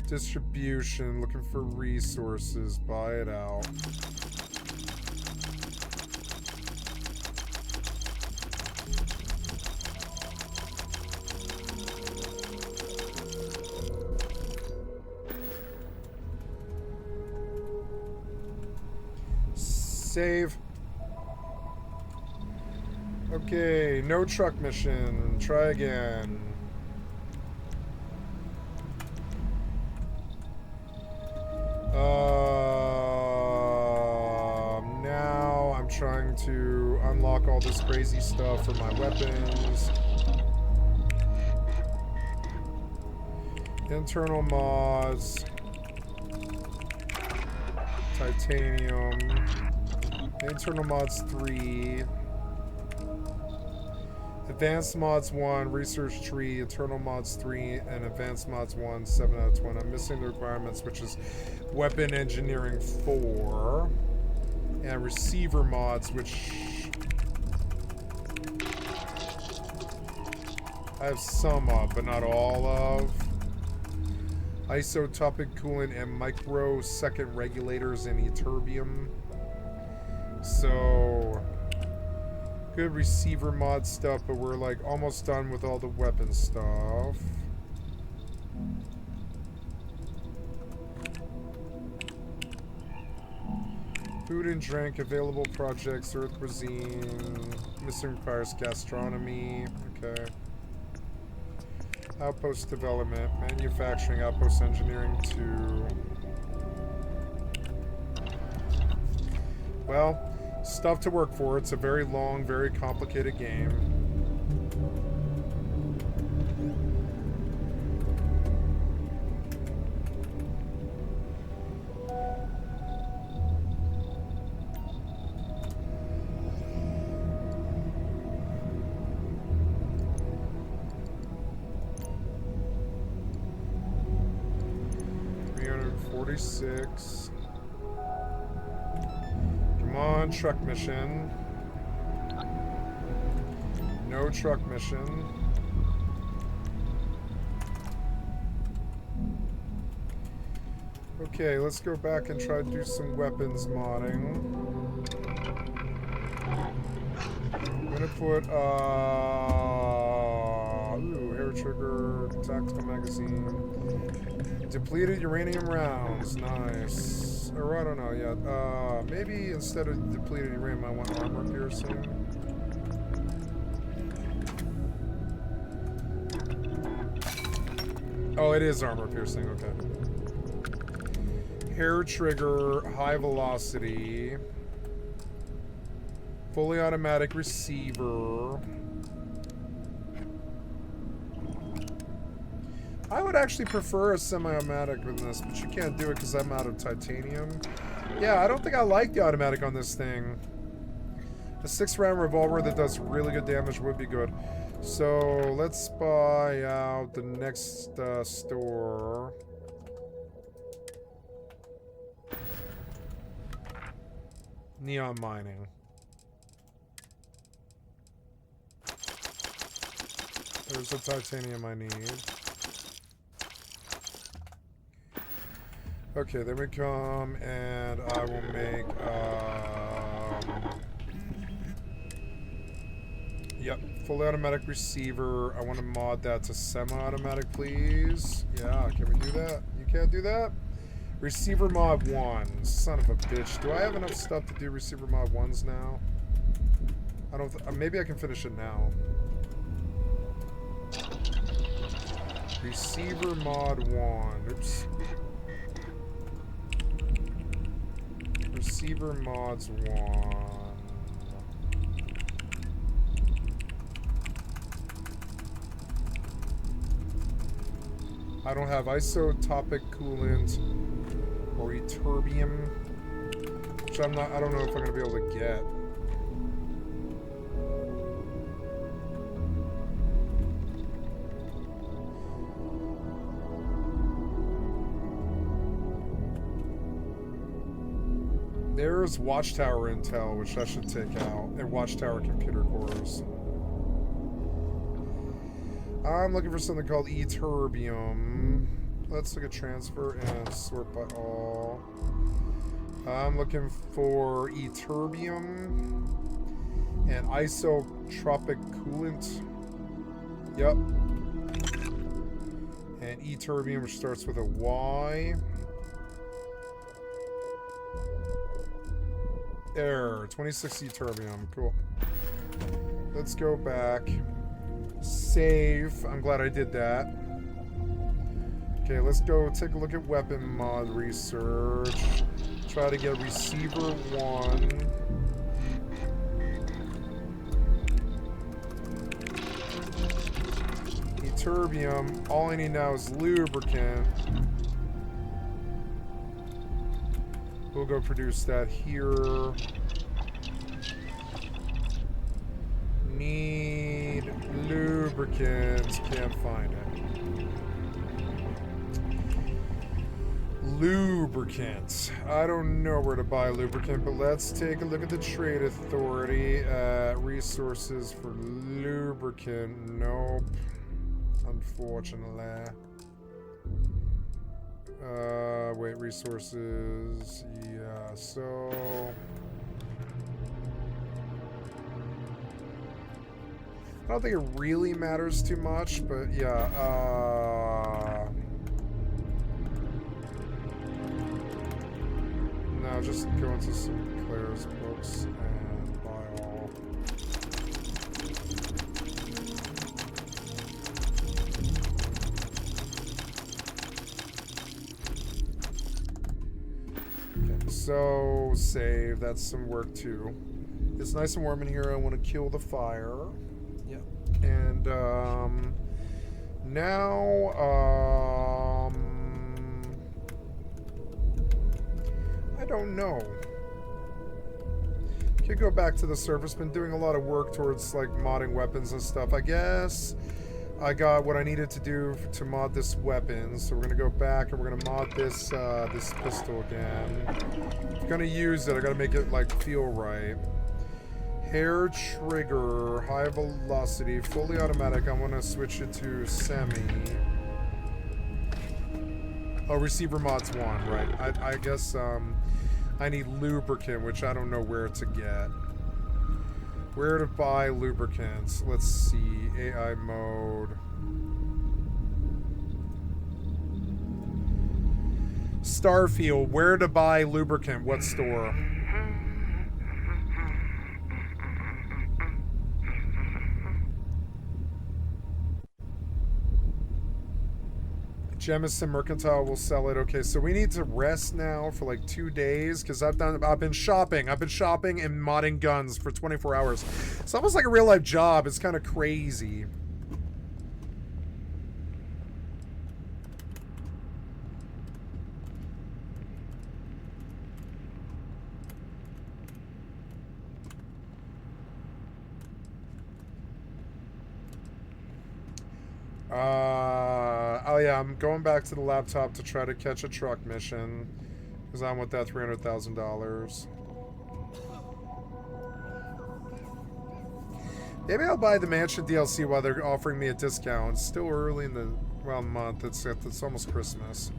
Distribution, looking for resources, buy it out. Save. Okay, no truck mission. Try again. Now I'm trying to unlock all this crazy stuff for my weapons. Internal mods. Titanium. Internal mods 3. Advanced mods 1, research tree, internal mods 3, and advanced mods 1, 7 out of 20. I'm missing the requirements, which is weapon engineering 4. And receiver mods, which I have some of, but not all of. Isotopic coolant and microsecond regulators in ytterbium. So good receiver mod stuff, but we're like almost done with all the weapon stuff. Food and drink, available projects, earth cuisine, missing requires gastronomy, okay. Outpost development, manufacturing, outpost engineering 2. Well, stuff to work for. It's a very long, very complicated game. $346. Come on, truck mission. No truck mission. Okay, let's go back and try to do some weapons modding. I'm gonna put ooh, hair trigger, tactical magazine. Depleted uranium rounds, nice. Or I don't know yet. Maybe instead of depleted uranium, I want armor piercing. Oh, it is armor piercing, okay. Hair trigger, high velocity. Fully automatic receiver. I would actually prefer a semi-automatic in this, but you can't do it because I'm out of titanium. Yeah, I don't think I like the automatic on this thing. A 6-round revolver that does really good damage would be good. So let's buy out the next store. Neon mining. There's the titanium I need. Okay, then we come and I will make, yep, fully automatic receiver. I want to mod that to semi-automatic, please. Yeah, can we do that? You can't do that? Receiver mod 1. Son of a bitch. Do I have enough stuff to do receiver mod 1s now? I don't, maybe I can finish it now. Receiver mod 1. Oops. Receiver mods 1. I don't have isotopic coolant or ytterbium, which I don't know if I'm gonna be able to get. There's watchtower intel, which I should take out, and watchtower computer cores. I'm looking for something called E-terbium. Let's look at transfer and sort by all. I'm looking for E-terbium and isotropic coolant. Yep. And E-terbium, which starts with a Y. There, 26 E-terbium. Cool. Let's go back. Save. I'm glad I did that. Okay, let's go take a look at weapon mod research. Try to get receiver 1. E-terbium. All I need now is lubricant. We'll go produce that here. Need lubricants. Can't find it. Lubricant. I don't know where to buy lubricant, but let's take a look at the Trade Authority. Resources for lubricant. Nope. Unfortunately. Wait, resources. Yeah, so... I don't think it really matters too much, but yeah, no, just go into Sinclair's books and buy all. Okay, so save, that's some work too. It's nice and warm in here, I want to kill the fire. Yep. And now I don't know. Could go back to the surface. Been doing a lot of work towards like modding weapons and stuff. I guess I got what I needed to do to mod this weapon. So we're gonna go back and we're gonna mod this this pistol again. If I'm gonna use it, I gotta make it like feel right. Hair trigger, high velocity, fully automatic. I want to switch it to semi. Oh, receiver mods 1, right. I guess I need lubricant, which I don't know where to get. Where to buy lubricants? Let's see. AI mode. Starfield, where to buy lubricant? What store? Jemison Mercantile will sell it. Okay, so we need to rest now for like 2 days because I've been shopping. I've been shopping and modding guns for 24 hours. It's almost like a real life job. It's kind of crazy. Oh yeah, I'm going back to the laptop to try to catch a truck mission because I want that $300,000. Maybe I'll buy the Mansion DLC while they're offering me a discount. It's still early in the month. It's almost Christmas.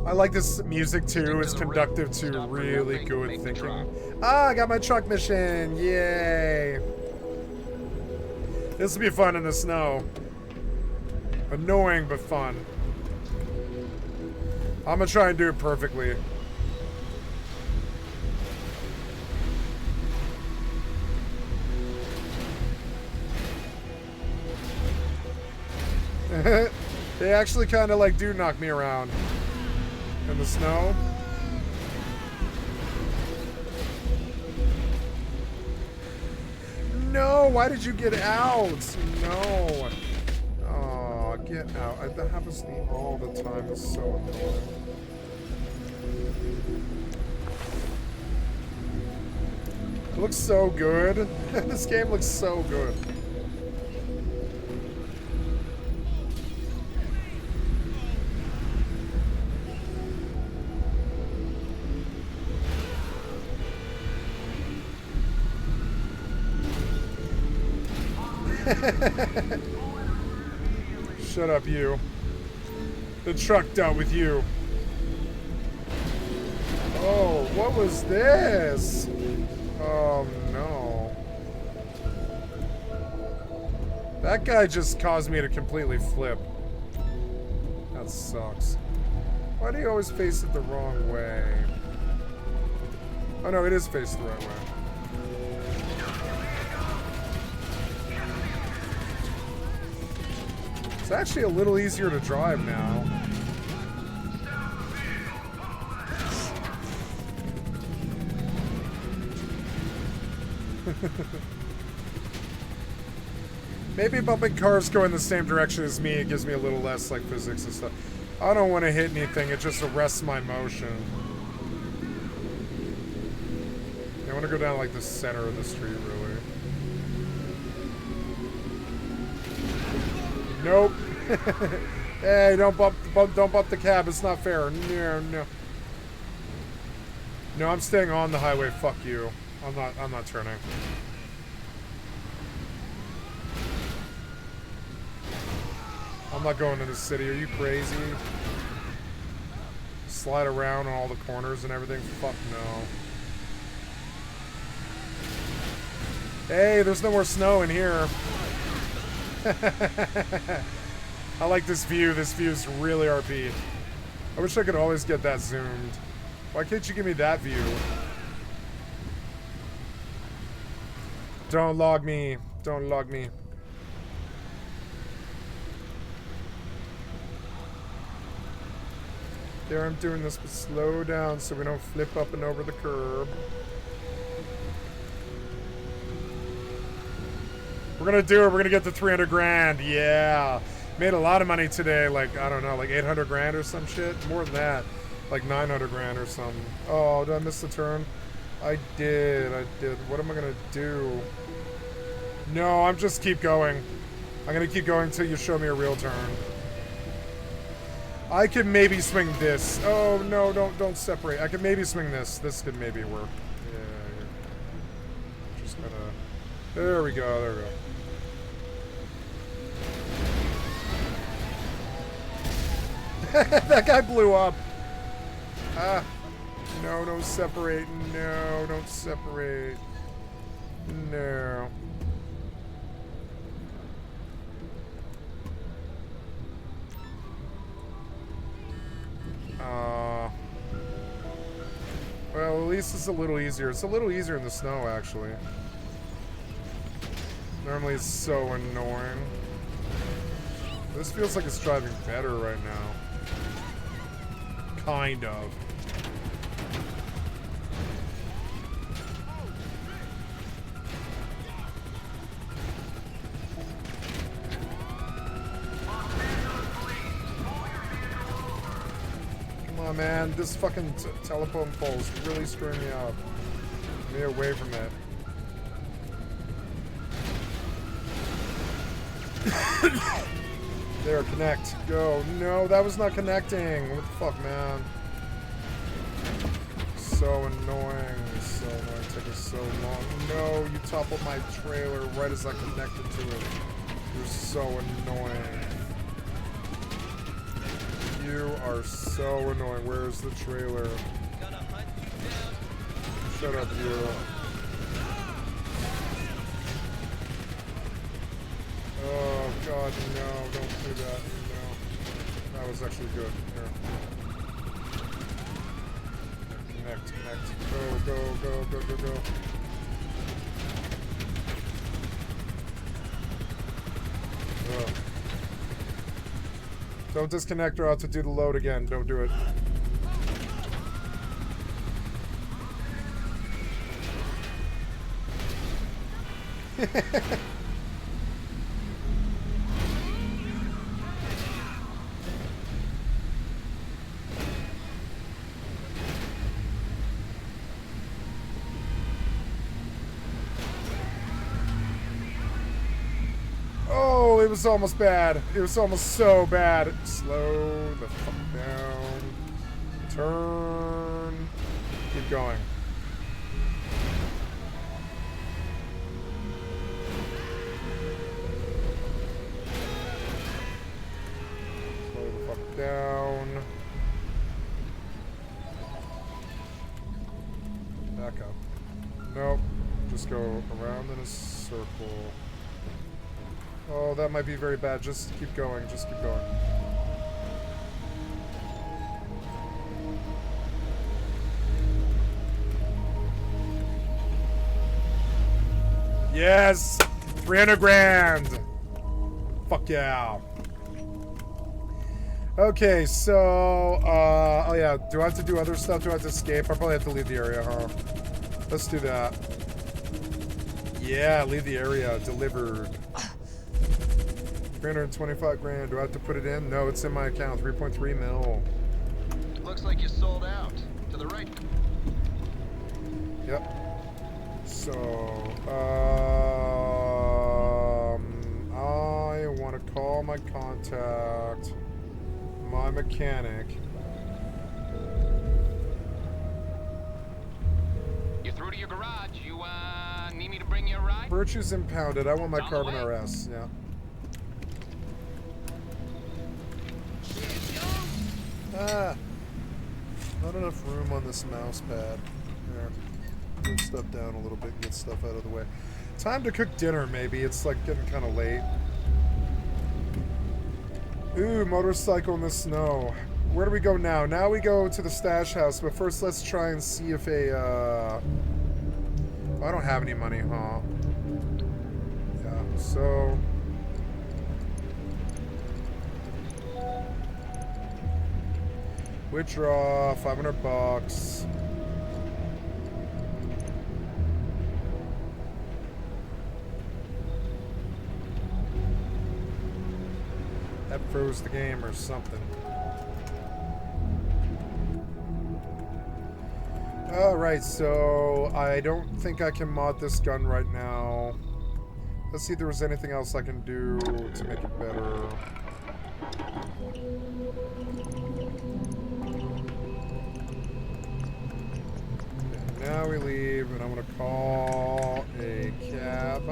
I like this music too. It's conductive to really good thinking. Ah, I got my truck mission. Yay. This will be fun in the snow. Annoying, but fun. I'm gonna try and do it perfectly. They actually kind of like do knock me around in the snow. no! Why did you get out? No! Oh, get out. That happens to me all the time. It's so annoying. It looks so good. This game looks so good. Shut up, you. The truck dealt with you. Oh, what was this? Oh, no. That guy just caused me to completely flip. That sucks. Why do you always face it the wrong way? Oh, no, it is faced the right way. It's actually a little easier to drive now. Maybe bumping cars going the same direction as me, it gives me a little less like physics and stuff. I don't want to hit anything, it just arrests my motion. I want to go down like the center of the street, really. Nope. Hey, don't bump the cab. It's not fair. No. No, I'm staying on the highway. Fuck you. I'm not turning. I'm not going to the city. Are you crazy? Slide around on all the corners and everything. Fuck no. Hey, there's no more snow in here. I like this view. This view is really RP. I wish I could always get that zoomed. Why can't you give me that view? Don't log me. Don't log me. There, I'm doing this, but slow down so we don't flip up and over the curb. We're gonna do it. We're gonna get to 300 grand. Yeah. Made a lot of money today. Like, I don't know, like 800 grand or some shit. More than that. Like 900 grand or something. Oh, did I miss the turn? I did. What am I gonna do? No, I'm just keep going. I'm gonna keep going until you show me a real turn. I could maybe swing this. Oh, no, don't separate. I could maybe swing this. This could maybe work. Yeah. Just gonna... There we go, there we go. That guy blew up. Ah. No, don't separate. No, don't separate. No. Well, at least it's a little easier. It's a little easier in the snow, actually. Normally it's so annoying. This feels like it's driving better right now. Kind of. Come on, man. This fucking telephone pole is really screwing me up. Get me away from it. There, connect. Go. No, that was not connecting. What the fuck, man? So annoying. So annoying. Taking so long. No, you toppled my trailer right as I connected to it. You're so annoying. You are so annoying. Where's the trailer? Shut up, you. Oh god, no, don't do that. No. That was actually good. Here. Connect. Go. Ugh. Don't disconnect or I'll have to do the load again. Don't do it. Oh, it was almost bad. It was almost so bad. Slow the fuck down. Turn. Keep going. Slow the fuck down. Back up. Nope. Just go around in a circle. Oh, that might be very bad. Just keep going. Just keep going. Yes! 300 grand! Fuck yeah. Okay, so, oh yeah, do I have to do other stuff? Do I have to escape? I probably have to leave the area, huh? Let's do that. Yeah, leave the area. Delivered. 325 grand. Do I have to put it in? No, it's in my account. 3.3 mil. Looks like you sold out. To the right. Yep. So, I want to call my contact, my mechanic. You're through to your garage. You, need me to bring you a ride? Virtue's impounded. I want my Carbon RS. Yeah. Ah, not enough room on this mouse pad. There. Move stuff down a little bit and get stuff out of the way. Time to cook dinner, maybe. It's like getting kind of late. Ooh, motorcycle in the snow. Where do we go now? Now we go to the stash house, but first let's try and see if a, I don't have any money, huh? Yeah, so... withdraw, 500 bucks. That froze the game or something. Alright, so I don't think I can mod this gun right now. Let's see if there was anything else I can do to make it better. Now we leave, and I'm gonna call a cab.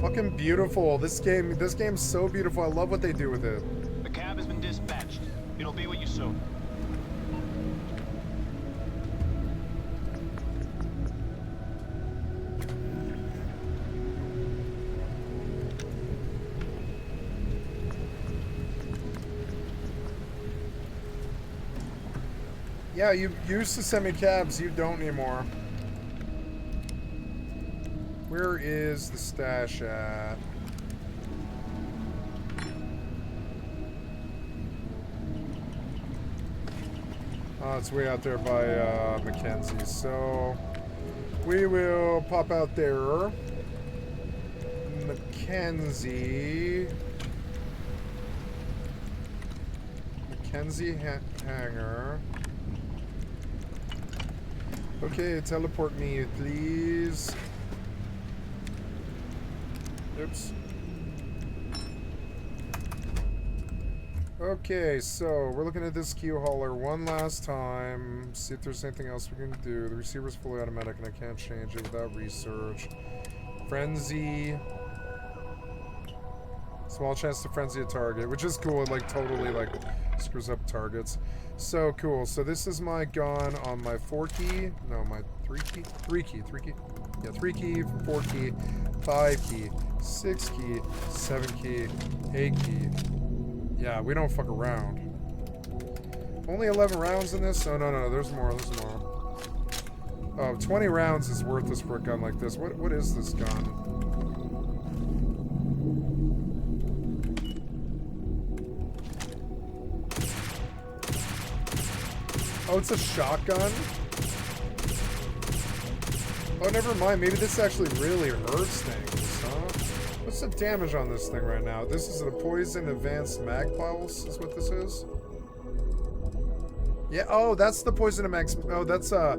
Fucking beautiful. This game's so beautiful. I love what they do with it. The cab has been dispatched. It'll be with you soon. Yeah, you used to send me cabs, you don't anymore. Where is the stash at? Oh, it's way out there by Mackenzie. So we will pop out there. Mackenzie hangar. Okay, teleport me, please. Oops. Okay, so we're looking at this queue hauler one last time. See if there's anything else we can do. The receiver's fully automatic and I can't change it without research. Frenzy. Small chance to frenzy a target, which is cool. It like totally like screws up targets. So cool. So this is my gun on my 4-key. No, my 3-key. 3-key. 3-key. Yeah, 3-key, 4-key, 5-key, 6-key, 7-key, 8-key. Yeah, we don't fuck around. Only 11 rounds in this? Oh, no, there's more, there's more. Oh, 20 rounds is worthless for a gun like this. What is this gun? Oh, it's a shotgun? Oh, never mind. Maybe this actually really hurts things, huh? What's the damage on this thing right now? This is a poison advanced mag pulse, is what this is. Yeah, oh, that's the poison of max. Oh, that's a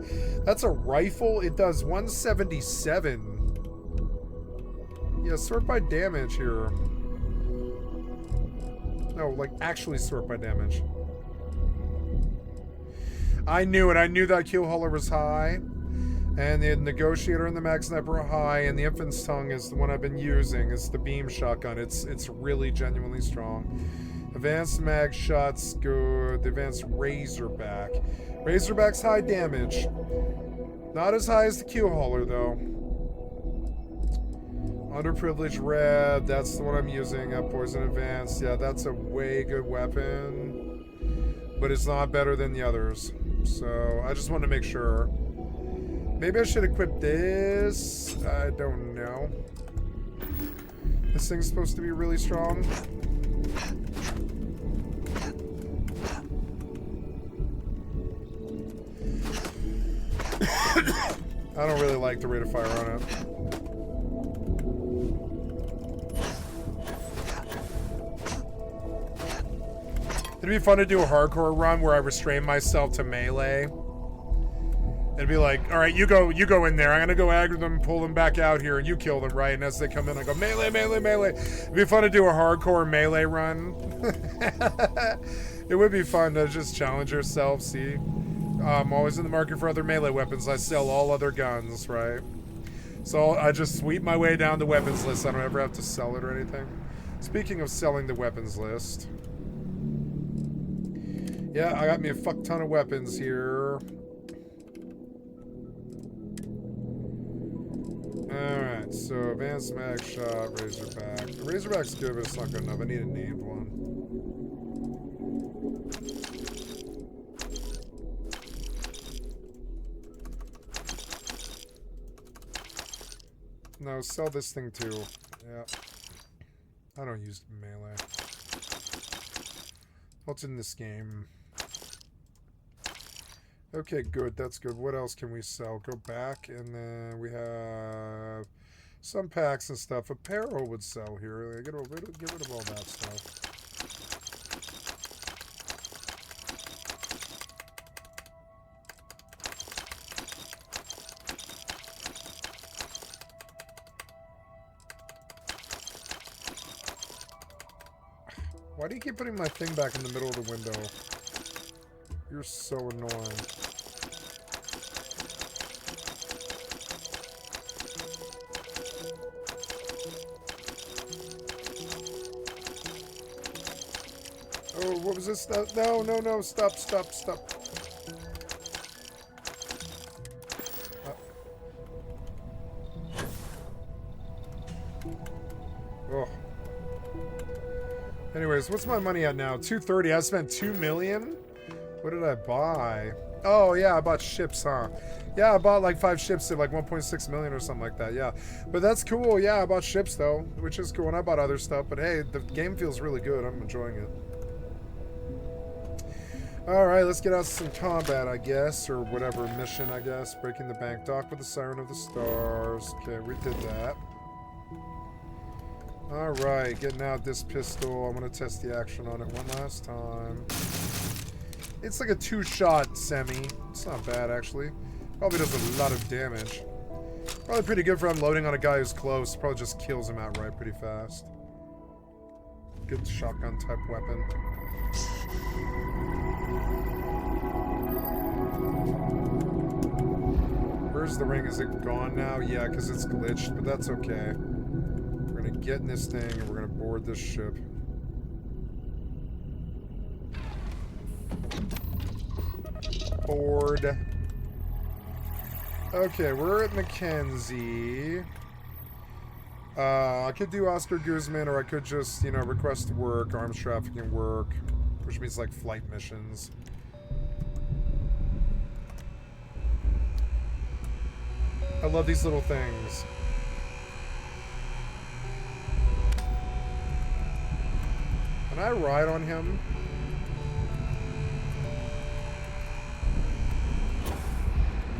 rifle. It does 177. Yeah, sort by damage here. No, like actually sort by damage. I knew it. I knew that kill hauler was high. And the negotiator and the mag sniper are high, and the infant's tongue is the one I've been using. It's the beam shotgun. It's really genuinely strong. Advanced mag shots good. The advanced razorback. Razorback's high damage. Not as high as the kill hauler though. Underprivileged red. That's the one I'm using. Poison advanced. Yeah, that's a way good weapon, but it's not better than the others. So I just wanted to make sure. Maybe I should equip this. I don't know. This thing's supposed to be really strong. I don't really like the rate of fire on it. It'd be fun to do a hardcore run where I restrain myself to melee. It'd be like, all right, you go in there. I'm gonna go aggro them, pull them back out here, and you kill them, right? And as they come in, I go melee, melee, melee. It'd be fun to do a hardcore melee run. It would be fun to just challenge yourself. See, I'm always in the market for other melee weapons. I sell all other guns, right? So I just sweep my way down the weapons list. I don't ever have to sell it or anything. Speaking of selling the weapons list, yeah, I got me a fuck ton of weapons here. Alright, so advanced mag shot, razorback. The razorback's good, but it's not good enough. I need a named one. No, sell this thing too. Yeah. I don't use melee. What's in this game? Okay, good. That's good. What else can we sell? Go back, and then we have some packs and stuff. Apparel would sell here. Get rid of all that stuff. Why do you keep putting my thing back in the middle of the window? You're so annoying. Oh, what was this? No, no, no, stop, stop, stop. Oh. Anyways, what's my money at now? 230. I spent 2 million? What did I buy? Oh, yeah, I bought ships, huh? Yeah, I bought like 5 ships at like 1.6 million or something like that, yeah. But that's cool, yeah, I bought ships though, which is cool, and I bought other stuff, but hey, the game feels really good. I'm enjoying it. Alright, let's get out some combat, I guess, or whatever mission, I guess. Breaking the bank, dock with the Siren of the Stars. Okay, we did that. Alright, getting out this pistol. I'm going to test the action on it one last time. It's like a 2-shot semi. It's not bad, actually. Probably does a lot of damage. Probably pretty good for unloading on a guy who's close. Probably just kills him outright pretty fast. Good shotgun type weapon. Where's the ring? Is it gone now? Yeah, because it's glitched, but that's okay. We're going to get in this thing and we're going to board this ship. Board. Okay, we're at Mackenzie. I could do Oscar Guzman, or I could just, you know, request work, arms trafficking work, which means like flight missions. I love these little things. Can I ride on him?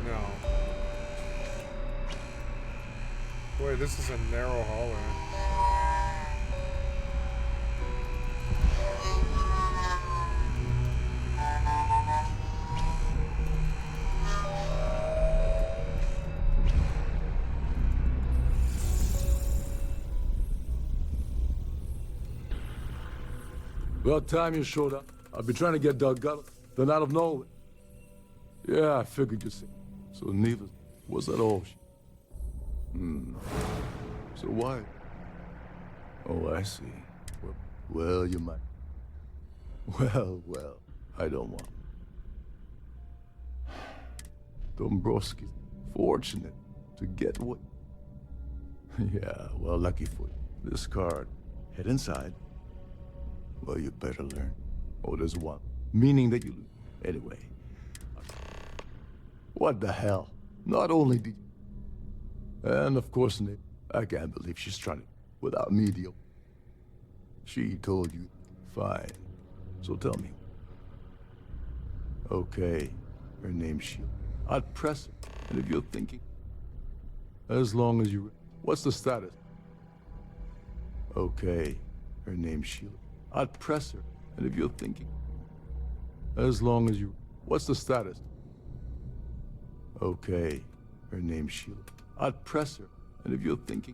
No. Boy, this is a narrow hallway. About time you showed up. I've been trying to get Doug Gullet. Then out of nowhere. Yeah, I figured you'd say. So neither was that all. So why? Oh, I see. Well, you might. Well, I don't want. Dombrowski's fortunate to get what? Yeah, well, lucky for you. This card. Head inside. Well, you better learn. Oh, there's one. Meaning that you lose. Anyway. What the hell? Not only did you... And of course, Nick, I can't believe she's trying to... Without me, deal. She told you. Fine. So tell me. Okay. Her name's Sheila. I'd press her. And if you're thinking... As long as you... What's the status? Okay. Her name's Sheila. I'd press her. And if you're thinking... As long as you... What's the status? Okay. Her name's Sheila. I'd press her. And if you're thinking...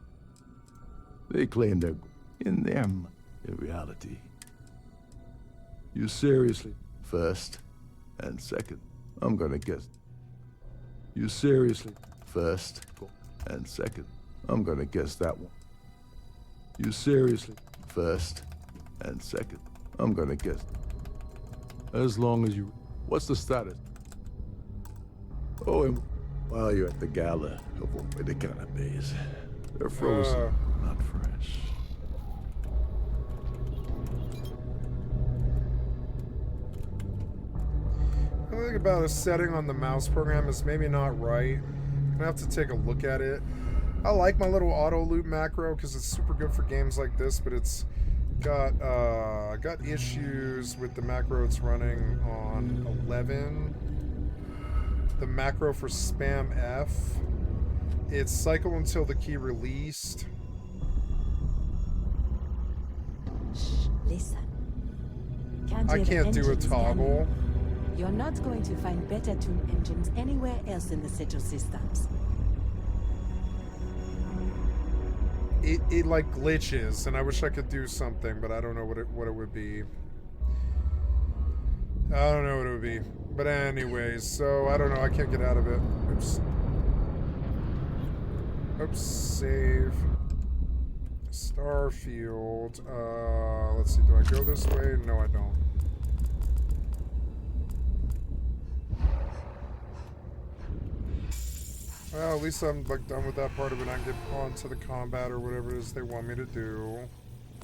They claim they're... In them. In reality. You seriously... First. And second. I'm gonna guess. You seriously... First. And second. I'm gonna guess that one. You seriously... First. And second. I'm gonna guess. As long as you... What's the status? Oh, and while you're at the gala, avoid the canapes. They're frozen, not fresh. The thing about a setting on the mouse program is maybe not right. I'm gonna have to take a look at it. I like my little auto loop macro because it's super good for games like this, but it's got issues with the macro it's running on 11. The macro for spam F, it's cycle until the key released. Shh, listen. I can't do a toggle. You're not going to find better tuned engines anywhere else in the Seto systems. It like glitches, and I wish I could do something, but I don't know what it would be. I don't know what it would be. But anyways, so I don't know, I can't get out of it. Oops. Oops, save. Starfield. Let's see, do I go this way? No, I don't. Well, at least I'm like done with that part of it. I can get on to the combat or whatever it is they want me to do.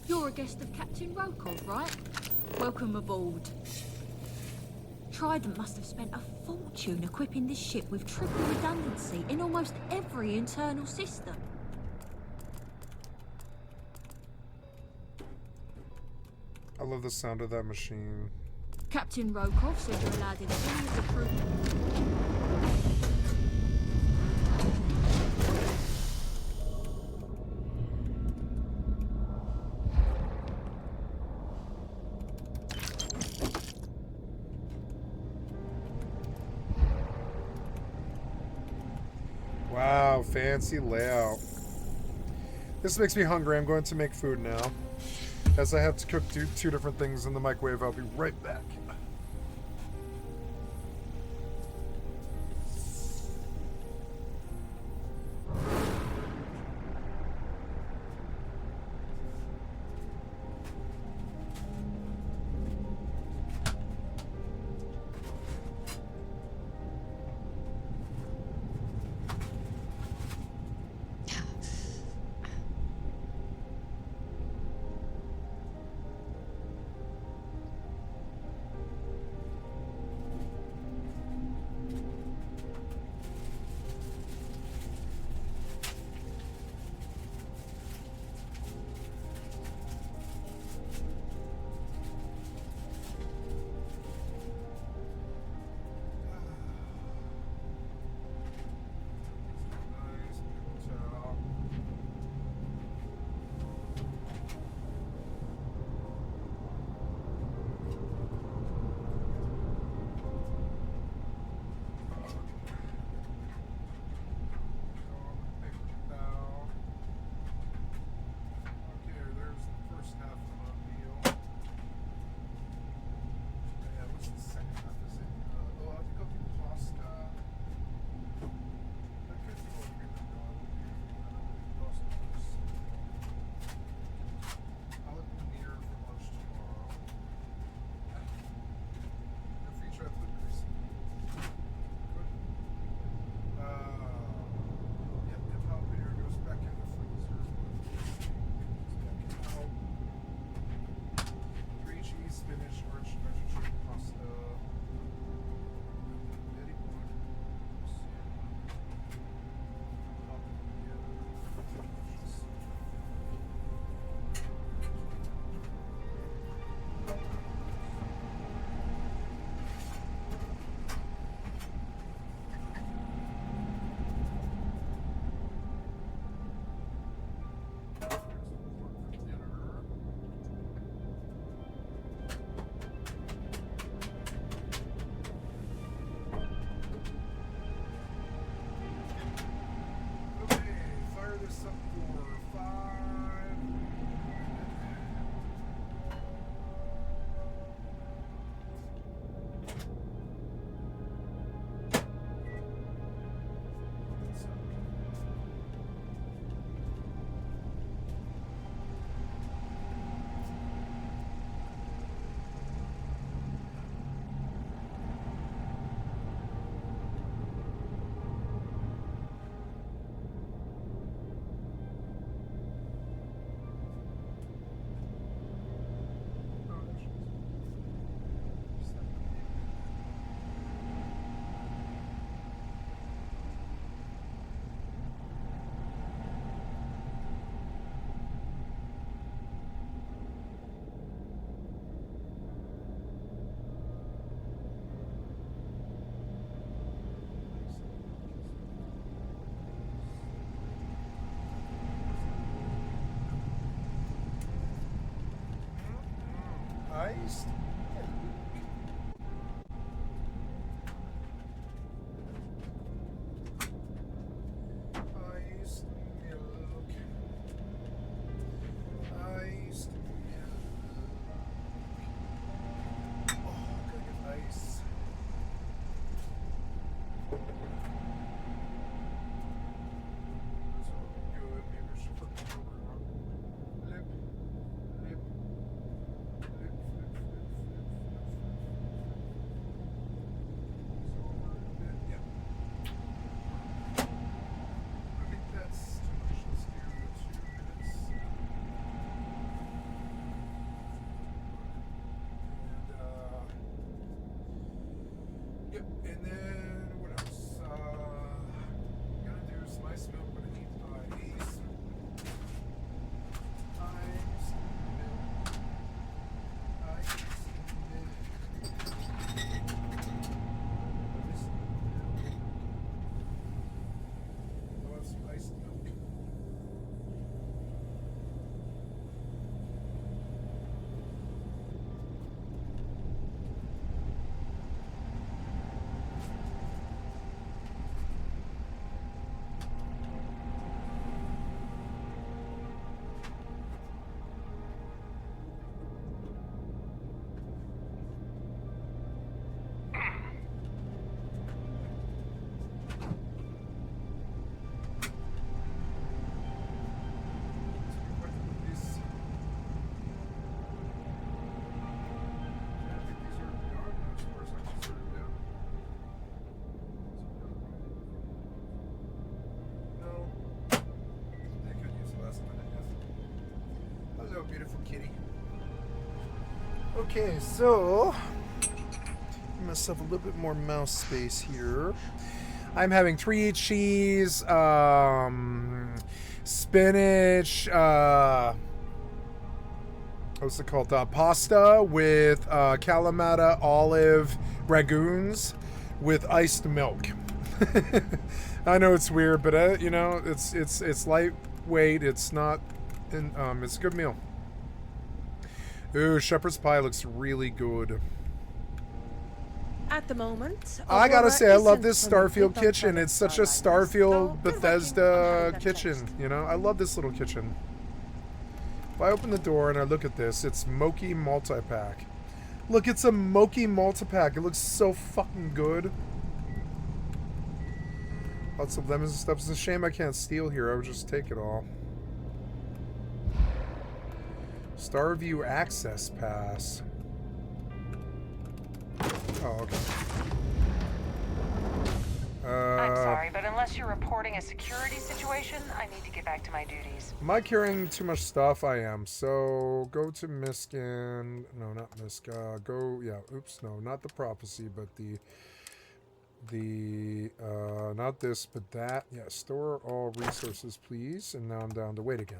You're a guest of Captain Rokov, right? Welcome aboard. Trident must have spent a fortune equipping this ship with triple redundancy in almost every internal system. I love the sound of that machine. Captain Rokov said you're allowed in any of the crew. Wow, fancy layout. This makes me hungry. I'm going to make food now. As I have to cook two different things in the microwave. I'll be right back. iced milk. Iced milk. Oh, gotta get ice. Good. Maybe I should put them over. Lip. Yeah. I think that's too much. Let's do 2 minutes. And, yep. And then, what else? I'm gonna do some ice milk, but I need ice. Ice milk. Ice milk. I want some iced milk. Hello, beautiful kitty. Okay, so give myself a little bit more mouse space here. I'm having 3 cheese, spinach, what's it called? Pasta with Kalamata olive ragoons with iced milk. I know it's weird, but you know, it's lightweight. It's not, it's a good meal. Ooh, shepherd's pie looks really good. At the moment, I gotta say, I love this Starfield kitchen. It's such a Starfield Bethesda kitchen, you know? I love this little kitchen. If I open the door and I look at this, it's Moki multi-pack. Look, it's a Moki multi-pack. It looks so fucking good. Lots of lemons and stuff. It's a shame I can't steal here. I would just take it all. Starview Access Pass. Oh, okay. I'm sorry, but unless you're reporting a security situation, I need to get back to my duties. Am I carrying too much stuff? I am. So, go to Miskin. No, not Misk. Go, yeah, oops, no, not the prophecy, but not this, but that. Yeah, store all resources, please. And now I'm down to wait again.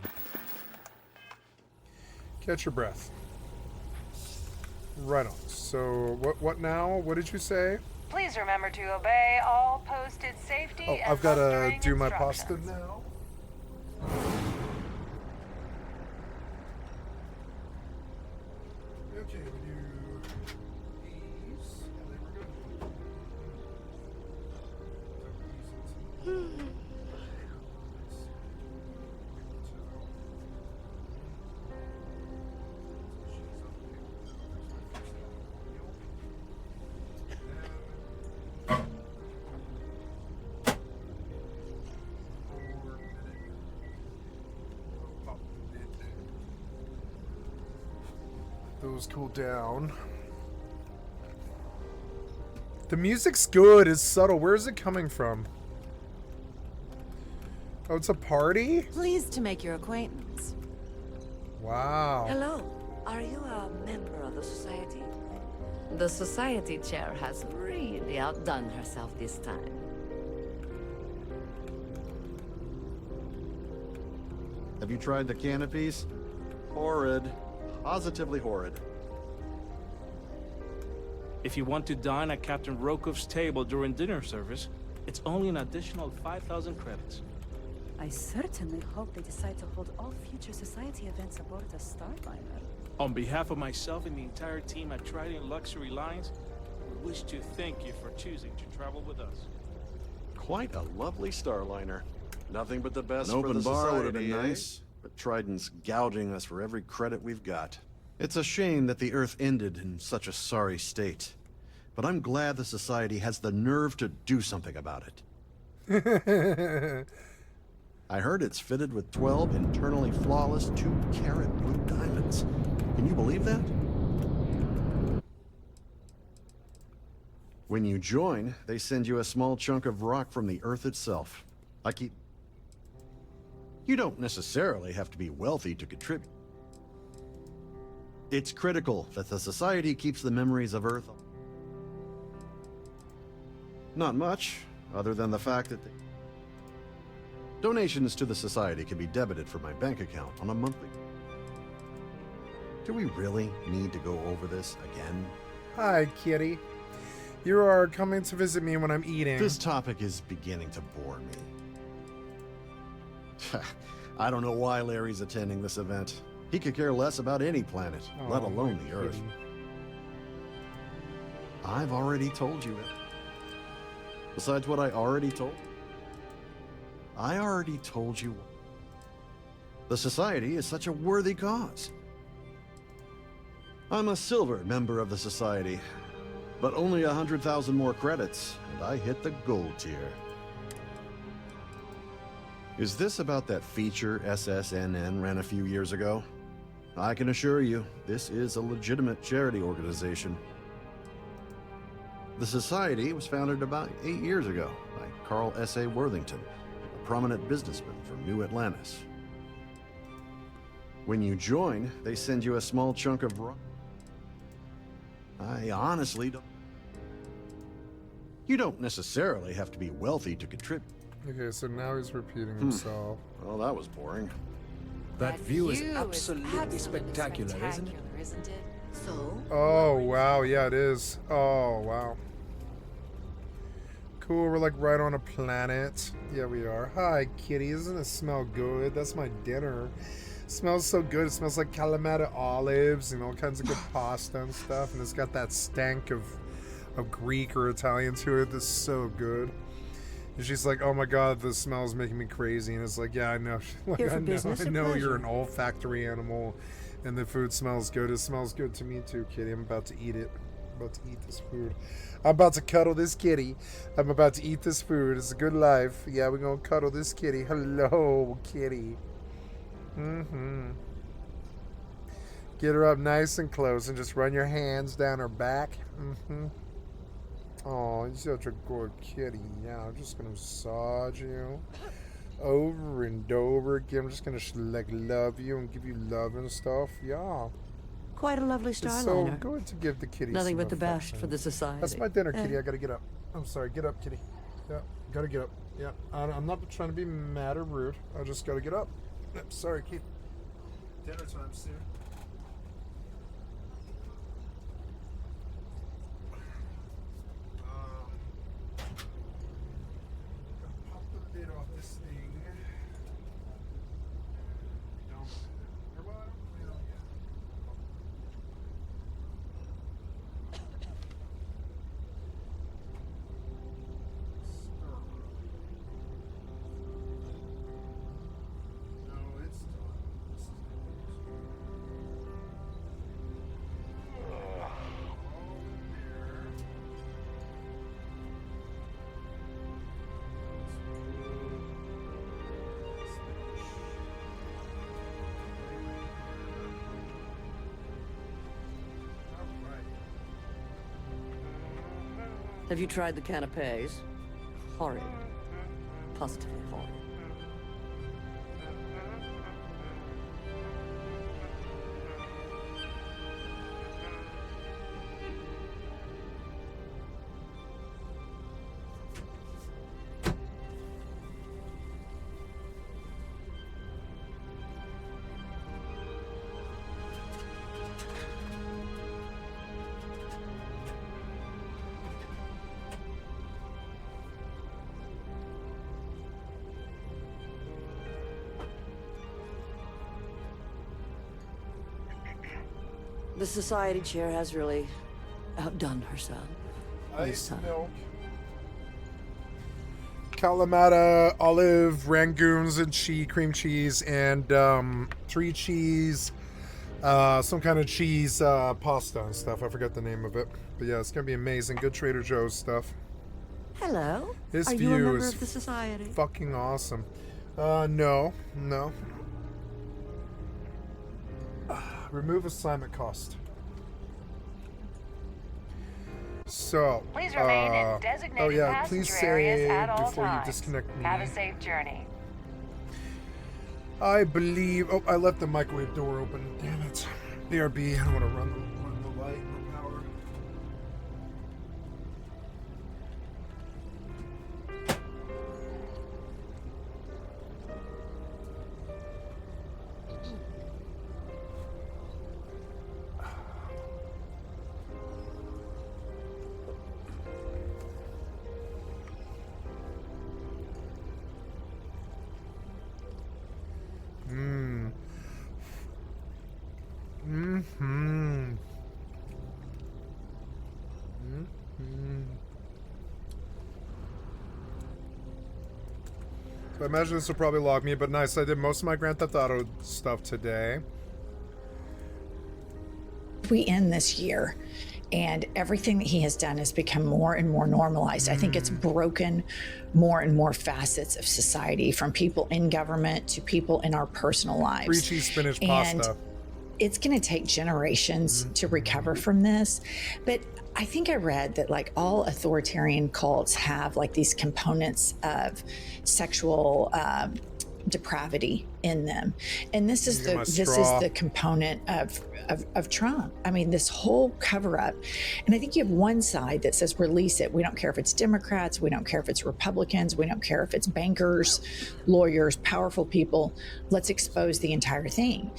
Catch your breath. Right on. So, what now? What did you say? Please remember to obey all posted safety and I've got to mustering do my pasta instructions. now. Okay, we do these, and then we're good. Those cool down. The music's good. It's subtle. Where is it coming from? Oh, it's a party? Pleased to make your acquaintance. Wow. Hello. Are you a member of the society? The society chair has really outdone herself this time. Have you tried the canopies? Horrid. Positively horrid. If you want to dine at Captain Rokov's table during dinner service, it's only an additional 5,000 credits. I certainly hope they decide to hold all future society events aboard the Starliner. On behalf of myself and the entire team at Trident Luxury Lines, we wish to thank you for choosing to travel with us. Quite a lovely Starliner. Nothing but the best An for open the bar would have society, been eh? nice, but Trident's gouging us for every credit we've got. It's a shame that the Earth ended in such a sorry state. But I'm glad the Society has the nerve to do something about it. I heard it's fitted with 12 internally flawless 2-carat blue diamonds. Can you believe that? When you join, they send you a small chunk of rock from the Earth itself. You don't necessarily have to be wealthy to contribute. It's critical that the Society keeps the memories of Earth. Not much, other than the fact that donations to the Society can be debited from my bank account on a monthly. Do we really need to go over this again? Hi, kitty. You are coming to visit me when I'm eating. This topic is beginning to bore me. I don't know why Larry's attending this event. He could care less about any planet, let alone the Earth. kitty. I've already told you it. Besides what I already told you. The Society is such a worthy cause. I'm a silver member of the Society, but only 100,000 more credits, and I hit the gold tier. Is this about that feature SSNN ran a few years ago? I can assure you, this is a legitimate charity organization. The Society was founded about 8 years ago by Carl S.A. Worthington, a prominent businessman from New Atlantis. When you join, they send you a small chunk of rock. I honestly don't. You don't necessarily have to be wealthy to contribute. Okay, so now he's repeating himself. Well, that was boring. That view is absolutely spectacular, isn't it? So? Oh, wow. Yeah, it is. Oh, wow. Cool. We're like right on a planet. Yeah, we are. Hi, kitty. Doesn't it smell good? That's my dinner. It smells so good. It smells like Kalamata olives and all kinds of good pasta and stuff. And it's got that stank of Greek or Italian to it. That's so good. And she's like, oh my God, the smell is making me crazy. And it's like, yeah, I know. Like, Here for I business or know you're pleasure? an olfactory animal and the food smells good. It smells good to me too, kitty. I'm about to eat it. I'm about to eat this food. I'm about to cuddle this kitty. I'm about to eat this food. It's a good life. Yeah, we're going to cuddle this kitty. Hello, kitty. Get her up nice and close and just run your hands down her back. Oh, you're such a good kitty. Yeah, I'm just gonna massage you over and over again. I'm just gonna like love you and give you love and stuff. Yeah. Quite a lovely It's so starliner. good to give the kitty Nothing some but the best affection. for the society. That's my dinner, kitty. I gotta get up. I'm sorry. Get up, kitty. Yeah, gotta get up. Yeah, I'm not trying to be mad or rude. I just gotta get up. Yep, sorry, kitty. Dinner time soon. Pop the lid off this thing. Or what? Well, yeah. No, it's done. This is Have you tried the canapes? Horrid. Positively horrid. The society chair has really outdone herself. Ice milk. Kalamata, olive, rangoons, and cream cheese, and 3 cheese, some kind of cheese pasta and stuff. I forget the name of it. But yeah, it's going to be amazing. Good Trader Joe's stuff. Hello. His Are view you a member is of the society? fucking awesome. No. Remove assignment cost. So, Please remain in designated passenger areas at all before times. you disconnect me. Have a safe journey. I believe. Oh, I left the microwave door open. Damn it. BRB. I don't want to run the light. No power. So I imagine this will probably log me, but nice. I did most of my Grand Theft Auto stuff today. We end this year, and everything that he has done has become more and more normalized. I think it's broken more and more facets of society, from people in government to people in our personal lives. 3 cheese spinach And pasta. it's going to take generations to recover from this. But I think I read that like all authoritarian cults have like these components of sexual depravity in them, and this is the component of Trump. I mean, this whole cover up, and I think you have one side that says release it. We don't care if it's Democrats, we don't care if it's Republicans, we don't care if it's bankers, lawyers, powerful people. Let's expose the entire thing.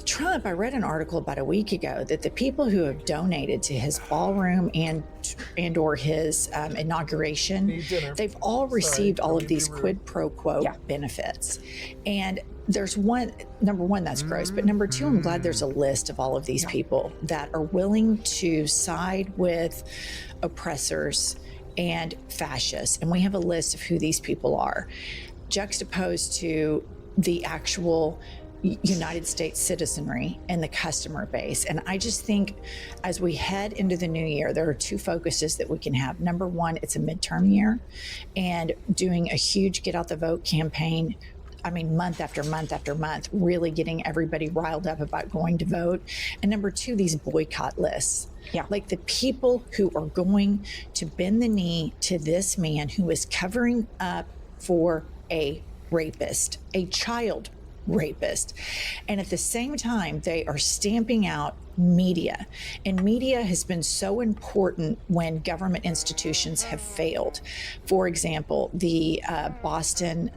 Trump, I read an article about a week ago that the people who have donated to his ballroom and or his inauguration, they've all received all of these quid pro quo benefits. And there's number one, that's gross. But number two, I'm glad there's a list of all of these people that are willing to side with oppressors and fascists. And we have a list of who these people are, juxtaposed to the actual United States citizenry and the customer base. And I just think as we head into the new year, there are 2 focuses that we can have. Number one, it's a midterm year, and doing a huge get out the vote campaign. I mean, month after month after month, really getting everybody riled up about going to vote. And number 2, these boycott lists. Yeah. Like the people who are going to bend the knee to this man who is covering up for a rapist, a child rapist. And at the same time, they are stamping out media. And media has been so important when government institutions have failed. For example, the Boston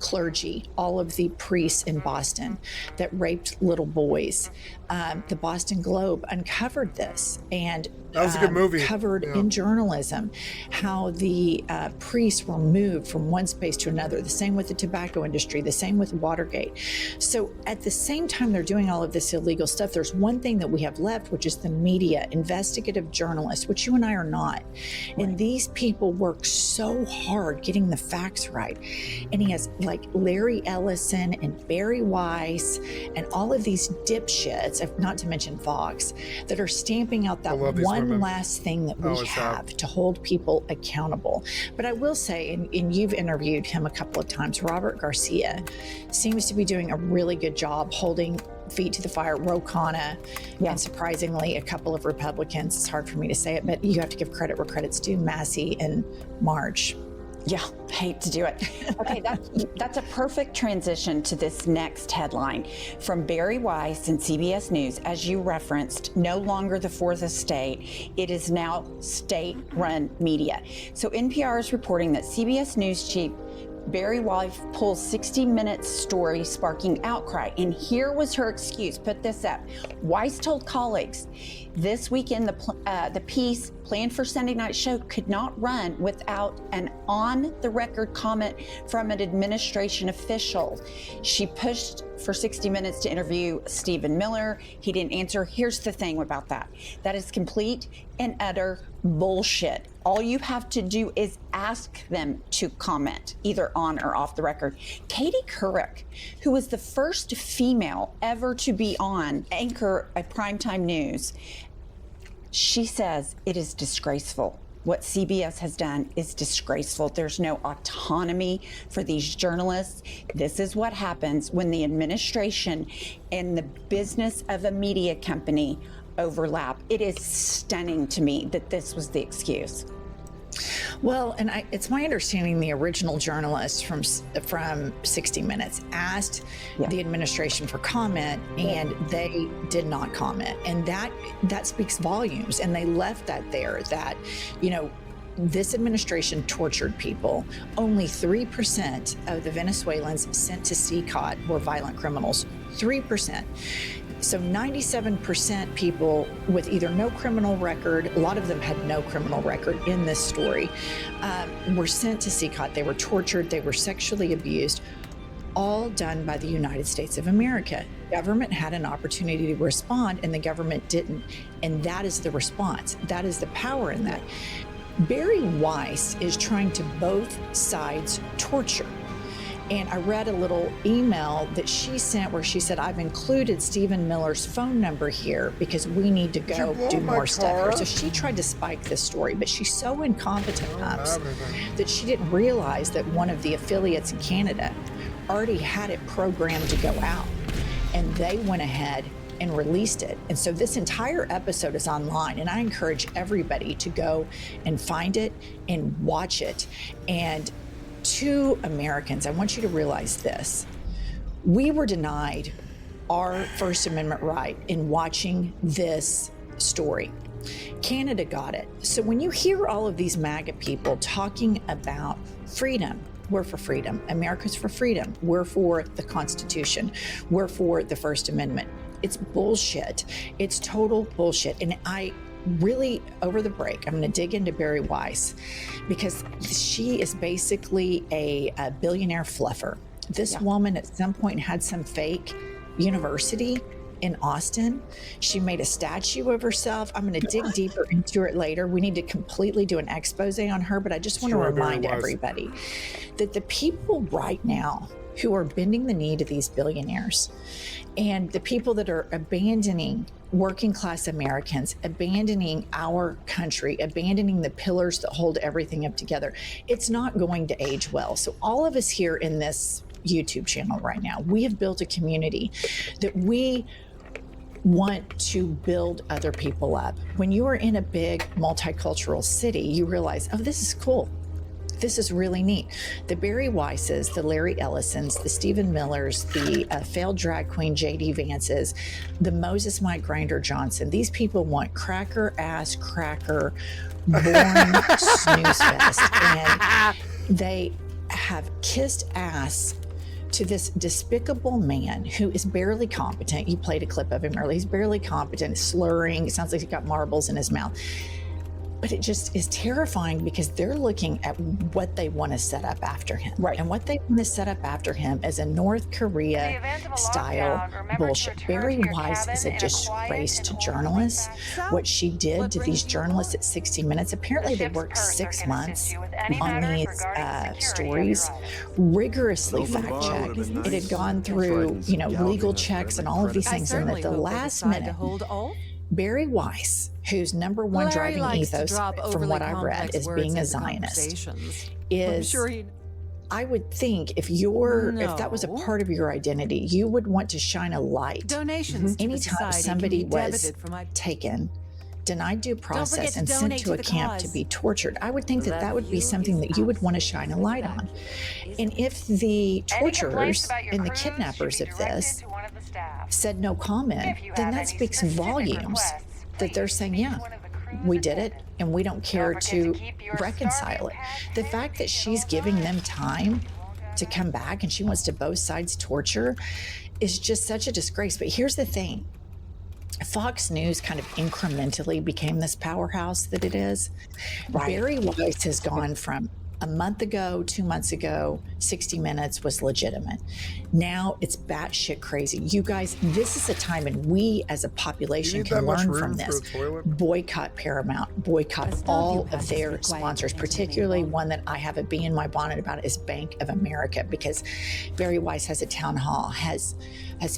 clergy, all of the priests in Boston that raped little boys. The Boston Globe uncovered this and that was a good movie. Covered in journalism how the priests were moved from one space to another. The same with the tobacco industry, the same with Watergate. So at the same time they're doing all of this illegal stuff, there's one thing that we have left, which is the media, investigative journalists, which you and I are not. And these people work so hard getting the facts right. And he has like Larry Ellison and Barry Weiss and all of these dipshits, not to mention Fox, that are stamping out that one last thing that we have to hold people accountable. But I will say, and you've interviewed him a couple of times, Robert Garcia seems to be doing a really good job holding feet to the fire. Ro Khanna, and surprisingly, a couple of Republicans. It's hard for me to say it, but you have to give credit where credit's due. Massey and Marge. Yeah, hate to do it. Okay, that's a perfect transition to this next headline from Barry Weiss and CBS News. As you referenced, no longer the fourth estate. It is now state-run media. So NPR is reporting that CBS News chief Barry Weiss pulls 60 Minutes story sparking outcry. And here was her excuse. Put this up. Weiss told colleagues, this weekend the piece planned for Sunday night show could not run without an on-the-record comment from an administration official. She pushed for 60 Minutes to interview Stephen Miller. He didn't answer. Here's the thing about that. That is complete and utter bullshit. All you have to do is ask them to comment, either on or off the record. Katie Couric, who was the first female ever to be on anchor at Primetime News, she says it is disgraceful. What CBS has done is disgraceful. There's no autonomy for these journalists. This is what happens when the administration and the business of a media company overlap. It is stunning to me that this was the excuse. Well, and it's my understanding the original journalist from 60 Minutes asked the administration for comment, and they did not comment, and that speaks volumes. And they left that there, that, you know, this administration tortured people. Only 3% of the Venezuelans sent to CCAT were violent criminals. 3%. So 97% people with either no criminal record, a lot of them had no criminal record in this story, were sent to CCAT. They were tortured, they were sexually abused, all done by the United States of America. Government had an opportunity to respond, and the government didn't. And that is the response. That is the power in that. Bari Weiss is trying to both sides torture. And I read a little email that she sent where she said, I've included Stephen Miller's phone number here because we need to go do more stuff here. So she tried to spike this story, but she's so incompetent, Pumps, that she didn't realize that one of the affiliates in Canada already had it programmed to go out. And they went ahead and released it. And so this entire episode is online, and I encourage everybody to go and find it and watch it. And to Americans, I want you to realize this. We were denied our First Amendment right in watching this story. Canada got it. So when you hear all of these MAGA people talking about freedom, we're for freedom. America's for freedom. We're for the Constitution. We're for the First Amendment. It's bullshit. It's total bullshit. And I really, over the break, I'm going to dig into Bari Weiss because she is basically a billionaire fluffer. This woman at some point had some fake university in Austin. She made a statue of herself. I'm going to dig deeper into it later. We need to completely do an expose on her, but I just want to remind everybody that the people right now who are bending the knee to these billionaires and the people that are abandoning working class Americans, abandoning our country, abandoning the pillars that hold everything up together, it's not going to age well. So all of us here in this YouTube channel right now, we have built a community that we want to build other people up. When you are in a big multicultural city, you realize, oh, this is cool. This is really neat. The Bari Weisses, the Larry Ellisons, the Stephen Millers, the failed drag queen J.D. Vances, the Moses Mike Grinder Johnson. These people want cracker ass cracker born snooze fest. And they have kissed ass to this despicable man who is barely competent. You played a clip of him earlier. He's barely competent, slurring. It sounds like he's got marbles in his mouth. But it just is terrifying because they're looking at what they want to set up after him. Right. And what they want to set up after him is a North Korea style bullshit. Bari Weiss is a disgrace to journalists. What she did to these journalists at 60 Minutes, apparently they worked 6 months on these stories, rigorously fact-checked. It had gone through, you know, legal checks and all of these things. And at the last minute, Bari Weiss, whose number one driving ethos, from what I've read, is being a Zionist, is, I would think, if that was a part of your identity, you would want to shine a light. Donations anytime somebody was taken, denied due process, and sent to a camp to be tortured. I would think that that would be something that you would want to shine a light on. And if the torturers and the kidnappers of this said no comment, then that speaks volumes that they're saying, yeah, we did it and we don't care to reconcile it. The fact that she's giving them time to come back and she wants to both sides torture is just such a disgrace. But here's the thing. Fox News kind of incrementally became this powerhouse that it is. Bari Weiss has gone from A month ago, 2 months ago, 60 Minutes was legitimate. Now it's batshit crazy. You guys, this is a time, and we as a population can learn from this. Boycott Paramount, boycott all of their sponsors, particularly one that I have a bee in my bonnet about is Bank of America, because Barry Weiss has a town hall, has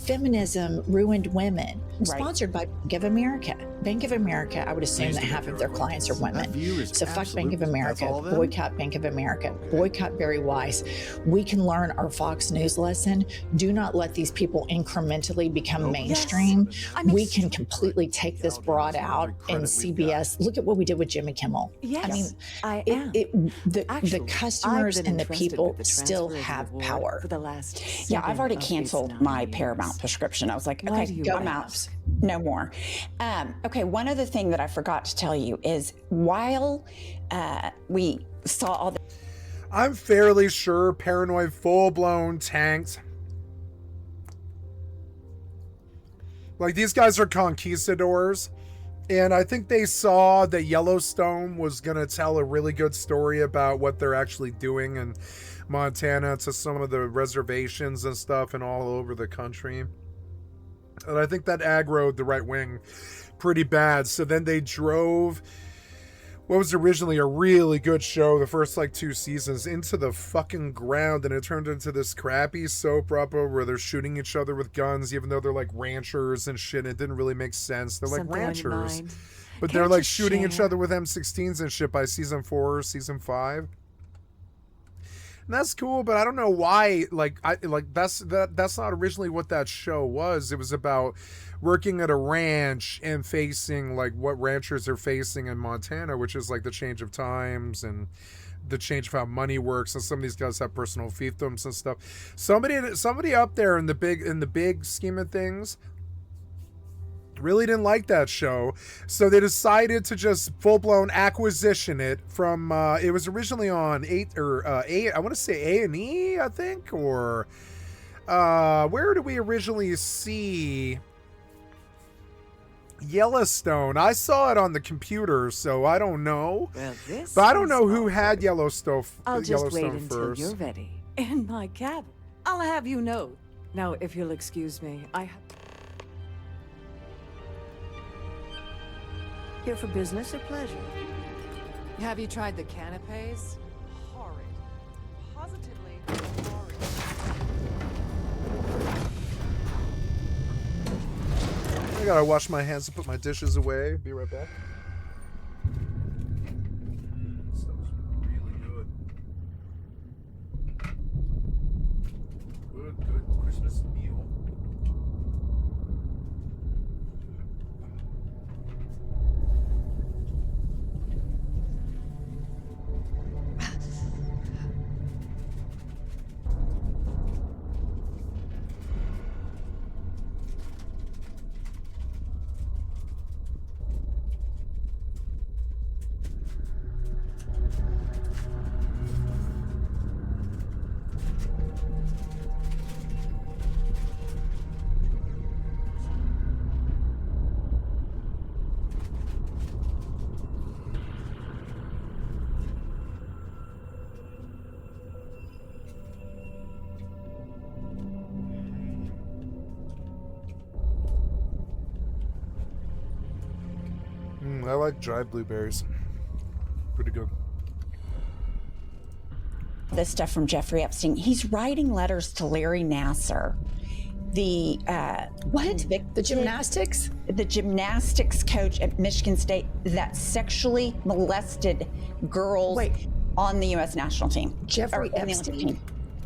feminism ruined women, sponsored by Bank of America. Bank of America, I would assume that half of their clients are women. So fuck Bank of America, boycott Bank of America, boycott Barry Weiss. We can learn our Fox News lesson. Do not let these people incrementally become mainstream. We can completely take this broad out in CBS. Look at what we did with Jimmy Kimmel. Yes, I mean, the customers and the people still have power. For the last I've already canceled my Paramount prescription. I was like, okay, go out. No more. Okay, one other thing that I forgot to tell you is while we saw all the... I'm fairly sure Paranoid full-blown tanked. Like, these guys are conquistadors, and I think they saw that Yellowstone was going to tell a really good story about what they're actually doing in Montana to some of the reservations and stuff and all over the country. And I think that aggroed the right wing pretty bad. So then they drove what was originally a really good show, the first like 2 seasons, into the fucking ground, and it turned into this crappy soap opera where they're shooting each other with guns, even though they're like ranchers and shit. It didn't really make sense. They're like ranchers, but they're like shooting each other with M16s and shit by season 4, season 5. And that's cool, but I don't know why. That's not originally what that show was. It was about working at a ranch and facing like what ranchers are facing in Montana, which is like the change of times and the change of how money works. And some of these guys have personal fiefdoms and stuff. Somebody up there in the big scheme of things really didn't like that show, so they decided to just full-blown acquisition it from it was originally on I want to say A&E, I think, or where did we originally see Yellowstone? I saw it on the computer, so I don't know. Well, but I don't know who had Yellowstone. I'll just wait until first. you're ready. In my cabin. I'll have you know. Now, if you'll excuse me, Here for business or pleasure? Have you tried the canapes? Horrid. Positively horrid. I gotta wash my hands and put my dishes away. Be right back. Stuff's really good. Good Christmas meal. I like dried blueberries. Pretty good. This stuff from Jeffrey Epstein. He's writing letters to Larry Nassar. The the gymnastics? The gymnastics coach at Michigan State that sexually molested girls on the U.S. national team. Jeffrey Epstein.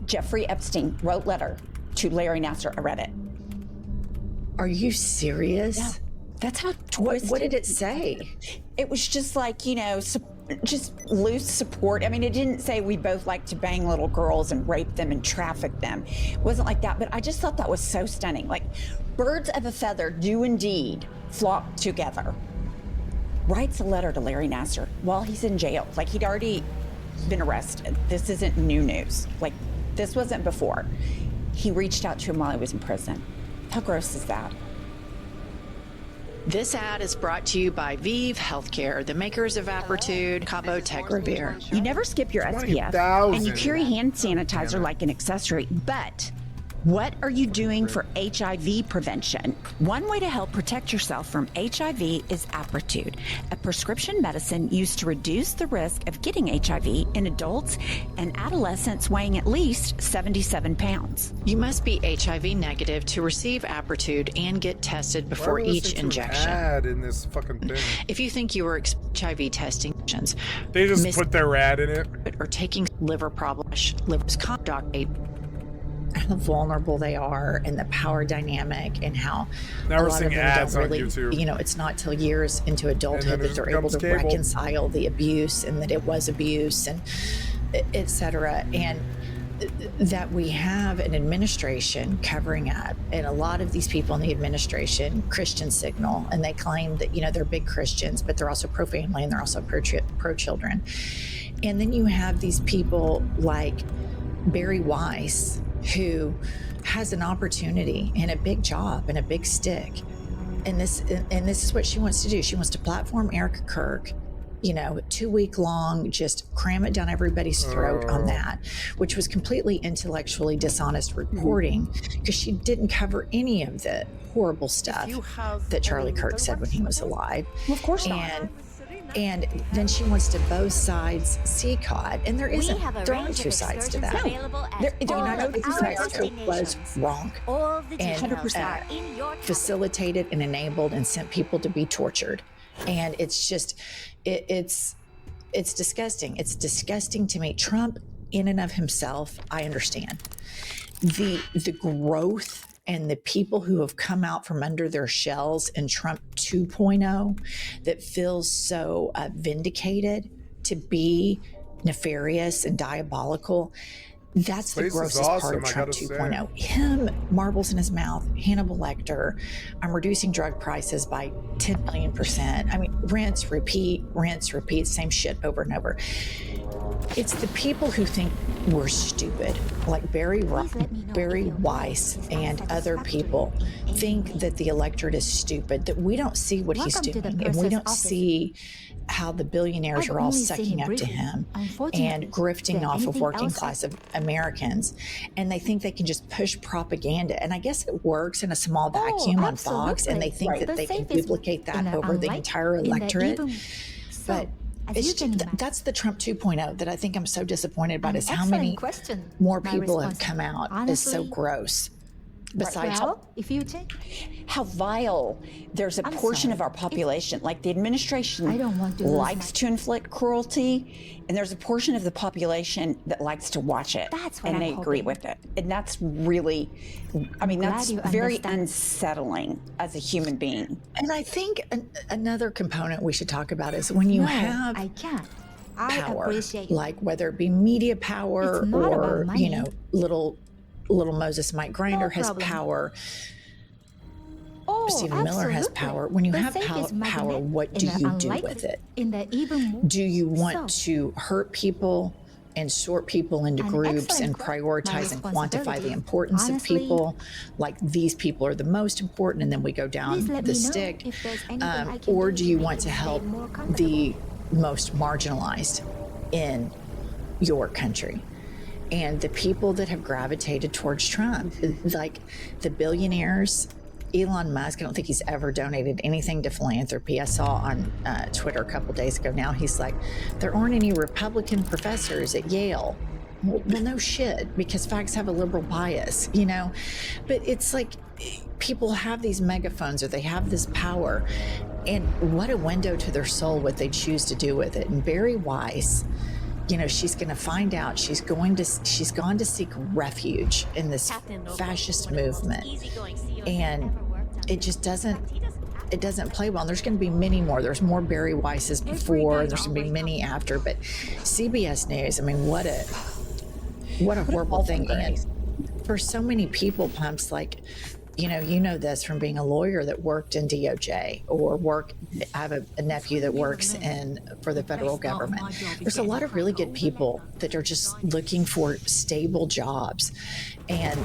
Jeffrey Epstein wrote letter to Larry Nassar. I read it. Are you serious? Yeah. That's how twisted. What did it say? It was just like, just loose support. I mean, it didn't say we both like to bang little girls and rape them and traffic them. It wasn't like that, but I just thought that was so stunning. Like, birds of a feather do indeed flock together. Writes a letter to Larry Nassar while he's in jail. Like, he'd already been arrested. This isn't new news. Like, this wasn't before. He reached out to him while he was in prison. How gross is that? This ad is brought to you by Vive Healthcare, the makers of Apertude, Cabo Tegravir. You never skip your SPF, 20,000. and you carry hand sanitizer like an accessory, but what are you doing for HIV prevention? One way to help protect yourself from HIV is Apertude, a prescription medicine used to reduce the risk of getting HIV in adults and adolescents weighing at least 77 pounds. You must be HIV negative to receive Apertude and get tested before each injection. Ad in this fucking thing. If you think you were HIV testing, they just put their ad in it. Or taking liver problems, liver's conduct, how vulnerable they are, and the power dynamic, and how now a we're lot seeing of them ads don't on really, YouTube. you know, it's not till years into adulthood that they're able to cable. reconcile the abuse and that it was abuse and etc. And that we have an administration covering up, and a lot of these people in the administration Christian signal, and they claim that, you know, they're big Christians, but they're also pro-family and they're also pro-children. And then you have these people like Barry Weiss, who has an opportunity and a big job and a big stick, and this is what she wants to do. She wants to platform Erica Kirk, you know, 2-week long, just cram it down everybody's throat on that, which was completely intellectually dishonest reporting, because she didn't cover any of the horrible stuff that Charlie Kirk said when he was alive. Well, of course not. And then she wants to both sides Skycatlive, and there isn't. There aren't two sides to that. The United States was wrong and facilitated and enabled and sent people to be tortured, and it's just, it's disgusting. It's disgusting to me. Trump, in and of himself, I understand the growth and the people who have come out from under their shells in Trump 2.0 that feels so vindicated to be nefarious and diabolical. That's the grossest part of Trump 2.0. Him, marbles in his mouth, Hannibal Lecter, I'm reducing drug prices by 10 million %. I mean, rinse, repeat, same shit over and over. It's the people who think we're stupid, like Barry Weiss and other people think that the electorate is stupid, that we don't see what he's doing, and we don't see how the billionaires are all sucking up to him and grifting off of working class of Americans, and they think they can just push propaganda. And I guess it works in a small vacuum on Fox, and they think that they can duplicate that over the entire electorate. But it's just, that's the Trump 2.0 that I think I'm so disappointed about, is how many more people have come out. Is so gross. Besides, if you take how vile, there's a portion of our population, like the administration likes to inflict cruelty, and there's a portion of the population that likes to watch it, and they agree with it. And that's really, I mean, that's very unsettling as a human being. And I think another component we should talk about is when you have power, like whether it be media power or, you know, little Moses Mike Grinder has power. Stephen Miller has power. When you have power, what do you do with it? Do you want to hurt people and sort people into groups and prioritize and quantify the importance of people? Like, these people are the most important, and then we go down the stick. Or do you want to help the most marginalized in your country? And the people that have gravitated towards Trump, like the billionaires, Elon Musk, I don't think he's ever donated anything to philanthropy. I saw on Twitter a couple days ago now, he's like, there aren't any Republican professors at Yale. Well, no shit, because facts have a liberal bias, you know? But it's like, people have these megaphones, or they have this power, and what a window to their soul what they choose to do with it. And Barry Weiss, you know, she's going to find out. She's gone to seek refuge in this fascist movement, and it just doesn't play well. And there's going to be many more. There's more Barry Weisses before, and there's going to be many after. But CBS News, I mean, what a horrible thing. And for so many people, Pumps, like, you know this from being a lawyer that worked in DOJ or I have a nephew that works for the federal government. There's a lot of really good people that are just looking for stable jobs, and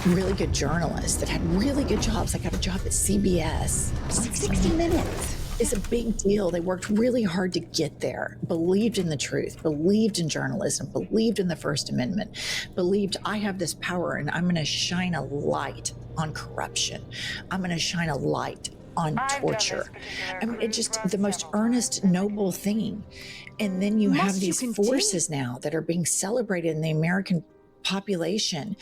really good journalists that had really good jobs. I got a job at CBS. 60 Minutes is a big deal. They worked really hard to get there, believed in the truth, believed in journalism, believed in the First Amendment, believed I have this power and I'm going to shine a light on corruption. I'm going to shine a light on torture. I mean, it's just the most earnest, noble thing. And then you have these forces now that are being celebrated in the American population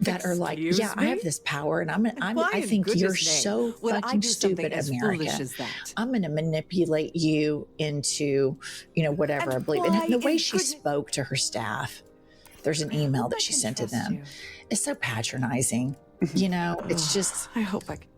that are like, yeah, I have this power, and I think you're so fucking stupid, America. I'm going to manipulate you into, whatever I believe. And the way she spoke to her staff, there's an email that she sent to them. It's so patronizing. It's just,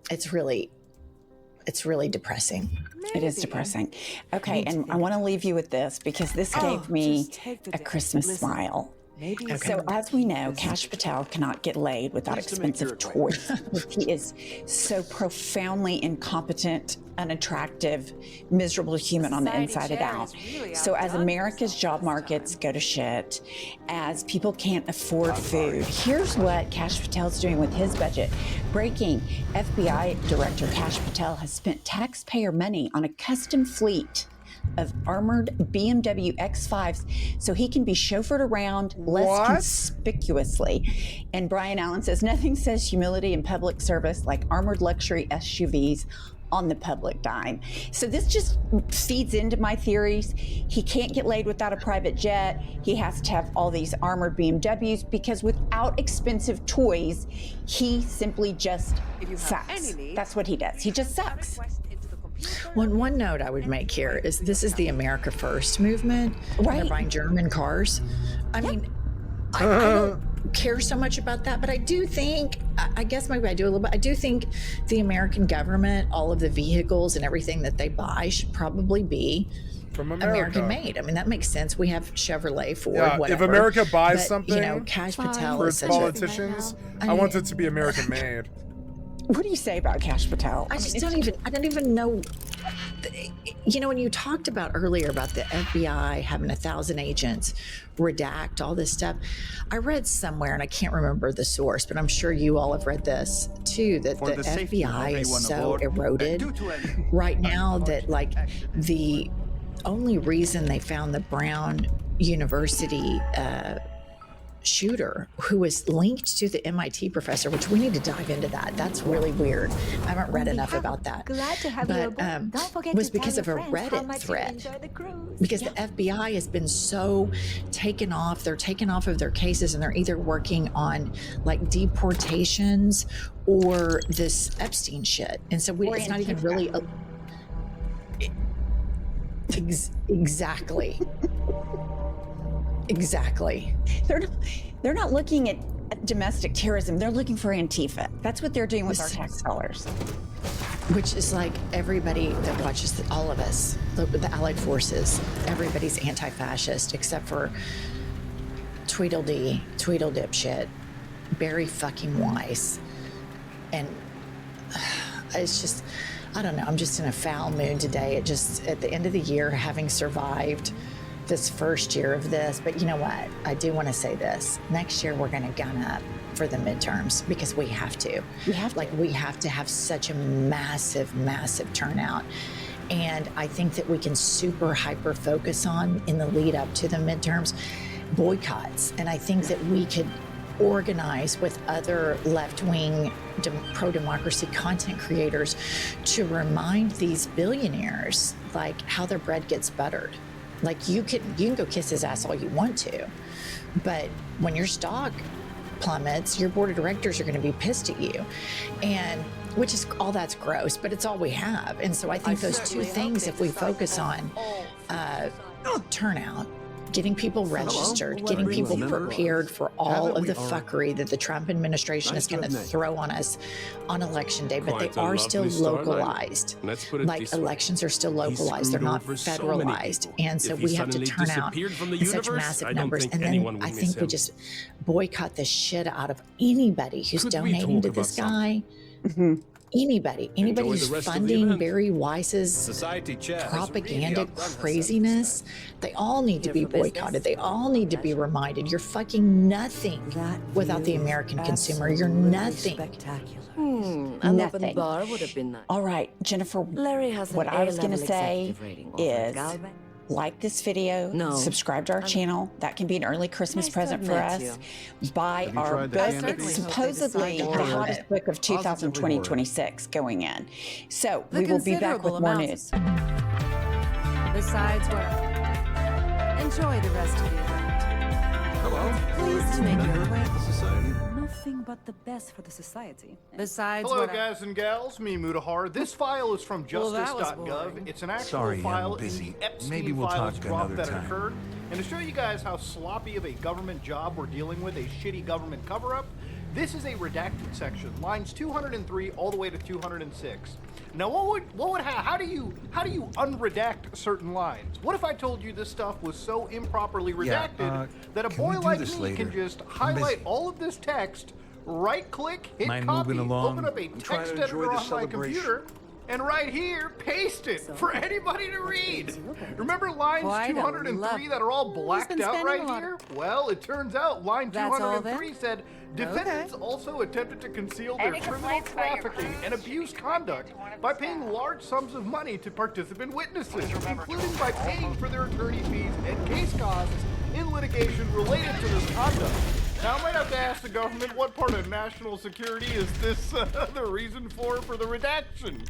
it's really depressing. It is depressing. Okay, and I want to leave you with this because this gave me a Christmas smile. Okay. So as we know, Kash Patel cannot get laid without expensive toys. He is so profoundly incompetent, unattractive, miserable human on the inside and out. So as America's job markets go to shit, as people can't afford food, here's what Kash Patel's doing with his budget. Breaking: FBI Director Kash Patel has spent taxpayer money on a custom fleet of armored BMW X5s so he can be chauffeured around less conspicuously. And Brian Allen says, nothing says humility in public service like armored luxury SUVs on the public dime. So this just feeds into my theories. He can't get laid without a private jet. He has to have all these armored BMWs because without expensive toys, he simply just sucks. That's what he does. He just sucks. One note I would make here is this is the America First movement. Right. They're buying German cars. I mean, I don't care so much about that, but I do think, I guess maybe I do a little bit, I do think the American government, all of the vehicles and everything that they buy should probably be from America. American made. I mean, that makes sense. We have Chevrolet, Ford, whatever. If America buys something, Kash Patel for is its politicians, I want it to be American made. What do you say about Kash Patel? I don't even know. When you talked about earlier about the FBI having 1,000 agents redact all this stuff, I read somewhere, and I can't remember the source, but I'm sure you all have read this too, that the FBI is so eroded right now that the only reason they found the Brown University shooter who was linked to the MIT professor, which we need to dive into that. That's really weird. I haven't read enough about that. Glad to have you aboard. Don't forget was to because tell of a your friends how Reddit much you thread. enjoy the cruise. Because the FBI has been so taken off. They're taken off of their cases, and they're either working on deportations or this Epstein shit. And so it's not even really exactly. Exactly. They're not looking at domestic terrorism. They're looking for Antifa. That's what they're doing with our tax dollars. Which is like everybody that watches, all of us, the Allied forces, everybody's anti-fascist except for Tweedledee dipshit, Barry fucking Weiss. And it's just, I don't know, I'm just in a foul mood today. It just, at the end of the year, having survived this first year of this, but you know what? I do want to say this. Next year, we're going to gun up for the midterms because we have to. We have to have such a massive, massive turnout. And I think that we can super hyper focus on, in the lead up to the midterms, boycotts. And I think that we could organize with other left-wing pro-democracy content creators to remind these billionaires how their bread gets buttered. You can go kiss his ass all you want to, but when your stock plummets, your board of directors are going to be pissed at you, and which is all that's gross, but it's all we have. And so I think those two things, if we focus on turnout, getting people registered, getting people prepared for all of the fuckery that the Trump administration is going to throw on us on election day, but they are still localized. Elections are still localized. They're not federalized. And so we have to turn out in such massive numbers. And then I think we just boycott the shit out of anybody who's donating to this guy. Anybody who's funding Barry Weiss's Society chat propaganda craziness, they all need to be boycotted. They all need to be reminded you're fucking nothing without the American consumer. You're nothing. An open bar would have been nice. All right, Jennifer, Larry has what I was going to say is like this video, No. subscribe to our channel. That can be an early Christmas present for us. Buy our book. It's supposedly the hottest book of 2020-26 going in. So we will be back with more news. Besides what? Enjoy the rest of the event. Hello. Pleased to make your acquaintance. Society. Nothing but the best for the society. Besides Hello, what? guys and gals. Me, Mutahar. This file is from Well, that was justice.gov. boring. It's an actual Sorry, file I'm busy. in the Epstein Maybe we'll files talk drop another that time. occurred. And to show you guys how sloppy of a government job we're dealing with, a shitty government cover-up, this is a redacted section, lines 203 all the way to 206. Now, how do you unredact certain lines? What if I told you this stuff was so improperly redacted that a boy like me can just highlight all of this text, right-click, hit Mind copy, moving along? open up a text editor on my computer, and right here, paste it for anybody to read. Remember lines Quite a 203 lot. that are all Who's blacked been out spending right a lot here? Well, it turns out line That's all 203 said, defendants also attempted to conceal their Any criminal complaints about your trafficking cruise and should abuse be directed conduct to one of by the paying staff. large sums of money to participant witnesses, including by paying for their attorney fees and case costs in litigation related to this conduct. Now, I might have to ask the government, what part of national security is this the reason for the redaction?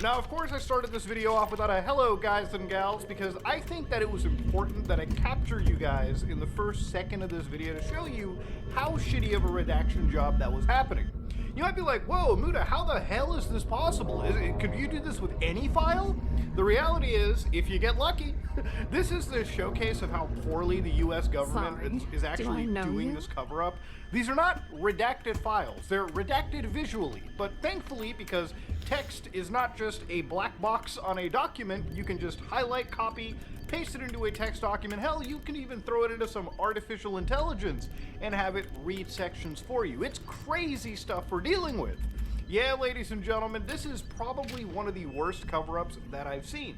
Now, of course, I started this video off without a hello, guys and gals, because I think that it was important that I capture you guys in the first second of this video to show you how shitty of a redaction job that was happening. You might be like, whoa, Muta, how the hell is this possible? Could you do this with any file? The reality is, if you get lucky, this is the showcase of how poorly the US government is actually doing this cover-up. These are not redacted files. They're redacted visually, but thankfully, because text is not just a black box on a document, you can just highlight, copy, paste it into a text document. Hell, you can even throw it into some artificial intelligence and have it read sections for you. It's crazy stuff we're dealing with. Yeah, ladies and gentlemen, this is probably one of the worst cover-ups that I've seen.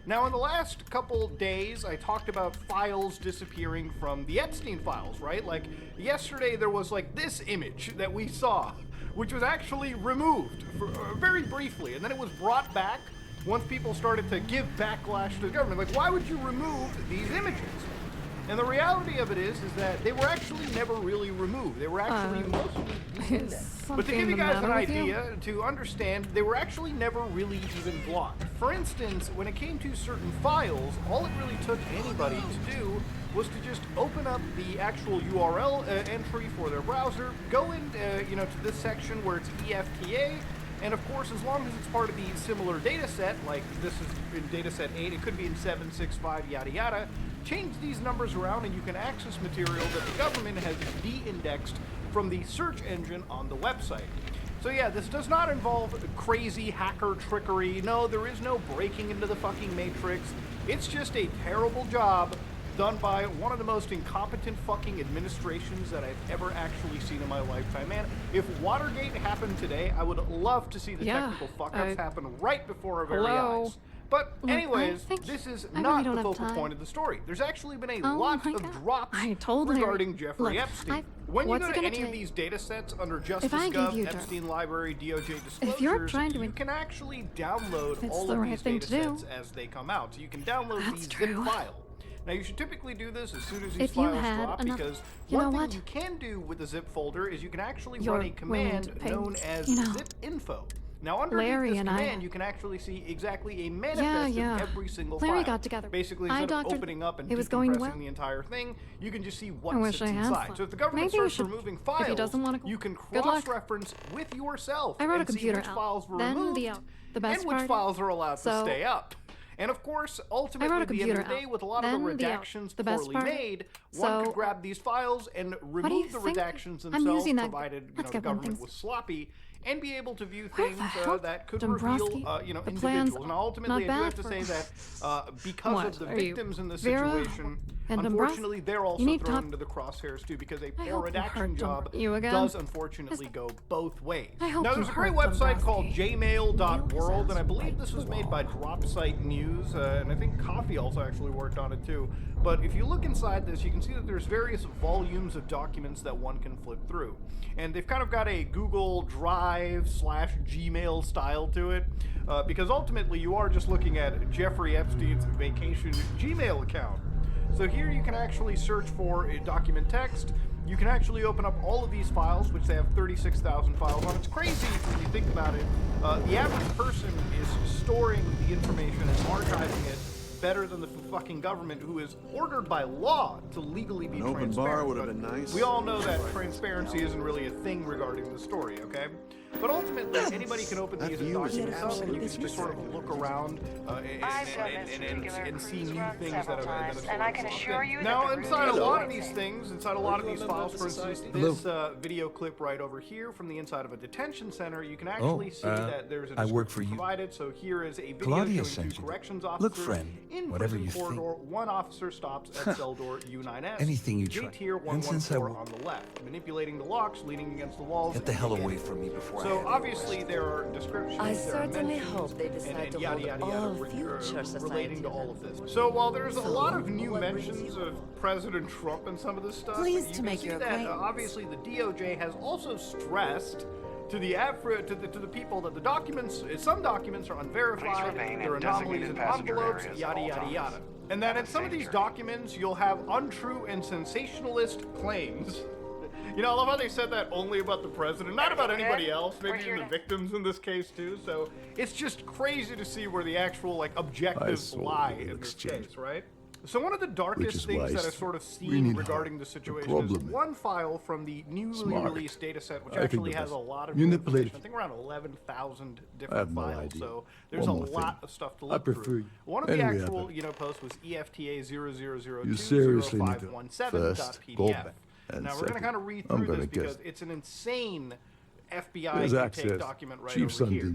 Now, in the last couple days, I talked about files disappearing from the Epstein files, right? Like, yesterday there was like this image that we saw, which was actually removed very briefly, and then it was brought back once people started to give backlash to the government. Like, why would you remove these images? And the reality of it is that they were actually never really removed. They were actually mostly deleted. But to give you guys an idea, to understand, they were actually never really even blocked. For instance, when it came to certain files, all it really took anybody to do was to just open up the actual URL entry for their browser, go in, to this section where it's EFTA, and of course, as long as it's part of the similar data set, like this is in data set 8, it could be in 7, 6, 5, yada yada, change these numbers around and you can access material that the government has de-indexed from the search engine on the website. So yeah, this does not involve crazy hacker trickery. No, there is no breaking into the fucking matrix. It's just a terrible job done by one of the most incompetent fucking administrations that I've ever actually seen in my lifetime. Man, if Watergate happened today, I would love to see the technical fuck-ups happen right before our very eyes. But anyways, this is not the focal point of the story. There's actually been a lot of drops regarding Jeffrey Epstein. When you go to any of these data sets under Justice.gov, Epstein Library, DOJ disclosures, you can actually download all of these data sets as they come out. So you can download the zip file. Now, you should typically do this as soon as these files drop, because one thing you can do with the zip folder is you can actually run a command known as zip info. Now, underneath this command, you can actually see exactly a manifest of every single file. Got together. Basically, instead of opening up and decompressing the entire thing, you can just see what sits inside. So if the government starts removing files, you can cross-reference with yourself and see which files were removed and which files are allowed to stay up. And of course, ultimately, at the end of the day, with a lot of the redactions poorly made, one could grab these files and remove the redactions themselves, provided the government was sloppy, and be able to view things that could reveal, individuals. Now, ultimately, I do have to say that because of the victims in this situation, And Unfortunately, they're also need thrown top- into the crosshairs too because a I poor hope you redaction heard job you again. does unfortunately go both ways. I hope Now, you there's a great heard website called Dombrowski. jmail.world, and I believe this was made by Dropsite News, and I think Coffee also actually worked on it too. But if you look inside this, you can see that there's various volumes of documents that one can flip through. And they've kind of got a Google Drive / Gmail style to it, because ultimately you are just looking at Jeffrey Epstein's vacation Gmail account. So here you can actually search for a document text. You can actually open up all of these files, which they have 36,000 files on. It's crazy when you think about it. The average person is storing the information and archiving it better than the fucking government, who is ordered by law to legally be transparent. An open bar would have been nice. We all know that transparency isn't really a thing regarding the story, okay? But ultimately, anybody can open these documents up, and you can just sort of look around and see new things that have and I can assure you now, that the inside a room lot is of these things, inside a lot of these files, for instance, this video clip right over here from the inside of a detention center, you can actually see that there's a description provided. So here is a video showing two corrections officers in prison corridor. One officer stops at cell door U9S. Anything you try. Tier 114 on the left, manipulating the locks, leaning against the walls. Get the hell away from me before So obviously there are descriptions. I there are certainly mentions, hope they decide to yada yada hold yada all future relating society to all of this. So while there's a lot of new mentions of President Trump and some of this stuff, Pleased you to can make see your that acquaintance. obviously the DOJ has also stressed to the people that the documents, some documents are unverified, there are anomalies in envelopes, yada yada yada. And that in some of these documents you'll have untrue and sensationalist claims. You know, I love how they said that only about the president, not about anybody else, maybe even the victims in this case too. So it's just crazy to see where the actual like objectives lie in this case, right? So one of the darkest things that I've sort of seen regarding the situation is one file from the newly released data set, which actually has a lot of new information. I think around 11,000 different files. So there's a lot of stuff to look through. One of the actual posts was EFTA 00020517.pdf. Now we're going to kind of read through this because it's an insane FBI take document right over here.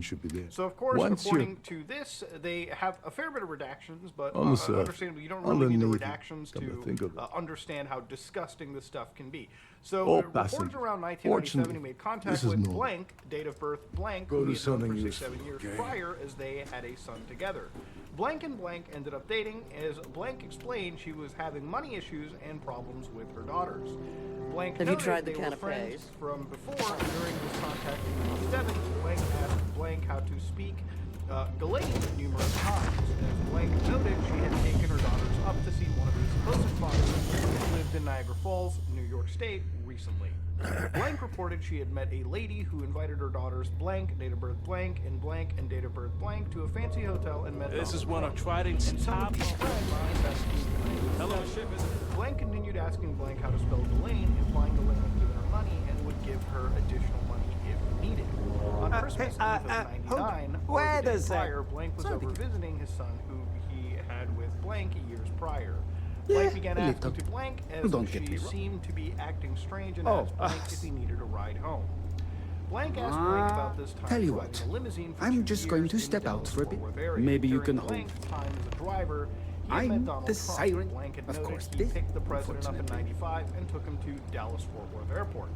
So of course, according to this, they have a fair bit of redactions, but understandably, you don't really need the redactions to understand how disgusting this stuff can be. So reported around 1997, he made contact with blank, date of birth blank, who he had known for 6-7 years prior, as they had a son together. Blank and blank ended up dating, as blank explained she was having money issues and problems with her daughters. Blank Have you noted tried the they were friends canapes? from before. During this contact in 1997, blank asked blank how to speak Ghislaine numerous times. As blank noted, she had taken her daughters up to see one of his supposed fathers who lived in Niagara Falls, New York State, recently. Blank reported she had met a lady who invited her daughters blank, date of birth blank, and date of birth blank to a fancy hotel and met This Donald is one of Trump. Trident's And some of top these friends investigated Hello, ship is Blank continued asking blank how to spell Ghislaine, implying Ghislaine would give her money and would give her additional money if needed. On Christmas Eve of '99, or the day prior, blank was over visiting his son who he had with blank years prior. Blank began asking to blank as she seemed to be acting strange and asked blank if he needed a ride home. Blank asked blank about this time Tell you driving what, a limousine for I'm 2 just years going to in step the out for a bit. Dallas-Fort Worth area. Maybe you During can hold. Blank's time as a driver, he I'm met Donald the Trump. siren, Blank had of noted course, he this, picked the president up in '95 and took him to Dallas-Fort Worth Airport.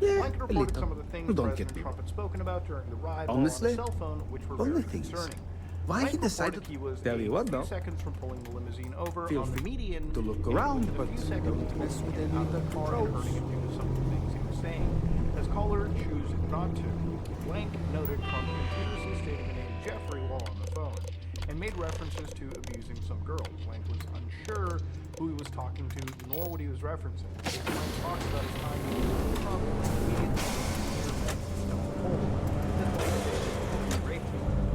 Yeah, Blank a reported little. some of the things Don't President get me Trump had spoken about during the ride Honestly, while on his cell phone, which were all very the things. concerning. Why Blank he decided reported he was tell you a what, few though. seconds from pulling the limousine over Feel on the free median to look and around, within a but few seconds don't mess with pulling any out of the the car and hurting him due to some of the things he was saying, as caller choose not to. Blank noted Trump continuously stating the name Jeffrey while on the phone, and made references to abusing some girl. Blank was unsure who he was talking to, nor what he was referencing. As Blank talks about his time with Trump, immediately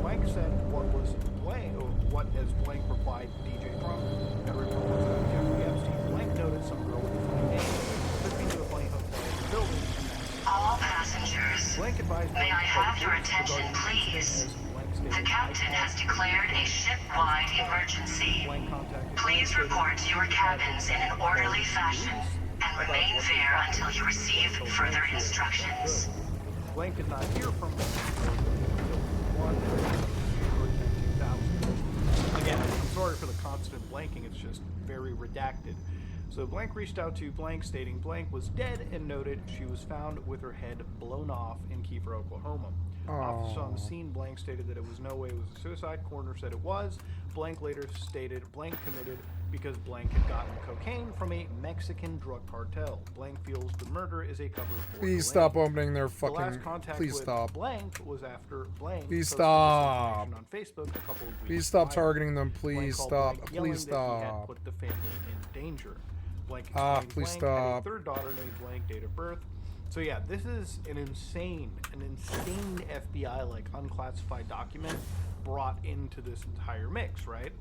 Blank said what as Blank replied DJ Trump had reported about Jeffrey Epstein. Blank noted some girl with a funny name took me to a funny hotel in the building. All passengers, Blank advised may I have your attention, please? The captain has declared a ship-wide emergency. Please report to your cabins in an orderly fashion and remain there until you receive further instructions. Blank did not hear from him. Again, I'm sorry for the constant blanking, it's just very redacted. So Blank reached out to Blank, stating Blank was dead, and noted she was found with her head blown off in Kiefer, Oklahoma. Officers on the scene, Blank stated that it was no way it was a suicide. Coroner said it was. Blank later stated Blank committed because Blank had gotten cocaine from a Mexican drug cartel. Blank feels the murder is a cover for Please stop opening their fucking... The last contact Please with stop. Blank was after Blank Please posted stop. this information on Facebook a couple of weeks Please stop prior. targeting them. Please Blank called stop. Blank, yelling Please that he had stop. put the family in danger. Blank Please Blank stop. had a third daughter named Blank, date of birth. So yeah, this is an insane FBI like unclassified document brought into this entire mix, right?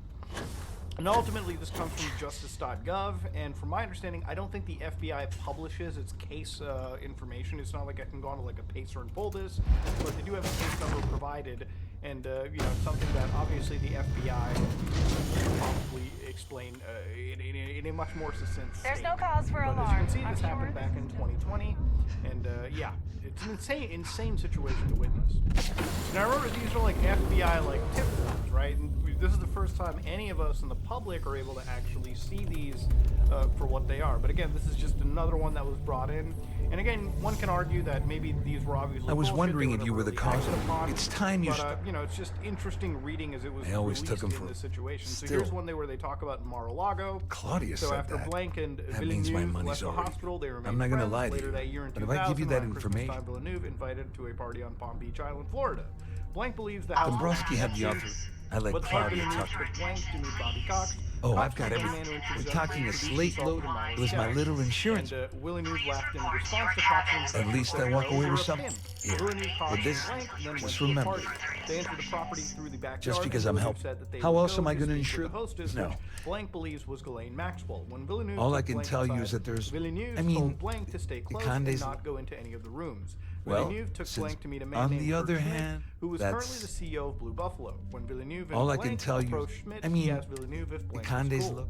And ultimately, this comes from justice.gov, and from my understanding, I don't think the FBI publishes its case information. It's not like I can go onto like a Pacer and pull this, but they do have a case number provided, and you know, something that obviously the FBI can probably explain in a much more succinct state. There's no cause for alarm. As you can see, this happened back in 2020, and yeah, it's an insane situation to witness. Now remember, these are like FBI like tip forms, right? And this is the first time any of us in the public are able to actually see these for what they are. But again, this is just another one that was brought in. And again, one can argue that maybe these were obviously I was bullshit, wondering they if you were the really cause acted of upon, it. It's time you But you know, it's just interesting reading as it was I always released took 'em in for- this situation. So still. here's one where they talk about Mar-a-Lago. Claudia So said after that. Blank and That means my Villeneuve money's left the already hospital, they remained I'm not gonna friends. lie to Later you, that year in but if I give you 2000, that around Christmas information- time, Villeneuve invited to a party on Palm Beach Island, Florida. Blank believes the house Dombrowski had the offer. I let but Claudia Blank talk. took Blank to meet Bobby Cox. Oh, Cox I've got was the everything. man who We're introduced talking a himself slate to load. It was my little insurance. And Villeneuve laughed in response to Cox's At least I walk away with over something. him. Here, Villeneuve, Cox, with this, and Blank then went just to a remember. party. They entered the property through the backyard. Just because and I'm Villeneuve helping. said that they How would else go am I to gonna speak with insure the hostess, No. which Blank believes was Ghislaine Maxwell. When Villeneuve All I took can Blank tell you outside, is that there's- Villeneuve I mean, told Blank to stay close and Conde's- not go into any of the rooms. Well, Villeneuve took since Blank to meet a man on named the other Kurt Schmidt, hand, who was that's- currently the CEO of Blue Buffalo. When Villeneuve and All I Blank can tell you- approached Schmidt, I mean, he asked Villeneuve if the Blank Condes was cool. look-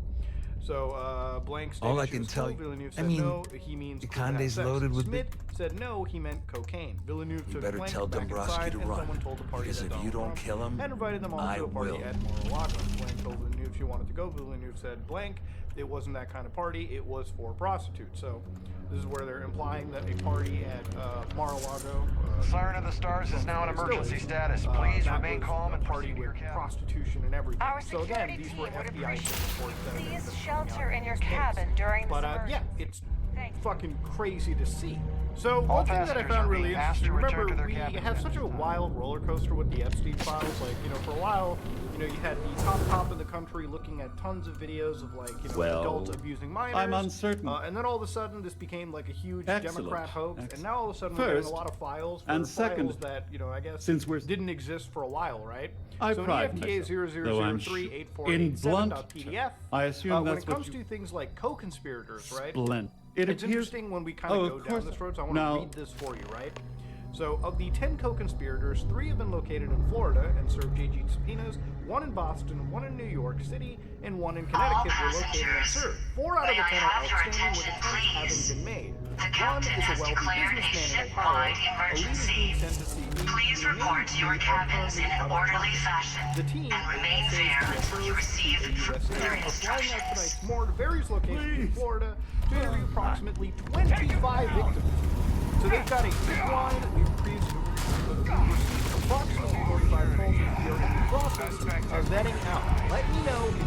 So Blank stated All I she can was tell cool. you- Villeneuve I said mean, no, he means the cool to have Condes sex. loaded with Schmidt said no, he meant cocaine. Villeneuve You took better Blank tell back Dombrowski inside, to and run, someone told the party because that if you Donald don't Trump kill him, and invited them all I to a party will. at Mar-a-Lago. Blank told Villeneuve she wanted to go. Villeneuve said Blank, it wasn't that kind of party, it was for prostitutes. So this is where they're implying that a party at Mar-a-Lago. Siren of the Stars is now in emergency status. Please remain calm and party with prostitution and everything. Our So again, security these team were would FBI appreciate reports that have Please been shelter coming out in your this case. cabin during this But emergency. yeah, it's fucking crazy to see. So All one thing that I passengers found are really being asked interesting, to return remember to their we cabins have at such this a wild roller coaster with the Epstein files. Like, you know, for a while, you know, you had the top cop in the country looking at tons of videos of like, you know, Well, adults abusing minors. I'm uncertain. And then all of a sudden this became like a huge Excellent. Democrat hoax. And Excellent. now all of a sudden we're getting a First, lot of files for and files second, that, you know, I guess since we're- didn't exist for a while, right? I so pride EFTA myself, though I'm in 0003848.7.pdf. I assume when that's it what comes you- to things like co-conspirators, right? Splendid. It's appears- interesting when we kind of Oh, go of down course. this road, so I want Now- to read this for you, right? So, of the 10 co-conspirators, 3 have been located in Florida and served JG subpoenas. 1 in Boston, 1 in New York City, and 1 in Connecticut were located and served. 4 out of the 10 are outstanding, with attempts having been made. One is a wealthy businessman in Ohio. A lead is being sent to see me. Please report to your cabins in an orderly fashion The team and remain there until you receive are further flying out instructions. tonight's more to various locations in Florida to interview approximately 25 victims. So they've got a big line. We've received approximately 45 calls. We are in the process of vetting out. Let me know if you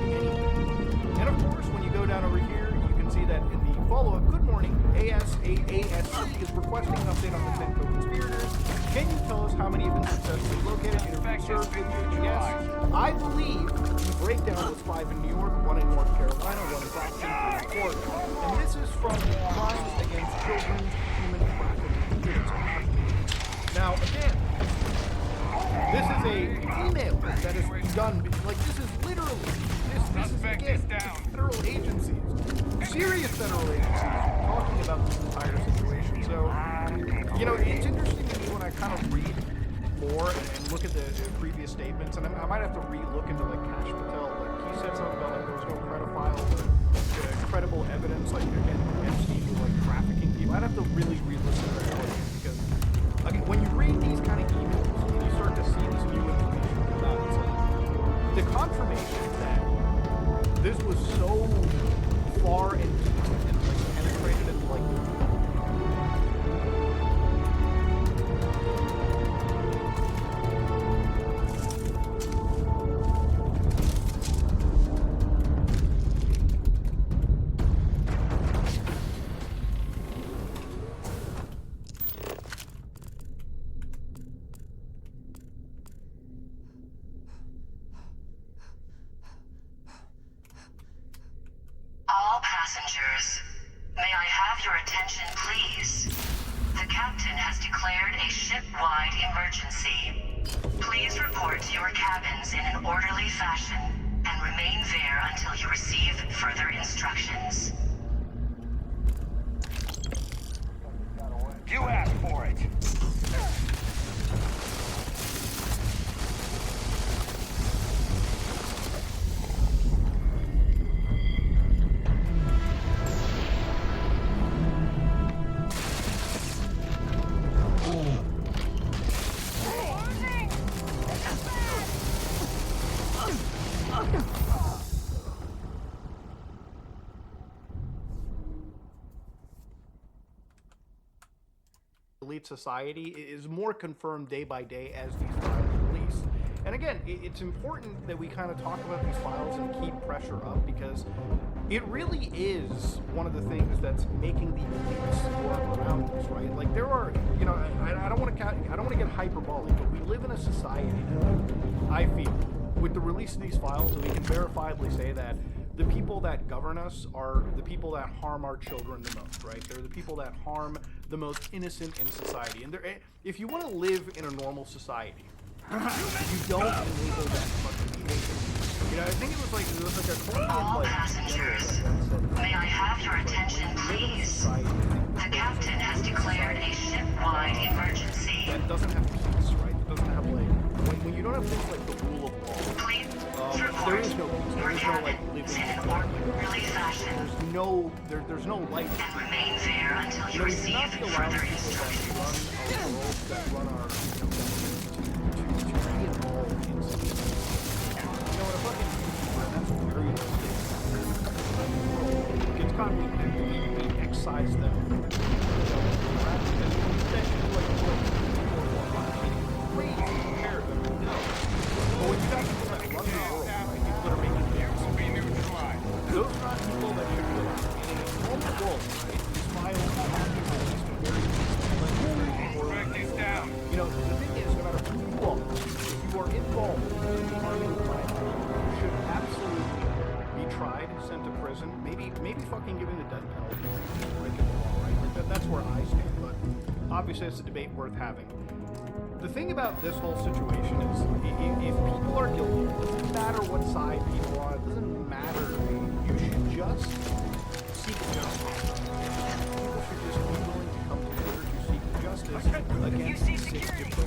need anything. And of course, when you go down over here, you can see that in the follow-up, good morning, ASAASC is requesting an update on the 10 co-conspirators. Can you tell us how many have been successfully located, interviewed, served with JGS? I believe the breakdown was 5 in New York, 1 in North Carolina, 1 in Boston, 3 in Florida. And this is from Crimes Against Children, Human Trafficking Units. Now, again, this is a email that is done, like this is literally, this is again, federal agencies, serious federal agencies talking about this entire situation. So, you know, it's interesting to me when I kind of read more and look at the previous statements, and I might have to re-look into like Cash Patel. Like he said something about like there was no credible evidence, like again, Epstein was like trafficking people. I'd have to really re-listen to that because again, when you read these kind of emails and you start to see this new information come out, it's like the confirmation that this was so far and deep and like penetrated into like All passengers, may I have your attention, please? The captain has declared a ship-wide emergency. Please report to your cabins in an orderly fashion and remain there until you receive further instructions. You asked for it. elite society is more confirmed day by day as these files release. And again, it's important that we kind of talk about these files and keep pressure up, because it really is one of the things that's making the elites work around us, right? Like there are, you know, I don't want to get hyperbolic, but we live in a society now, I feel, with the release of these files, and we can verifiably say that the people that govern us are the people that harm our children the most, right? They're the people that harm the most innocent in society. And if you want to live in a normal society, you don't enable that fucking behavior. You know, I think it was like a Colombian, All passengers, may I have your attention, please? The captain has declared a ship-wide emergency. That doesn't have peace, right? That doesn't have like when you don't have things like the rule of law. Please there is no peace. There is no like living in an orderly fashion. There's no life. And remain there until you receive further instructions. That run our to be involved in something. You know what, a fucking that's very interesting. Gets caught, we excise them. But when you got people that run the world, right, people that are making things, those are not people that should be allowed. In a normal world, right, these files have people very you know, the thing is, no matter who you are, if you are involved in harming the planet, you should absolutely be tried, sent to prison, maybe fucking given the death penalty for breaking the law, right? Like that's where I stand, but obviously it's a debate worth having. The thing about this whole situation is, if people are guilty, it doesn't matter what side people are, it doesn't matter, you should just seek justice. People should just be willing to come together to seek justice against six different people.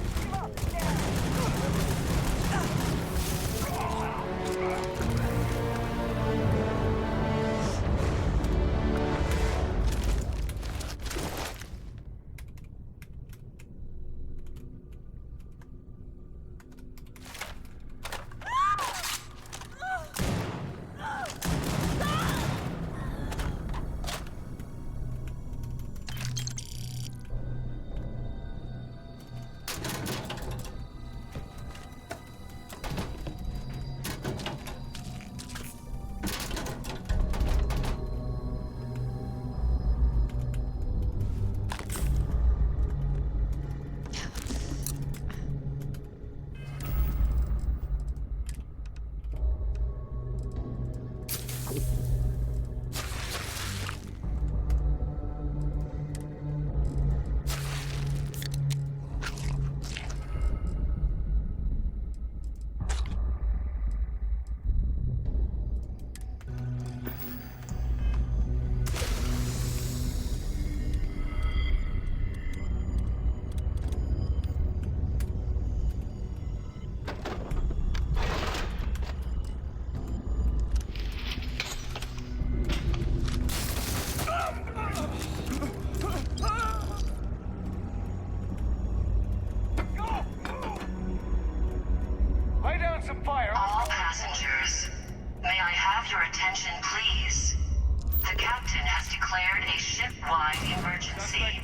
ship-wide emergency.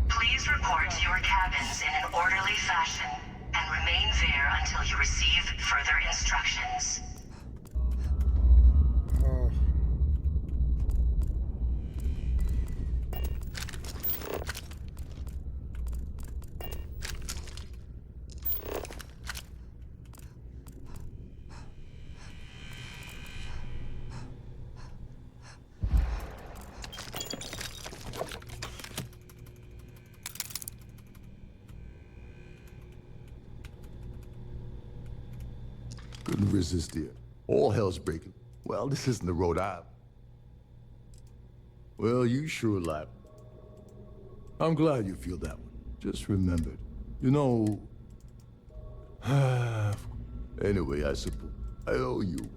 Please report to your cabins in an orderly fashion and remain there until you receive further instructions. Oh. Couldn't resist here. All hell's breaking. Well, this isn't the road I... Well, you sure lied. I'm glad you feel that one. Just remembered. You know... Anyway, I suppose I owe you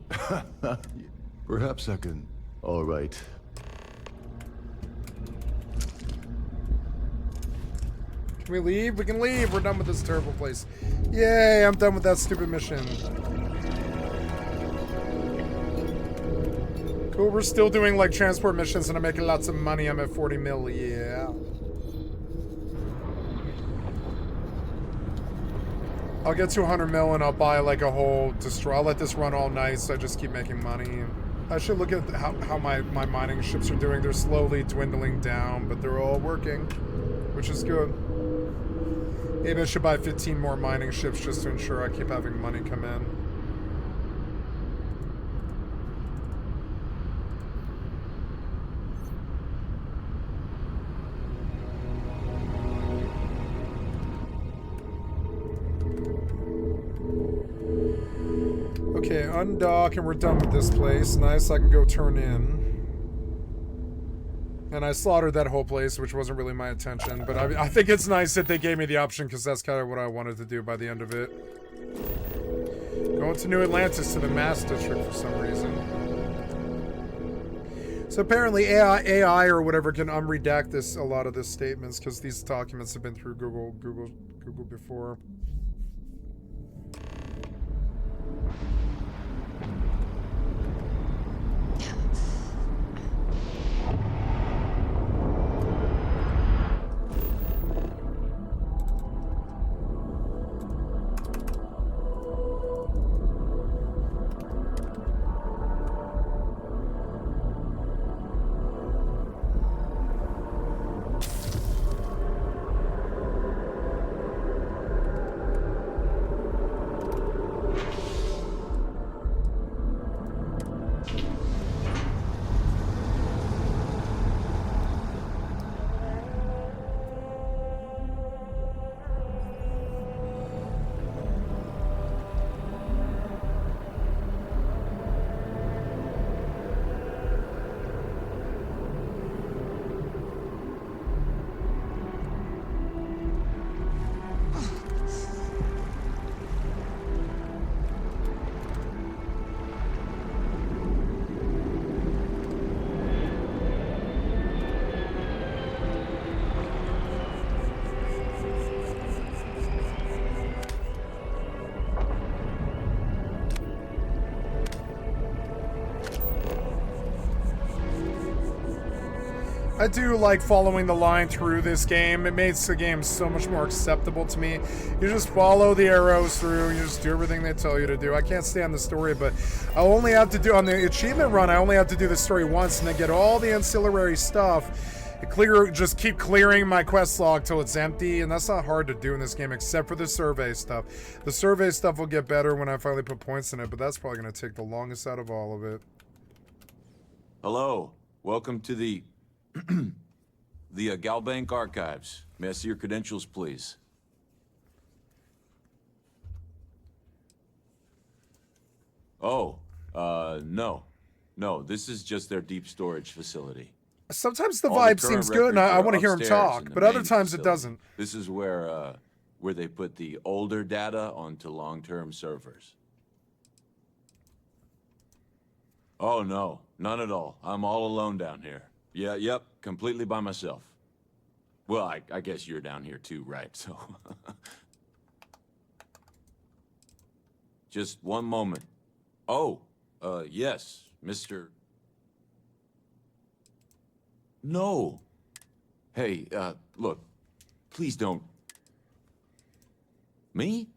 one. Yeah, perhaps I can... All right. Can we leave? We can leave. We're done with this terrible place. Yay, I'm done with that stupid mission. Cool, we're still doing like transport missions and I'm making lots of money. I'm at 40 mil, yeah. I'll get to 100 mil and I'll buy like a whole destroy. I'll let this run all night so I just keep making money. I should look at how my mining ships are doing. They're slowly dwindling down, but they're all working, which is good. Maybe I should buy 15 more mining ships just to ensure I keep having money come in. Okay, undock and we're done with this place. Nice, I can go turn in. And I slaughtered that whole place, which wasn't really my intention. But I think it's nice that they gave me the option because that's kind of what I wanted to do by the end of it. Going to New Atlantis to the Mass District for some reason. So apparently AI or whatever can unredact a lot of the statements because these documents have been through Google before. I do like following the line through this game. It makes the game so much more acceptable to me. You just follow the arrows through, you just do everything they tell you to do. I can't stay on the story, but I only have to do, on the achievement run, I only have to do the story once and then get all the ancillary stuff. Just keep clearing my quest log till it's empty, and that's not hard to do in this game except for the survey stuff. The survey stuff will get better when I finally put points in it, but that's probably going to take the longest out of all of it. Hello, welcome to the Galbank Archives. May I see your credentials, please? Oh, no. No, this is just their deep storage facility. Sometimes the vibe seems good and I want to hear him talk, but other times it doesn't. This is where they put the older data onto long-term servers. Oh, no, none at all. I'm all alone down here. Yeah, yep, completely by myself. Well, I guess you're down here too, right? So, just one moment. Oh, yes, Mr. No. Hey, look, please don't. Me?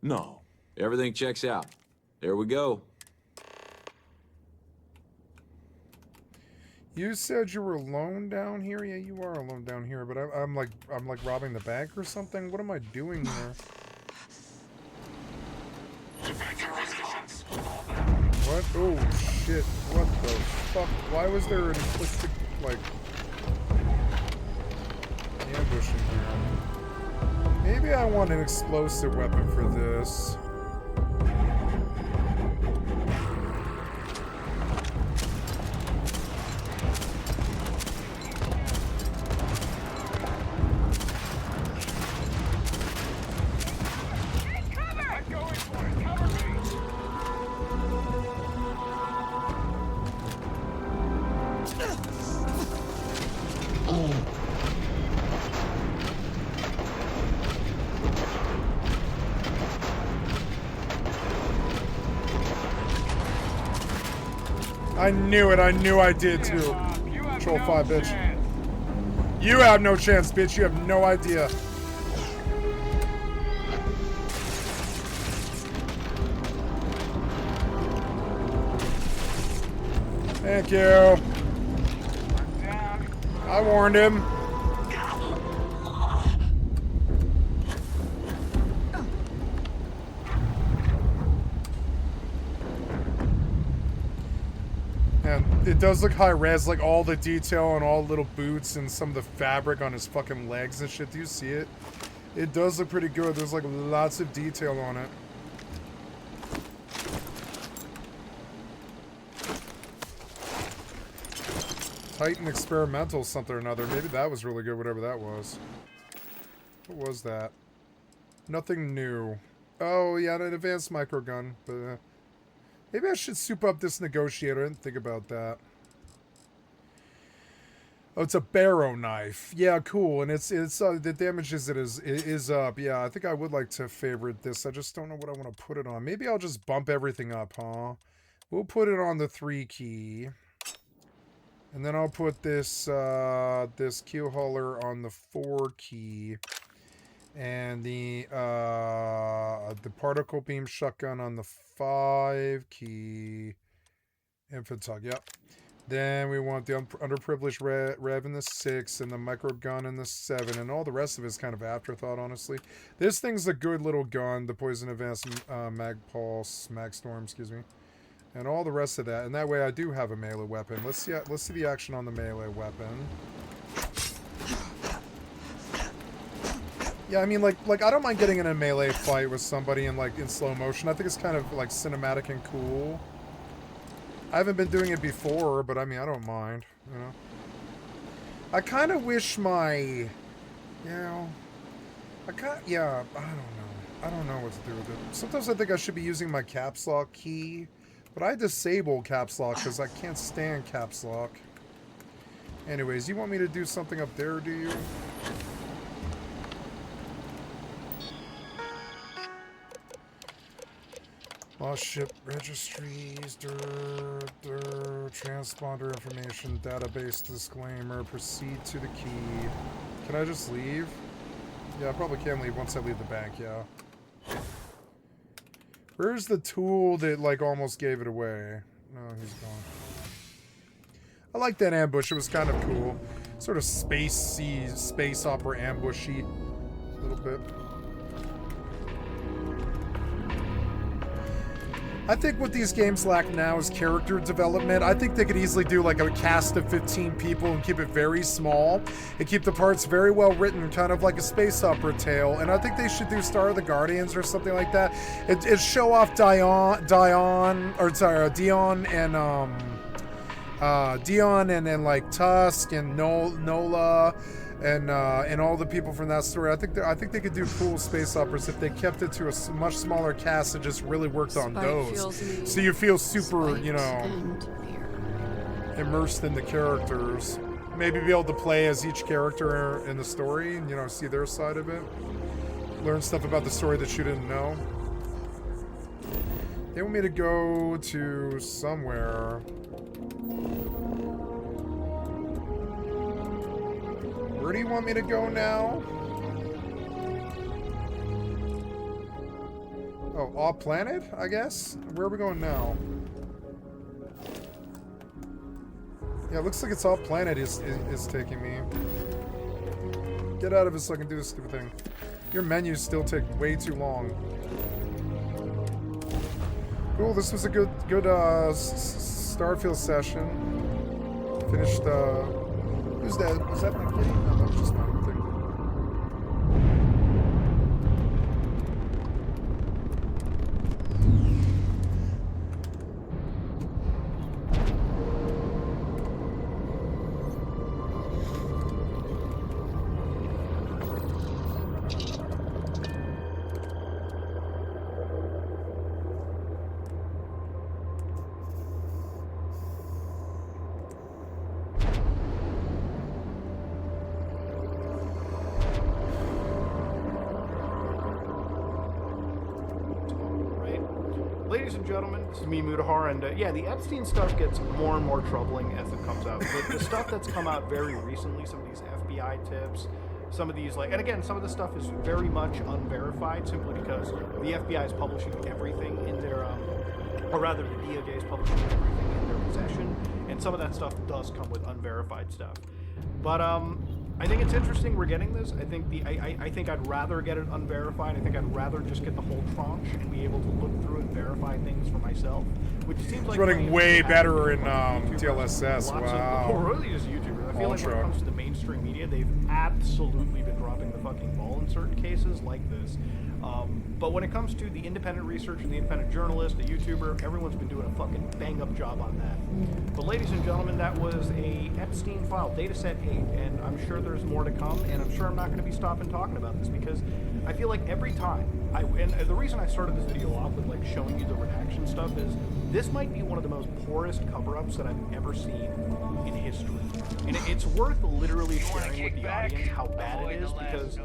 No. Everything checks out. There we go. You said you were alone down here? Yeah, you are alone down here, but I'm like robbing the bank or something? What am I doing here? What? Oh, shit. What the fuck? Why was there an implicit, like, ambush in here? Maybe I want an explosive weapon for this. I knew it. I knew I did too. Control 5, bitch. You have no chance, bitch. You have no idea. Thank you. I warned him. And it does look high res, like all the detail on all the little boots and some of the fabric on his fucking legs and shit. Do you see it? It does look pretty good. There's like lots of detail on it. Titan Experimental something or another. Maybe that was really good, whatever that was. What was that? Nothing new. Oh, yeah, an advanced microgun. But maybe I should soup up this negotiator. I didn't think about that. Oh, it's a barrow knife. Yeah, cool. And it's the damage is up. Yeah, I think I would like to favorite this. I just don't know what I want to put it on. Maybe I'll just bump everything up, huh? We'll put it on the 3 key. And then I'll put this this keel hauler on the 4 key, and the particle beam shotgun on the 5 key. Infantug, yep. Then we want the underprivileged rev in the 6, and the micro gun in the 7, and all the rest of it is kind of afterthought, honestly. This thing's a good little gun, the Poison Advanced Mag Storm, excuse me. And all the rest of that, and that way I do have a melee weapon. Let's see the action on the melee weapon. Yeah, I mean, like I don't mind getting in a melee fight with somebody in slow motion. I think it's kind of like cinematic and cool. I haven't been doing it before, but I mean, I don't mind, you know. I kind of wish my, you know, I don't know. I don't know what to do with it. Sometimes I think I should be using my caps lock key. But I disable caps lock because I can't stand caps lock. Anyways, you want me to do something up there, do you? Lost ship registries, transponder information, database disclaimer, proceed to the key. Can I just leave? Yeah, I probably can leave once I leave the bank, yeah. Where's the tool that, like, almost gave it away? No, he's gone. I like that ambush. It was kind of cool. Sort of space opera ambushy. A little bit. I think what these games lack now is character development. I think they could easily do like a cast of 15 people and keep it very small and keep the parts very well written, kind of like a space opera tale. And I think they should do Star of the Guardians or something like that. It show off Dion and like Tusk and Nola and all the people from that story. I think they could do cool space operas if they kept it to a much smaller cast and just really worked on those. So you feel super, you know, immersed in the characters. Maybe be able to play as each character in the story and, you know, see their side of it. Learn stuff about the story that you didn't know. They want me to go to somewhere. Where do you want me to go now? Oh, off planet, I guess? Where are we going now? Yeah, it looks like it's off planet is taking me. Get out of it so I can do this stupid thing. Your menus still take way too long. Cool, this was a good Starfield session. Finished, who's that? Was that my kitty? No, that was just my thing. Ladies and gentlemen, this is me, Mudahar, and yeah, the Epstein stuff gets more and more troubling as it comes out. The stuff that's come out very recently, some of these FBI tips, some of these, like, and again, some of the stuff is very much unverified simply because the FBI is publishing everything in their, or rather the DOJ is publishing everything in their possession, and some of that stuff does come with unverified stuff. But, I think it's interesting we're getting this. I think I think I'd rather get it unverified. I think I'd rather just get the whole tranche and be able to look through and verify things for myself, which seems like it's running way better in TLSS. Wow. Or really just YouTubers. I feel like when it comes to the mainstream media, they've absolutely been dropping the fucking ball in certain cases like this. But when it comes to the independent researcher, the independent journalist, the YouTuber, everyone's been doing a fucking bang-up job on that. But ladies and gentlemen, that was a Epstein file, dataset 8, and I'm sure there's more to come, and I'm sure I'm not going to be stopping talking about this because I feel like every time, and the reason I started this video off with like showing you the redaction stuff is this might be one of the most poorest cover-ups that I've ever seen in history. And it's worth literally sharing with the audience how bad it is because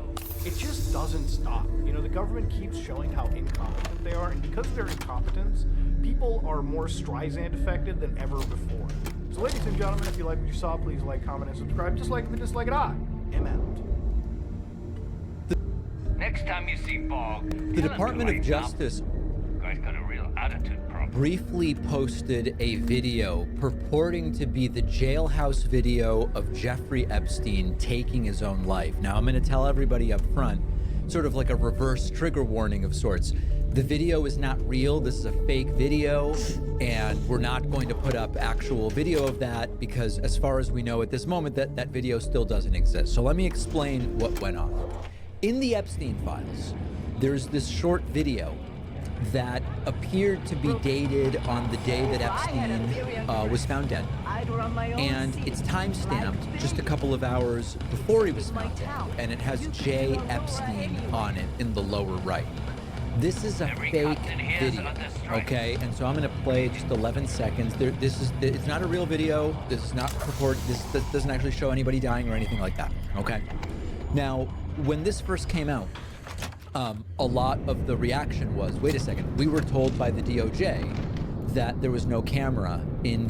it just doesn't stop. You know, the government keeps showing how incompetent they are, and because of their incompetence, people are more Streisand affected than ever before. So ladies and gentlemen, if you like what you saw, please like, comment, and subscribe. Just like it, I am out. Next time you see Bog, the Department of Justice guy's got a real attitude problem. Briefly posted a video purporting to be the jailhouse video of Jeffrey Epstein taking his own life. Now, I'm going to tell everybody up front, sort of like a reverse trigger warning of sorts. The video is not real. This is a fake video, and we're not going to put up actual video of that because as far as we know at this moment, that video still doesn't exist. So let me explain what went on. In the Epstein files, there's this short video that appeared to be dated on the day that Epstein was found dead. And it's time-stamped just a couple of hours before he was found dead. And it has J. Epstein on it in the lower right. This is a fake video, okay? And so I'm gonna play just 11 seconds. It's not a real video. This is not purported. This doesn't actually show anybody dying or anything like that, okay? Now, when this first came out, a lot of the reaction was, wait a second, we were told by the DOJ that there was no camera in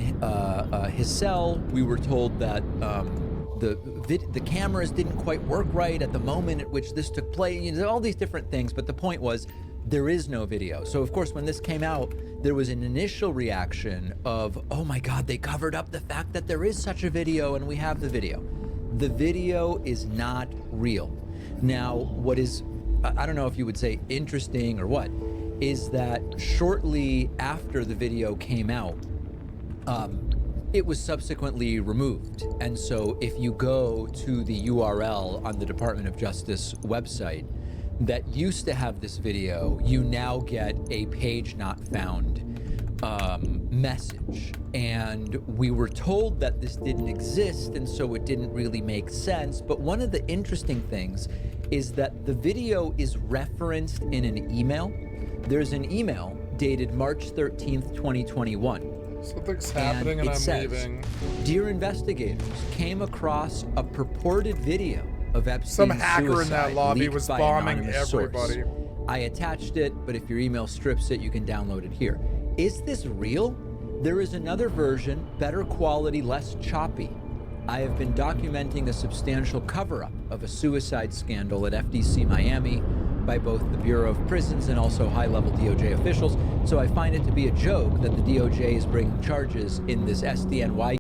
his cell. We were told that the cameras didn't quite work right at the moment at which this took place. You know, all these different things, but the point was, there is no video. So of course, when this came out, there was an initial reaction of, oh my God, they covered up the fact that there is such a video and we have the video. The video is not real. Now, what is, I don't know if you would say interesting or what, is that shortly after the video came out, it was subsequently removed. And so if you go to the URL on the Department of Justice website that used to have this video, you now get a page not found message. And we were told that this didn't exist, and so it didn't really make sense. But one of the interesting things is that the video is referenced in an email. There's an email dated March 13th, 2021. Something's happening and I'm leaving. Dear investigators, came across a purported video of Epstein's Some hacker suicide in that lobby leaked was by bombing anonymous everybody. source. I attached it, but if your email strips it, you can download it here. Is this real? There is another version, better quality, less choppy. I have been documenting a substantial cover-up of a suicide scandal at FDC Miami by both the Bureau of Prisons and also high-level DOJ officials, so I find it to be a joke that the DOJ is bringing charges in this SDNY